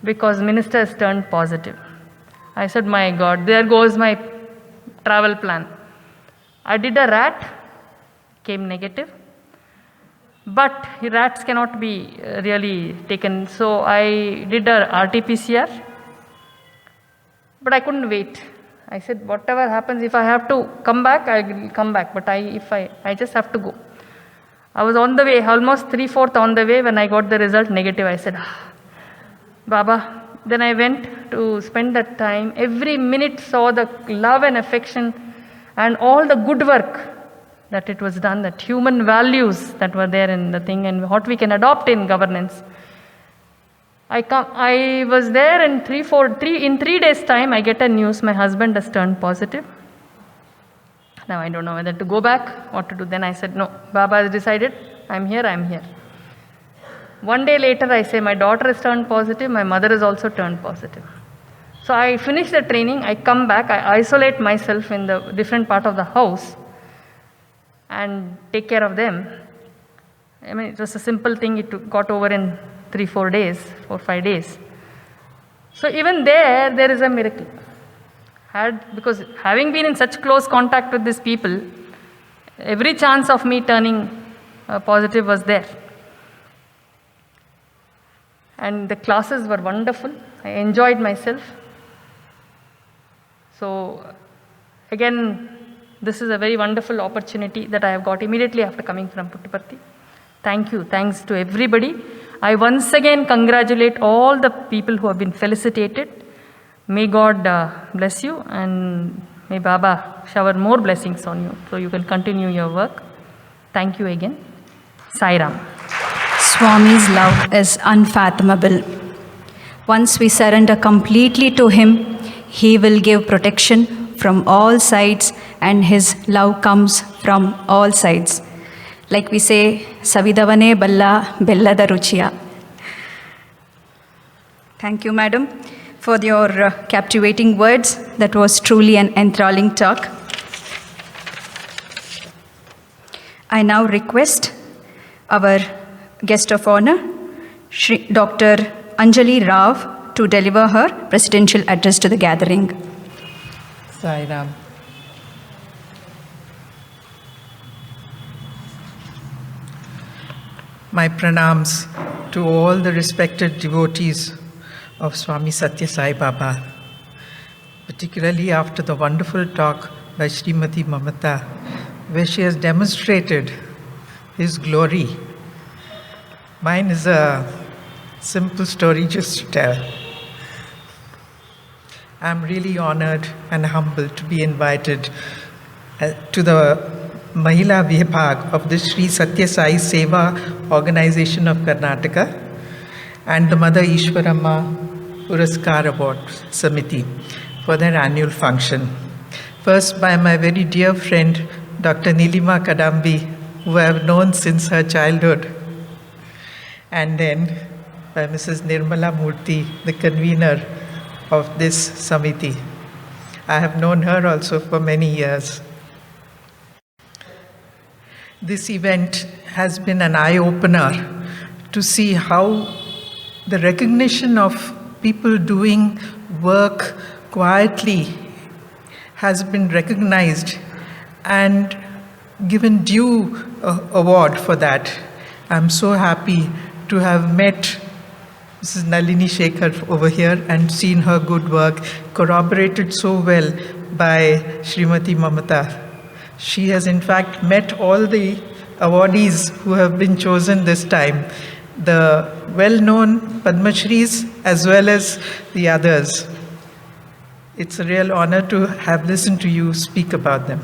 because minister has turned positive. I said, my God, there goes my travel plan. I did a rat, came negative. But rats cannot be really taken. So I did a RT-PCR. But I couldn't wait. I said, whatever happens, if I have to come back, I will come back. But I just have to go. I was on the way, almost 3/4 on the way, when I got the result negative. I said, Baba. Then I went to spend that time. Every minute saw the love and affection and all the good work that it was done, that human values that were there in the thing and what we can adopt in governance. I was there in 3 days' time, I get a news, my husband has turned positive. Now I don't know whether to go back, what to do. Then I said, no, Baba has decided, I'm here. 1 day later, I say, my daughter has turned positive, my mother has also turned positive. So I finish the training, I come back, I isolate myself in the different part of the house and take care of them. I mean, it was a simple thing, it got over in 4 days, 5 days. So even there is a miracle. Because having been in such close contact with these people, every chance of me turning positive was there. And the classes were wonderful. I enjoyed myself. So again, this is a very wonderful opportunity that I have got immediately after coming from Puttaparthi. Thank you. Thanks to everybody. I once again congratulate all the people who have been felicitated. May God bless you, and may Baba shower more blessings on you so you can continue your work. Thank you again. Sairam. Swami's love is unfathomable. Once we surrender completely to him, he will give protection from all sides, and his love comes from all sides. Like we say, Savidavane Balla Bellada Ruchiya. Thank you, madam, for your captivating words. That was truly an enthralling talk. I now request our guest of honor, Dr. Anjali Rao, to deliver her presidential address to the gathering. Sairam. My pranams to all the respected devotees of Swami Sathya Sai Baba, particularly after the wonderful talk by Srimati Mamata, where she has demonstrated his glory. Mine is a simple story just to tell. I'm really honored and humbled to be invited to the Mahila Vibhag of the Sri Sathya Sai Seva organization of Karnataka and the Mother Easwaramma Puraskar Award Samiti for their annual function. First by my very dear friend Dr. Nilima Kadambi, who I have known since her childhood, and then by Mrs. Nirmala Murthy, the convener of this Samiti. I have known her also for many years. This event has been an eye-opener to see how the recognition of people doing work quietly has been recognized and given due award for that. I'm so happy to have met Mrs. Nalini Sekhar over here and seen her good work corroborated so well by Srimati Mamata. She has in fact met all the awardees who have been chosen this time, the well-known Padma Shrees as well as the others. It's a real honor to have listened to you speak about them.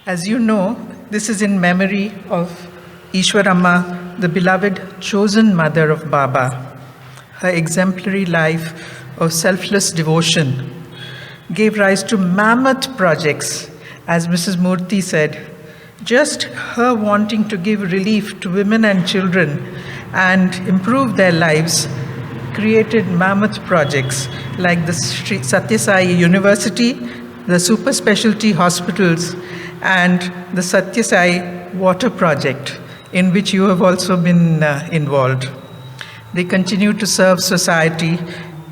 As you know, this is in memory of Easwaramma, the beloved chosen mother of Baba. Her exemplary life of selfless devotion gave rise to mammoth projects, as Mrs. Murthy said. Just her wanting to give relief to women and children and improve their lives created mammoth projects like the Sathya Sai University, the super specialty hospitals, and the Sathya Sai Water Project, in which you have also been involved. They continue to serve society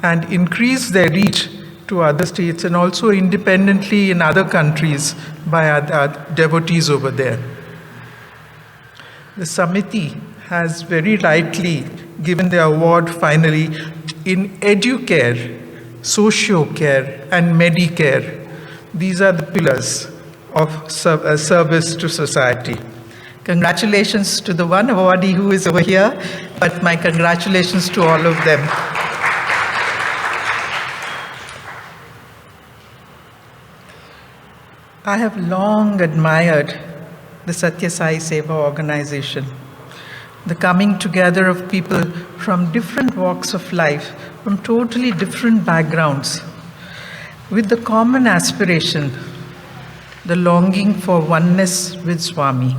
and increase their reach to other states and also independently in other countries by other devotees over there. The Samiti has very rightly given the award finally in Educare, Sociocare and Medicare. These are the pillars of service to society. Congratulations to the one awardee who is over here, but my congratulations to all of them. I have long admired the Sathya Sai Seva organization, the coming together of people from different walks of life, from totally different backgrounds, with the common aspiration, the longing for oneness with Swami,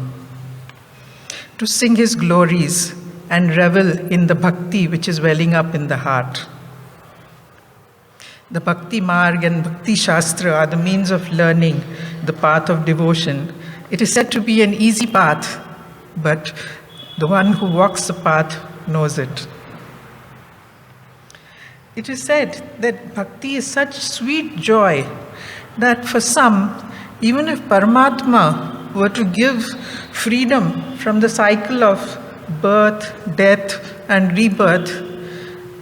to sing his glories and revel in the bhakti which is welling up in the heart. The Bhakti Marg and Bhakti Shastra are the means of learning the path of devotion. It is said to be an easy path, but the one who walks the path knows it. It is said that bhakti is such sweet joy that for some, even if Paramatma were to give freedom from the cycle of birth, death, and rebirth,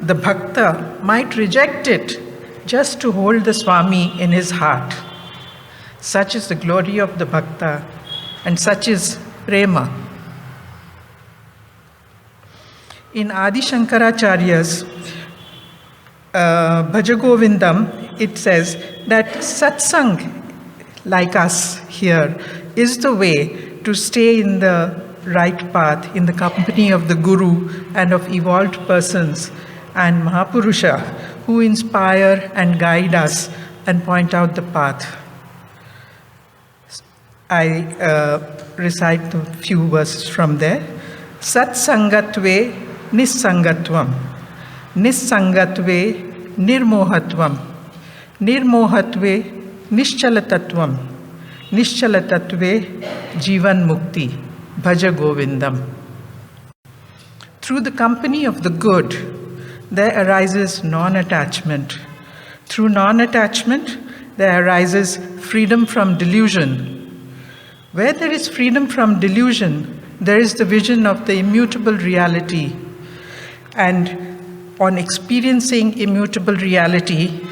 the bhakta might reject it just to hold the Swami in his heart. Such is the glory of the bhakta, and such is prema. In Adi Shankaracharya's Bhajagovindam, it says that satsang, like us here, is the way to stay in the right path, in the company of the Guru and of evolved persons and Mahapurusha, who inspire and guide us and point out the path. I recite a few verses from there. Sat sangatve nissangatvam, nissangatve nirmohatvam, nirmohatve nischalatatvam, nischalatatve jivan mukti, bhaja govindam. Through the company of the good, there arises non-attachment. Through non-attachment, there arises freedom from delusion. Where there is freedom from delusion, there is the vision of the immutable reality. And on experiencing immutable reality,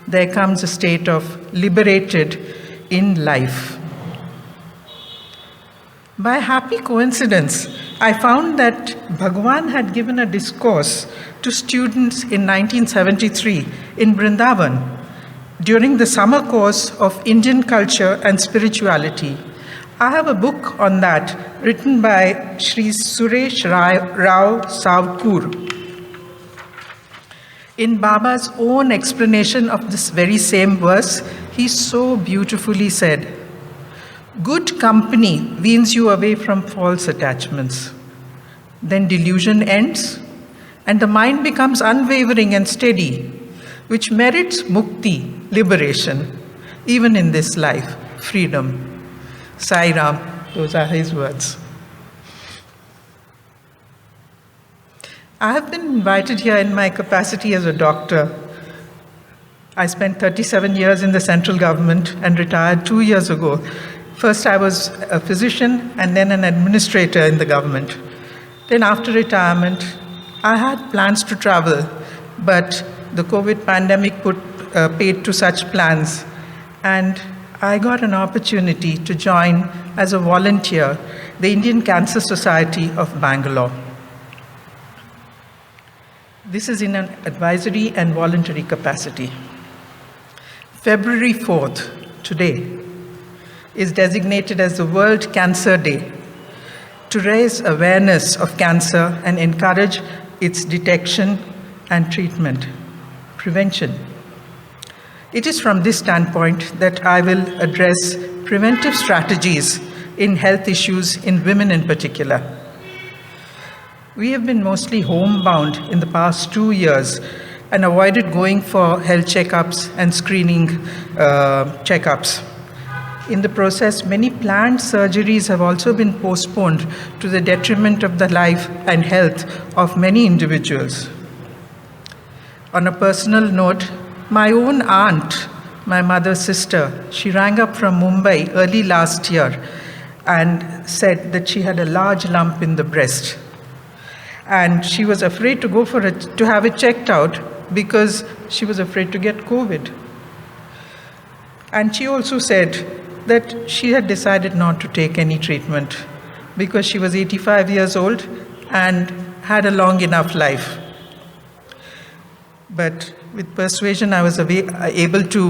there comes a state of liberated in life. By happy coincidence, I found that Bhagwan had given a discourse to students in 1973 in Vrindavan during the summer course of Indian culture and spirituality. I have a book on that written by Sri Suresh Rao Savkur. In Baba's own explanation of this very same verse, he so beautifully said, "Good company weans you away from false attachments. Then delusion ends, and the mind becomes unwavering and steady, which merits mukti, liberation, even in this life, freedom." Sairam, those are his words. I have been invited here in my capacity as a doctor. I spent 37 years in the central government and retired 2 years ago. First, I was a physician and then an administrator in the government. Then after retirement, I had plans to travel, but the COVID pandemic put paid to such plans. And I got an opportunity to join as a volunteer the Indian Cancer Society of Bangalore. This is in an advisory and voluntary capacity. February 4th, today, is designated as the World Cancer Day to raise awareness of cancer and encourage its detection and treatment, prevention. It is from this standpoint that I will address preventive strategies in health issues in women in particular. We have been mostly homebound in the past 2 years and avoided going for health checkups and screening checkups. In the process, many planned surgeries have also been postponed to the detriment of the life and health of many individuals. On a personal note, my own aunt, my mother's sister, she rang up from Mumbai early last year and said that she had a large lump in the breast. And she was afraid to go to have it checked out because she was afraid to get COVID. And she also said that she had decided not to take any treatment because she was 85 years old and had a long enough life. But with persuasion, I was able to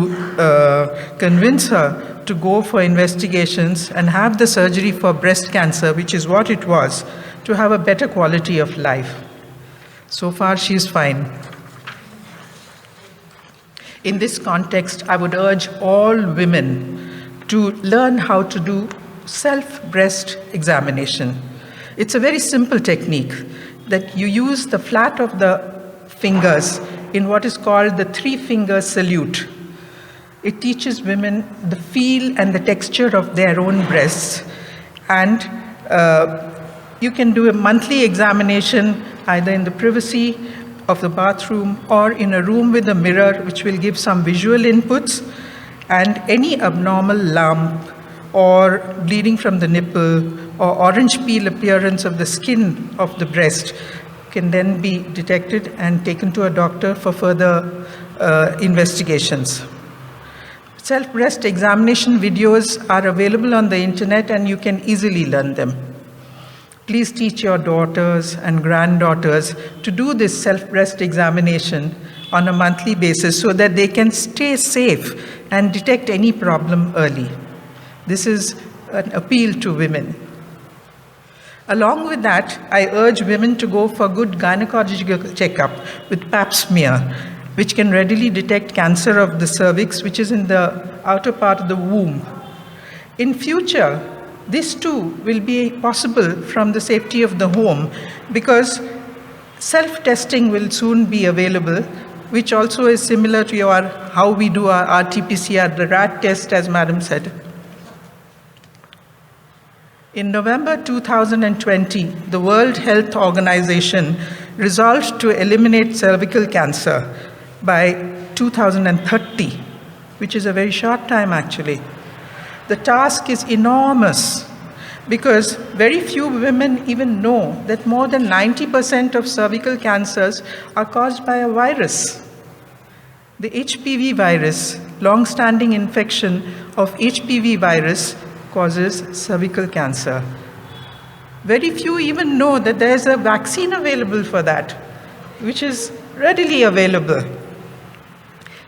convince her to go for investigations and have the surgery for breast cancer, which is what it was, to have a better quality of life. So far, she is fine. In this context, I would urge all women to learn how to do self-breast examination. It's a very simple technique that you use the flat of the fingers in what is called the three-finger salute. It teaches women the feel and the texture of their own breasts. And you can do a monthly examination either in the privacy of the bathroom or in a room with a mirror, which will give some visual inputs. And any abnormal lump or bleeding from the nipple or orange peel appearance of the skin of the breast can then be detected and taken to a doctor for further investigations. Self-breast examination videos are available on the internet and you can easily learn them. Please teach your daughters and granddaughters to do this self-breast examination on a monthly basis so that they can stay safe and detect any problem early. This is an appeal to women. Along with that, I urge women to go for good gynecological checkup with pap smear, which can readily detect cancer of the cervix, which is in the outer part of the womb. In future, this too will be possible from the safety of the home because self-testing will soon be available, which also is similar to how we do our RT-PCR, the rat test, as Madam said. In November 2020, the World Health Organization resolved to eliminate cervical cancer by 2030, which is a very short time actually. The task is enormous because very few women even know that more than 90% of cervical cancers are caused by a virus. The HPV virus, long-standing infection of HPV virus, causes cervical cancer. Very few even know that there's a vaccine available for that, which is readily available.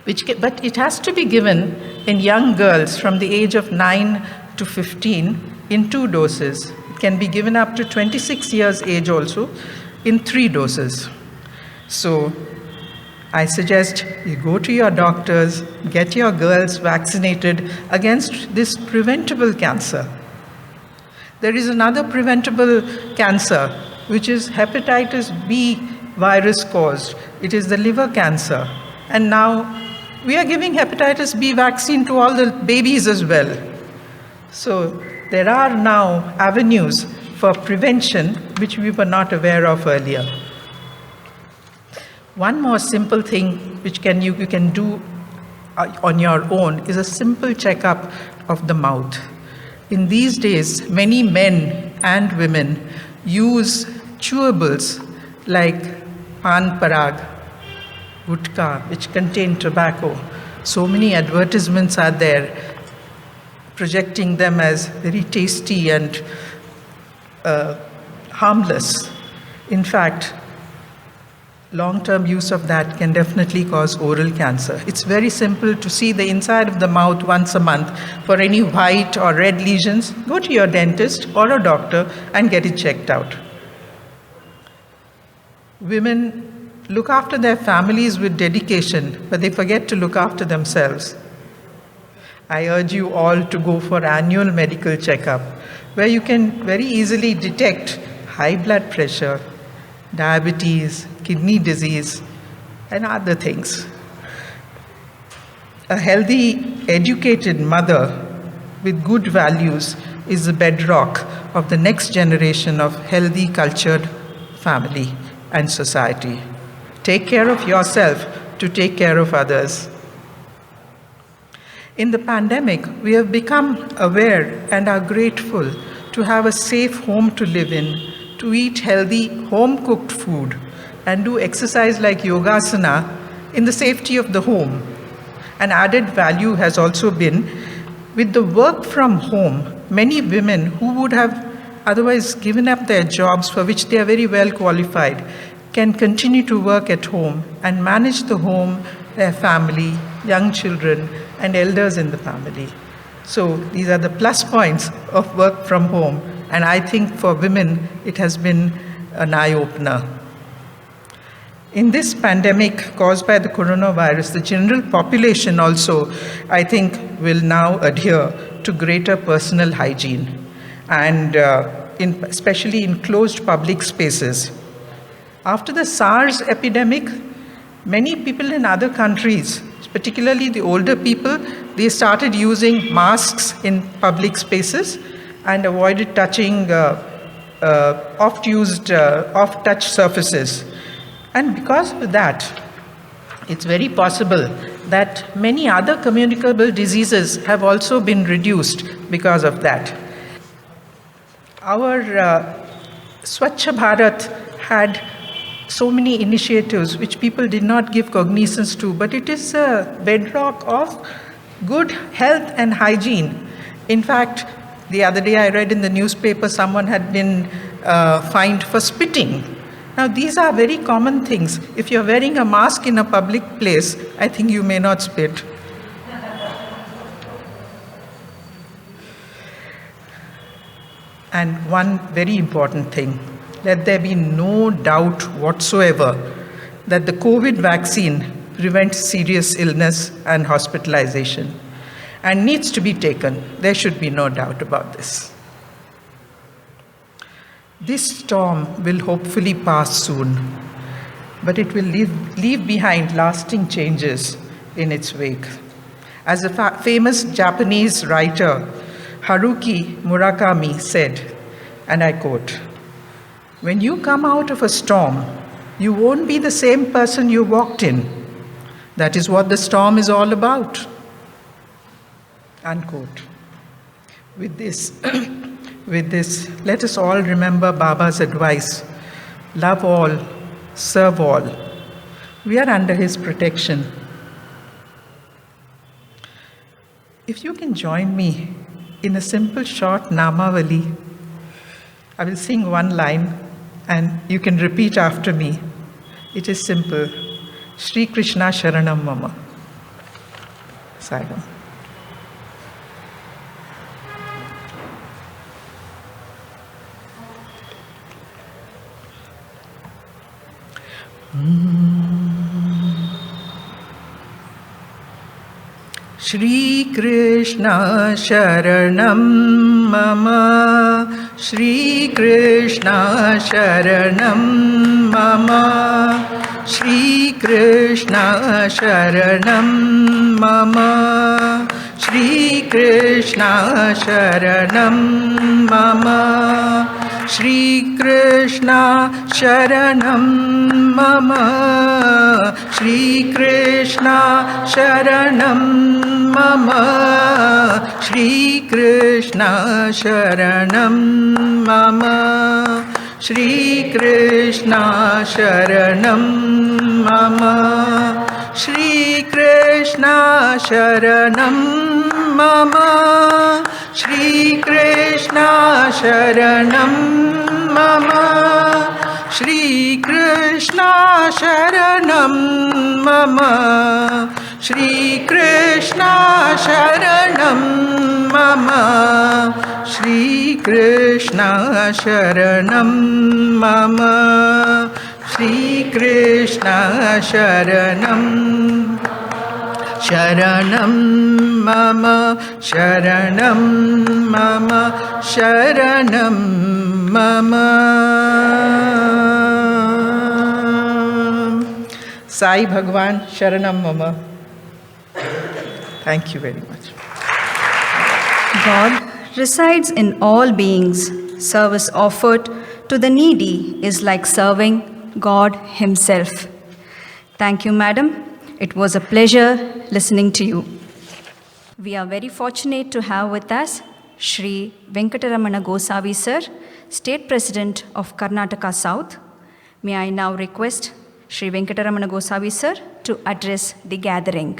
But it has to be given in young girls from the age of 9 to 15 in 2 doses. It can be given up to 26 years age also in 3 doses. So I suggest you go to your doctors, get your girls vaccinated against this preventable cancer. There is another preventable cancer, which is hepatitis B virus caused. It is the liver cancer. And now we are giving hepatitis B vaccine to all the babies as well. So there are now avenues for prevention which we were not aware of earlier. One more simple thing which you can do on your own is a simple checkup of the mouth. In these days, many men and women use chewables like pan parag, gutka, which contain tobacco. So many advertisements are there projecting them as very tasty and harmless. In fact, long-term use of that can definitely cause oral cancer. It's very simple to see the inside of the mouth once a month. For any white or red lesions, go to your dentist or a doctor and get it checked out. Women look after their families with dedication, but they forget to look after themselves. I urge you all to go for annual medical checkup, where you can very easily detect high blood pressure, diabetes, kidney disease, and other things. A healthy, educated mother with good values is the bedrock of the next generation of healthy, cultured family and society. Take care of yourself to take care of others. In the pandemic, we have become aware and are grateful to have a safe home to live in, to eat healthy, home-cooked food, and do exercise like yogasana in the safety of the home. An added value has also been, with the work from home, many women who would have otherwise given up their jobs for which they are very well qualified can continue to work at home and manage the home, their family, young children, and elders in the family. So these are the plus points of work from home, and I think for women it has been an eye-opener. In this pandemic caused by the coronavirus, the general population also, I think, will now adhere to greater personal hygiene, and especially in closed public spaces. After the SARS epidemic, many people in other countries, particularly the older people, they started using masks in public spaces and avoided touching off-touch surfaces. And because of that, it's very possible that many other communicable diseases have also been reduced because of that. Our Swachh Bharat had so many initiatives which people did not give cognizance to, but it is a bedrock of good health and hygiene. In fact, the other day I read in the newspaper someone had been fined for spitting. Now these are very common things. If you're wearing a mask in a public place, I think you may not spit. And one very important thing, let there be no doubt whatsoever that the COVID vaccine prevents serious illness and hospitalization and needs to be taken. There should be no doubt about this. This storm will hopefully pass soon, but it will leave behind lasting changes in its wake. As a famous Japanese writer, Haruki Murakami said, and I quote, "When you come out of a storm, you won't be the same person you walked in. That is what the storm is all about." Unquote. With this, let us all remember Baba's advice: love all, serve all. We are under his protection. If you can join me in a simple short Namavali, I will sing one line and you can repeat after me. It is simple. Shri Krishna Sharanam Mama. Sairam. Shri Krishna Sharanam Mama, Shri Krishna Sharanam Mama, Shri Krishna Sharanam Mama, Shri Krishna Sharanam Mama, Shri Krishna Sharanam Mama, Shri Krishna Sharanam Mama, Shri Krishna Sharanam Mama, Shri Krishna Sharanam Mama, Shri Krishna Sharanam Mama, Shri Krishna Sharanam Mama, Shri Krishna Sharanam Mama, Shri Krishna Sharanam Mama, Shri Krishna Sharanam Mama, Shri Krishna Sharanam Sharanam Mama, Sharanam Mama, Sharanam Mama. Sai Bhagwan, Sharanam Mama. Thank you very much. God resides in all beings. Service offered to the needy is like serving God Himself. Thank you, Madam. It was a pleasure listening to you. We are very fortunate to have with us Shri Venkataramana Gosavi Sir, State President of Karnataka South. May I now request Shri Venkataramana Gosavi Sir to address the gathering.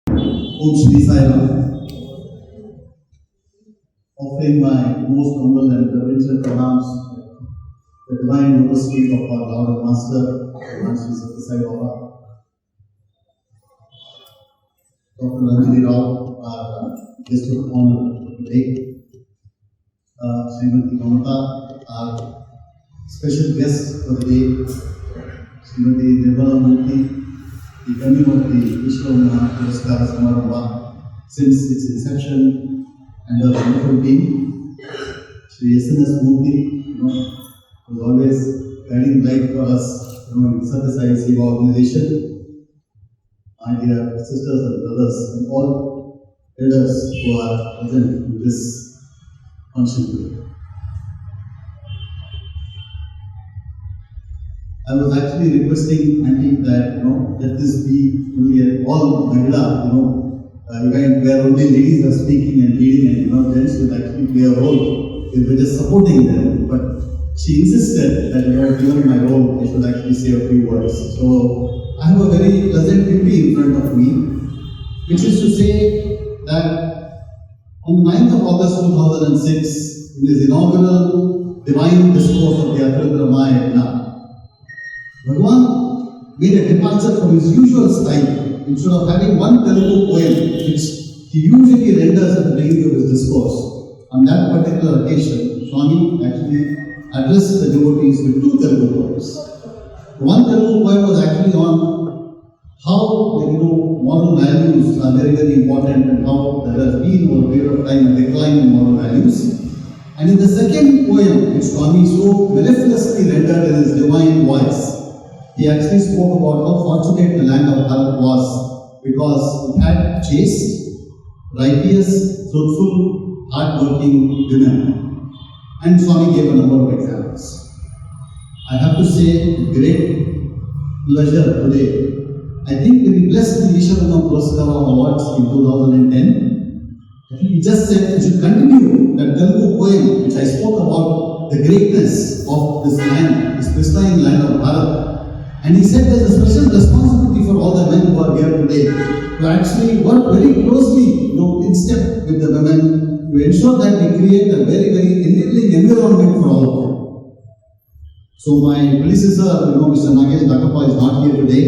Om Shri Sairam. Offering my most humble and reverential pranams, the divine lotus feet of our Lord and Master, Bhagwan Shri Sathya Baba. Dr. Nalini Rao, our guest of honor today. Srimati Mamata, our special guest for the day. Srimati Nirmala Murthy, the coming of the Easwaramma Puraskara Samarambha since its inception, and our wonderful team, Shri S.S.S.SOKA was always guiding light for us in Sathya Seva organization. My dear sisters and brothers and all elders who are present in this function today. I was actually requesting Auntie that let this be only an all Mahila, event where only ladies are speaking and leading and gents will actually play a role. We're just supporting them. But she insisted that given my role, I should actually say a few words. So I have a very pleasant duty in front of me, which is to say that on the 9th of August 2006, in his inaugural divine discourse of the Ramayana, Bhagwan made a departure from his usual style. Instead of having one Telugu poem, which he usually renders at the beginning of his discourse, on that particular occasion, Swami actually addressed the devotees with two Telugu poems. One Telugu poem was actually on how moral values are very, very important and how there has been over a period of time a decline in moral values. And in the second poem, which Swami so mellifluously rendered in his divine voice, he actually spoke about how fortunate the land of Bharat was because it had chaste, righteous, truthful, hard-working women. And Swami gave a number of examples. I have to say, with great pleasure today, I think when we blessed the Easwaramma Puraskara Awards in 2010, I think he just said we should continue that Telugu poem which I spoke about the greatness of this land, this pristine land of Bharat. And he said there's a special responsibility for for all the men who are here today to actually work very closely, in step with the women to ensure that we create a very, very enabling environment for all of them. So my predecessor, Mr. Nayak is not here today.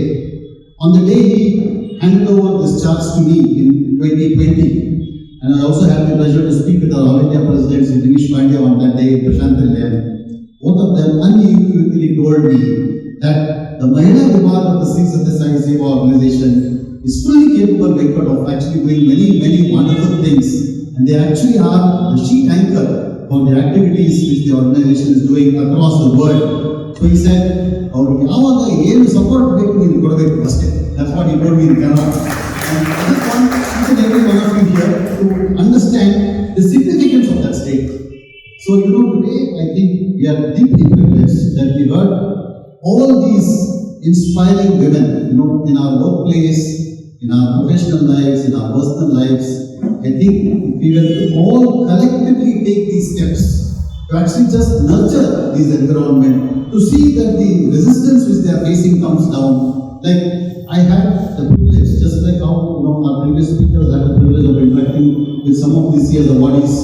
On the day he handed over this charge to me in 2020, and I also had the pleasure to speak with our All India Presidents, Dinesh Pandya, on that day, Prashant and both of them unequivocally told me that the Mahila Vibhag of the Sathya Seva organization is fully capable of actually doing many, many wonderful things, and they actually are the sheet anchor for the activities which the organization is doing across the world. So he said, support that's what he told me in Kannada. And I just want each and every one of you here to understand the significance of that statement. So, today I think we are deeply privileged that we heard all these inspiring women, in our workplace, in our professional lives, in our personal lives. I think if we were to all collectively take these steps to actually just nurture this environment, to see that the resistance which they are facing comes down. Like I had the privilege, just like how our previous speakers had the privilege of interacting with some of this year's awardees.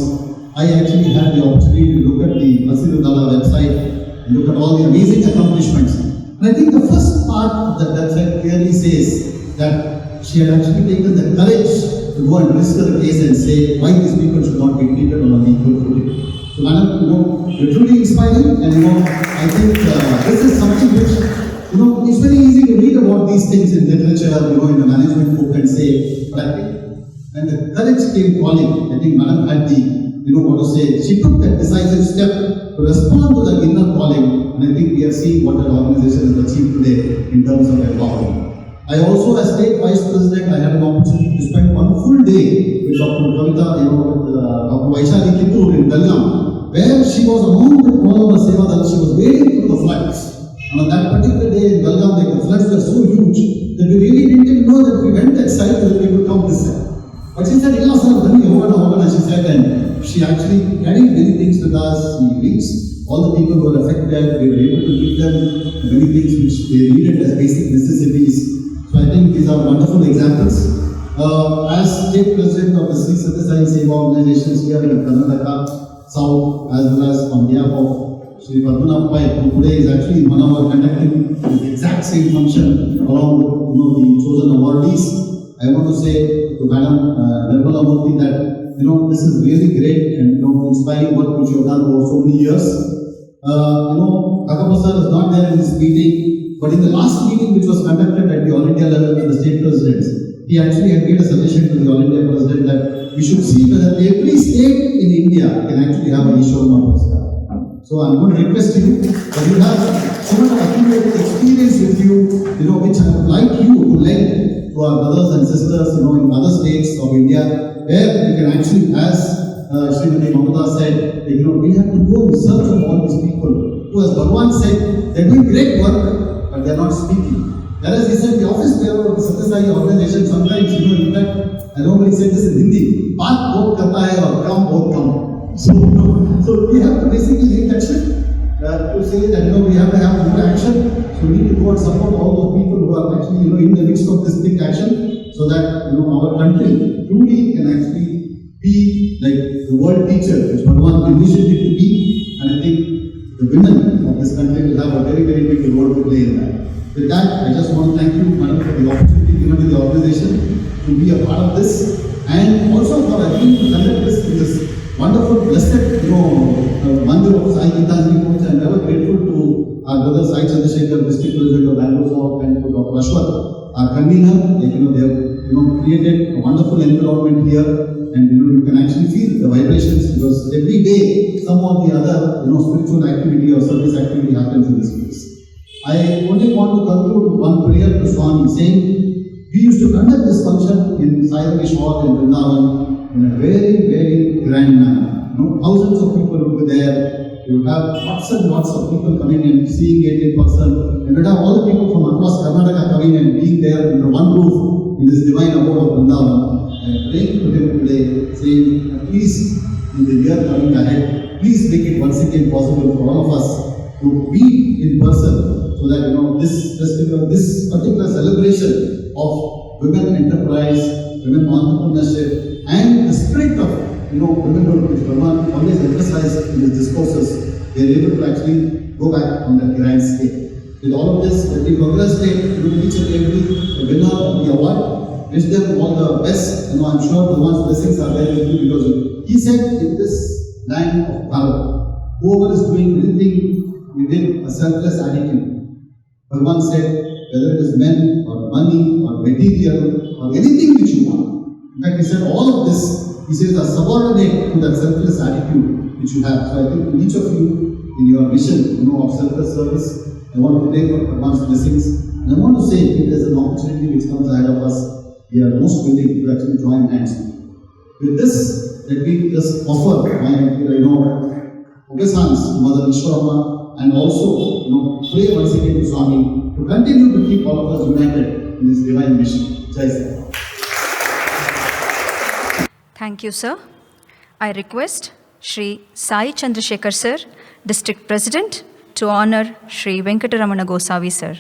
I actually had the opportunity to look at the Dala website and look at all the amazing accomplishments. And I think the first part of that website clearly says that she had actually taken the courage to go and register the case and say why these people should not be treated on an equal footing. So, madam, you're truly inspiring, and I think this is something which, it's very easy to read about these things in literature, in a management book and say, but I think when the courage came calling, I think madam had the, she took that decisive step to respond to the inner calling, and I think we are seeing what that organization has achieved today in terms of empowering. I also, as state vice president, I had an opportunity to spend one full day with Dr. Kavita, with Dr. Vaishali Kittur in Belgaum, where she was along with all of the Seva that she was wading through the floods. And on that particular day in Belgaum, the floods were so huge that we really didn't know that if we went that side that we could come this side. But she said, she said, and she actually carried many things with us. She reached all the people who were affected. We were able to give them many things which they needed as basic necessities. So I think these are wonderful examples. As state president of the Sathya Seva organizations here in Karnataka South, as well as on behalf of Sri Padma Shree, who today is actually in Manawar conducting the exact same function along with the chosen awardees. I want to say to Madam Nirmala Murthy that this is really great and inspiring work which you have done over so many years. Kakappa sir is not there in this meeting, but in the last meeting which was conducted at the All India level with the state presidents, he actually had made a suggestion to the All India president that we should see whether every state in India can actually have an Easwaramma Puraskar. So I'm going to request you that you have so much accumulated experience with you, which I would like you to lend to our brothers and sisters, in other states of India, where we can actually, as Srimati Mamata said, we have to go in search of all these people who, as Bhagwan said, they're doing great work, but they're not speaking. Whereas he said, the office bearer of the Sathya organization, sometimes, in fact, I normally say this in Hindi, baat bahut karta hai aur kam bahut kam. So we have to basically take action to say that, we have to have more action. So we need to go and support all those people who are actually, in the midst of this big action, so that, our country truly can actually be like the world teacher, which Bhagwan envisioned it to be. And I think the women of this country will have a very, very big role to play in that. With that, I just want to thank you, madam, for the opportunity given to the organization to be a part of this, and also for agreeing to conduct this in this wonderful, blessed, Mandir of Sai Gitanjali Coach. I'm ever grateful to our brother Sai Chandrasekhar, district president of Bangalore South, and to Dr. Ashwat, our convener. They have created a wonderful environment here, and you can actually feel the vibrations, because every day some or the other spiritual activity or service activity happens in this place. I only want to conclude with one prayer to Swami, saying we used to conduct this function in Sairam Hall in Vrindavan in a very, very grand manner. Thousands of people would be there. You would have lots and lots of people coming and seeing it in person. And you would have all the people from across Karnataka coming and being there under one roof in this divine abode of Vrindavan. I am praying to him today, saying, please, in the year coming ahead, please make it once again possible for all of us to be in person, so that this festival, this particular celebration of women enterprise, women entrepreneurship, and the spirit of womenhood, which Bhagwan always emphasized in his discourses, they are able to actually go back on the grand scale. With all of this, let me congratulate each and every winner of the award. Wish them all the best. I'm sure Bhagwan's blessings are there with you, because he said in this land of power, whoever is doing anything within a selfless attitude, Bhagwan said, whether it is men or money or material or anything which you want. In fact, he said all of this, he says, are subordinate to that selfless attitude which you have. So I think each of you, in your mission, of selfless service, I want to pray for Bhagwan's blessings. And I want to say, if there's an opportunity which comes ahead of us, we are most willing to actually join hands. With this, let me just offer my, obeisance to Mother Easwaramma, and also, pray once again to Swami to continue to keep all of us united in this divine mission. Jai Seva. Thank you, sir. I request Shri Sai Chandrasekhar sir, District President, to honor Shri Venkateramana Gosavi sir.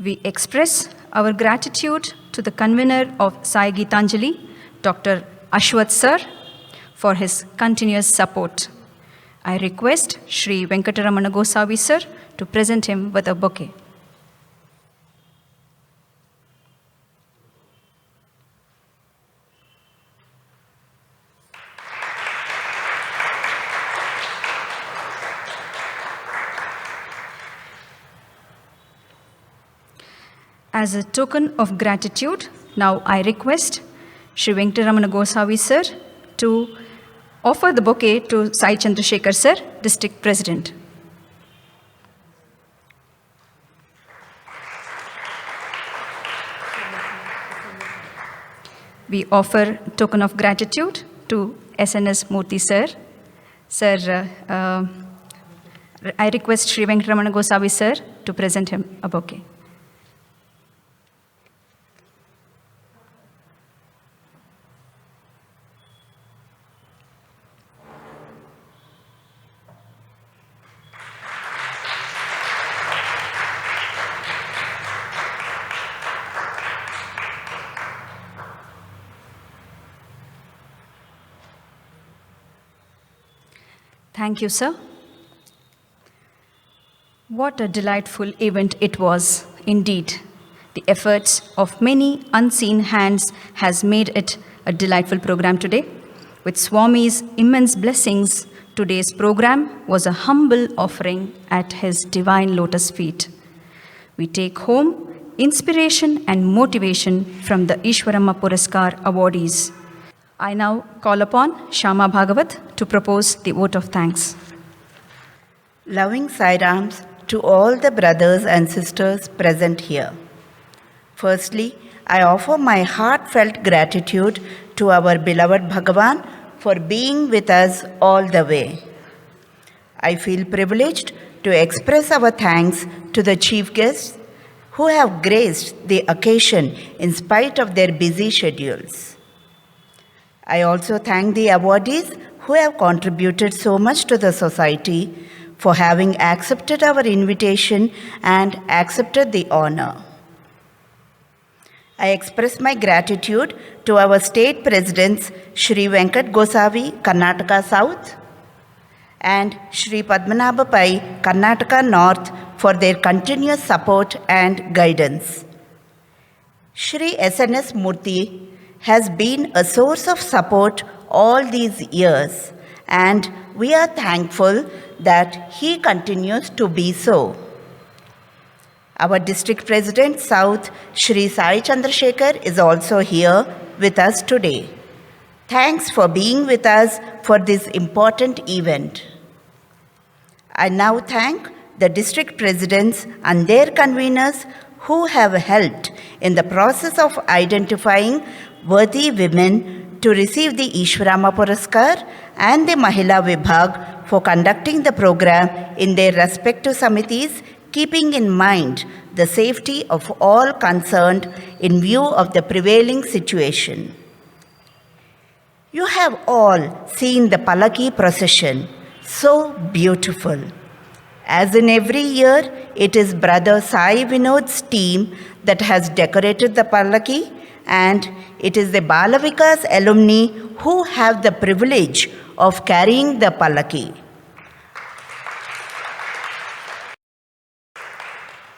We express our gratitude to the convener of Sai Geetanjali, Dr. Ashwath sir, for his continuous support. I request Shri Venkateramana Gosavi sir to present him with a bouquet. As a token of gratitude, now I request Shri Venkateramana Gosavi sir to offer the bouquet to Sai Chandrasekhar sir, District President. We offer token of gratitude to SNS Murthy sir. Sir, I request Shri Venkateramana Gosavi sir to present him a bouquet. Thank you, sir. What a delightful event it was, indeed. The efforts of many unseen hands has made it a delightful program today. With Swami's immense blessings, today's program was a humble offering at his divine lotus feet. We take home inspiration and motivation from the Easwaramma Puraskar awardees. I now call upon Shama Bhagavat to propose the vote of thanks. Loving Sairams to all the brothers and sisters present here. Firstly, I offer my heartfelt gratitude to our beloved Bhagwan for being with us all the way. I feel privileged to express our thanks to the chief guests who have graced the occasion in spite of their busy schedules. I also thank the awardees who have contributed so much to the society for having accepted our invitation and accepted the honor. I express my gratitude to our state presidents Shri Venkat Gosavi, Karnataka South, and Shri Padmanabha Pai, Karnataka North, for their continuous support and guidance. Shri SNS Murthy has been a source of support all these years, and we are thankful that he continues to be so. Our district president South, Shri Sai Chandrasekhar, is also here with us today. Thanks for being with us for this important event. I now thank the district presidents and their conveners who have helped in the process of identifying worthy women to receive the Easwaramma Puraskar and the Mahila Vibhag for conducting the program in their respective samitis, keeping in mind the safety of all concerned in view of the prevailing situation. You have all seen the Palaki procession, so beautiful. As in every year, it is Brother Sai Vinod's team that has decorated the Palaki, and it is the Balavikas alumni who have the privilege of carrying the Palaki.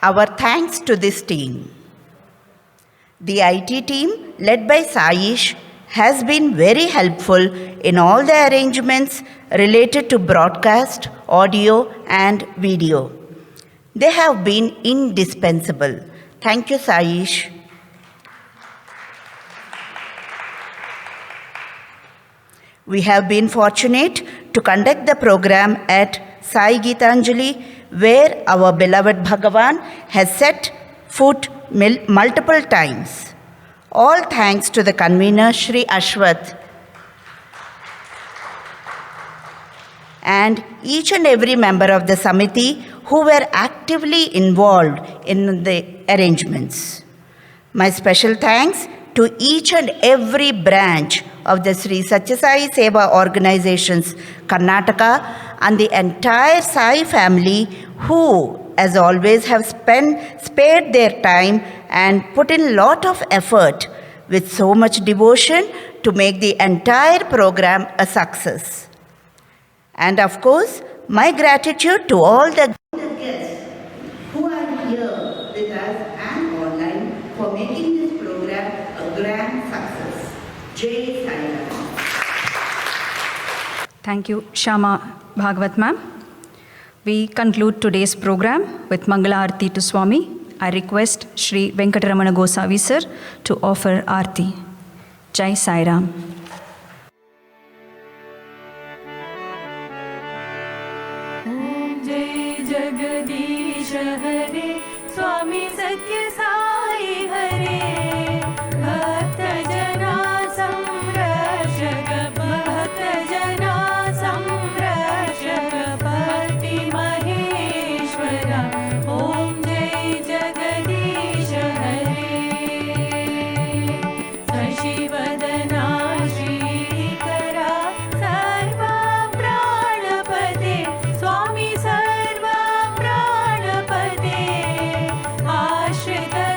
Our thanks to this team. The IT team, led by Saish, has been very helpful in all the arrangements related to broadcast, audio, and video. They have been indispensable. Thank you, Saish. We have been fortunate to conduct the program at Sai Geetanjali, where our beloved Bhagwan has set foot multiple times. All thanks to the convener, Shri Ashwath, and each and every member of the Samiti who were actively involved in the arrangements. My special thanks to each and every branch of the Sri Satya Sai Seva organizations, Karnataka, and the entire Sai family who, as always, have spared their time and put in a lot of effort with so much devotion to make the entire program a success. And of course, my gratitude to all the guests who are here with us and online for making this program a grand success. Jai Sairam. Thank you, Shama Bhagavat ma'am. We conclude today's program with Mangala Aarti to Swami. I request Shri Venkataramana Gosavi sir to offer Aarti. Jai Sairam. Om Jai Jagadish Hare Swami Satya Sai Hare Bhakta Jana Samrashaka Bhakta Jana Samrashaka Bhakti Maheshwara Om Jai Jagadish Hare Sashivadana Shrikara Sarva Pranapade Swami Sarva Pranapade Ashrita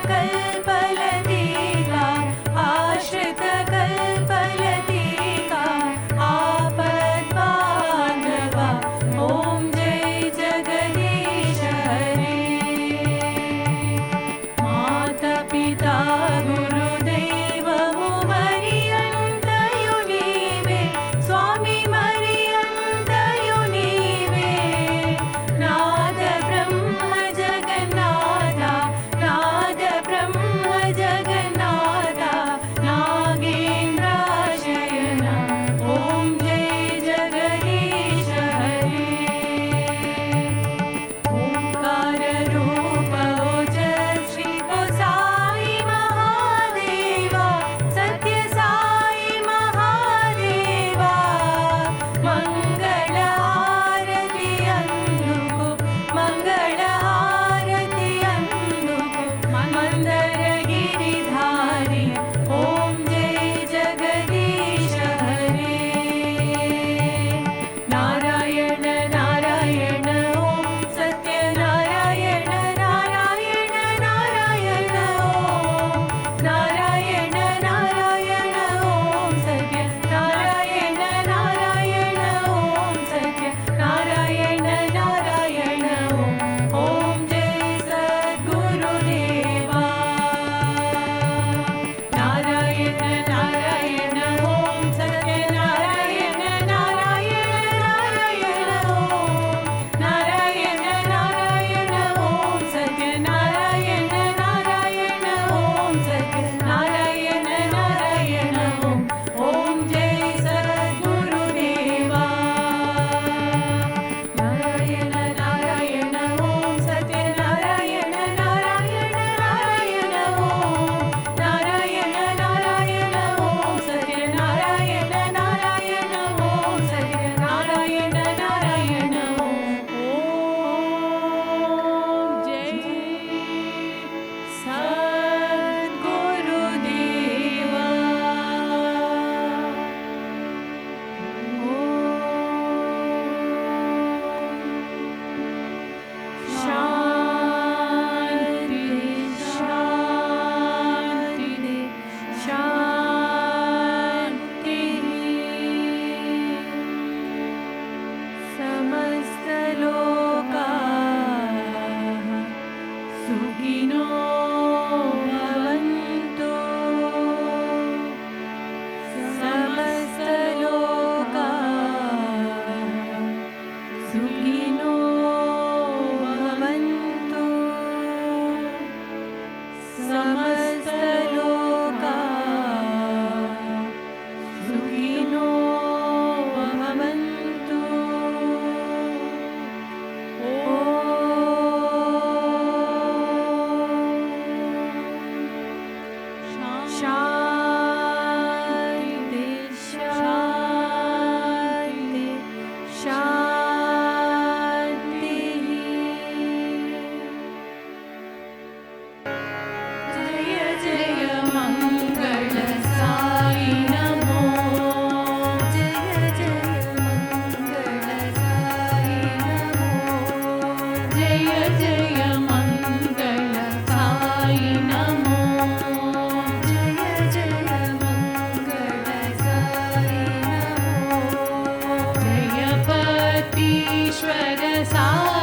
ईश्वर सा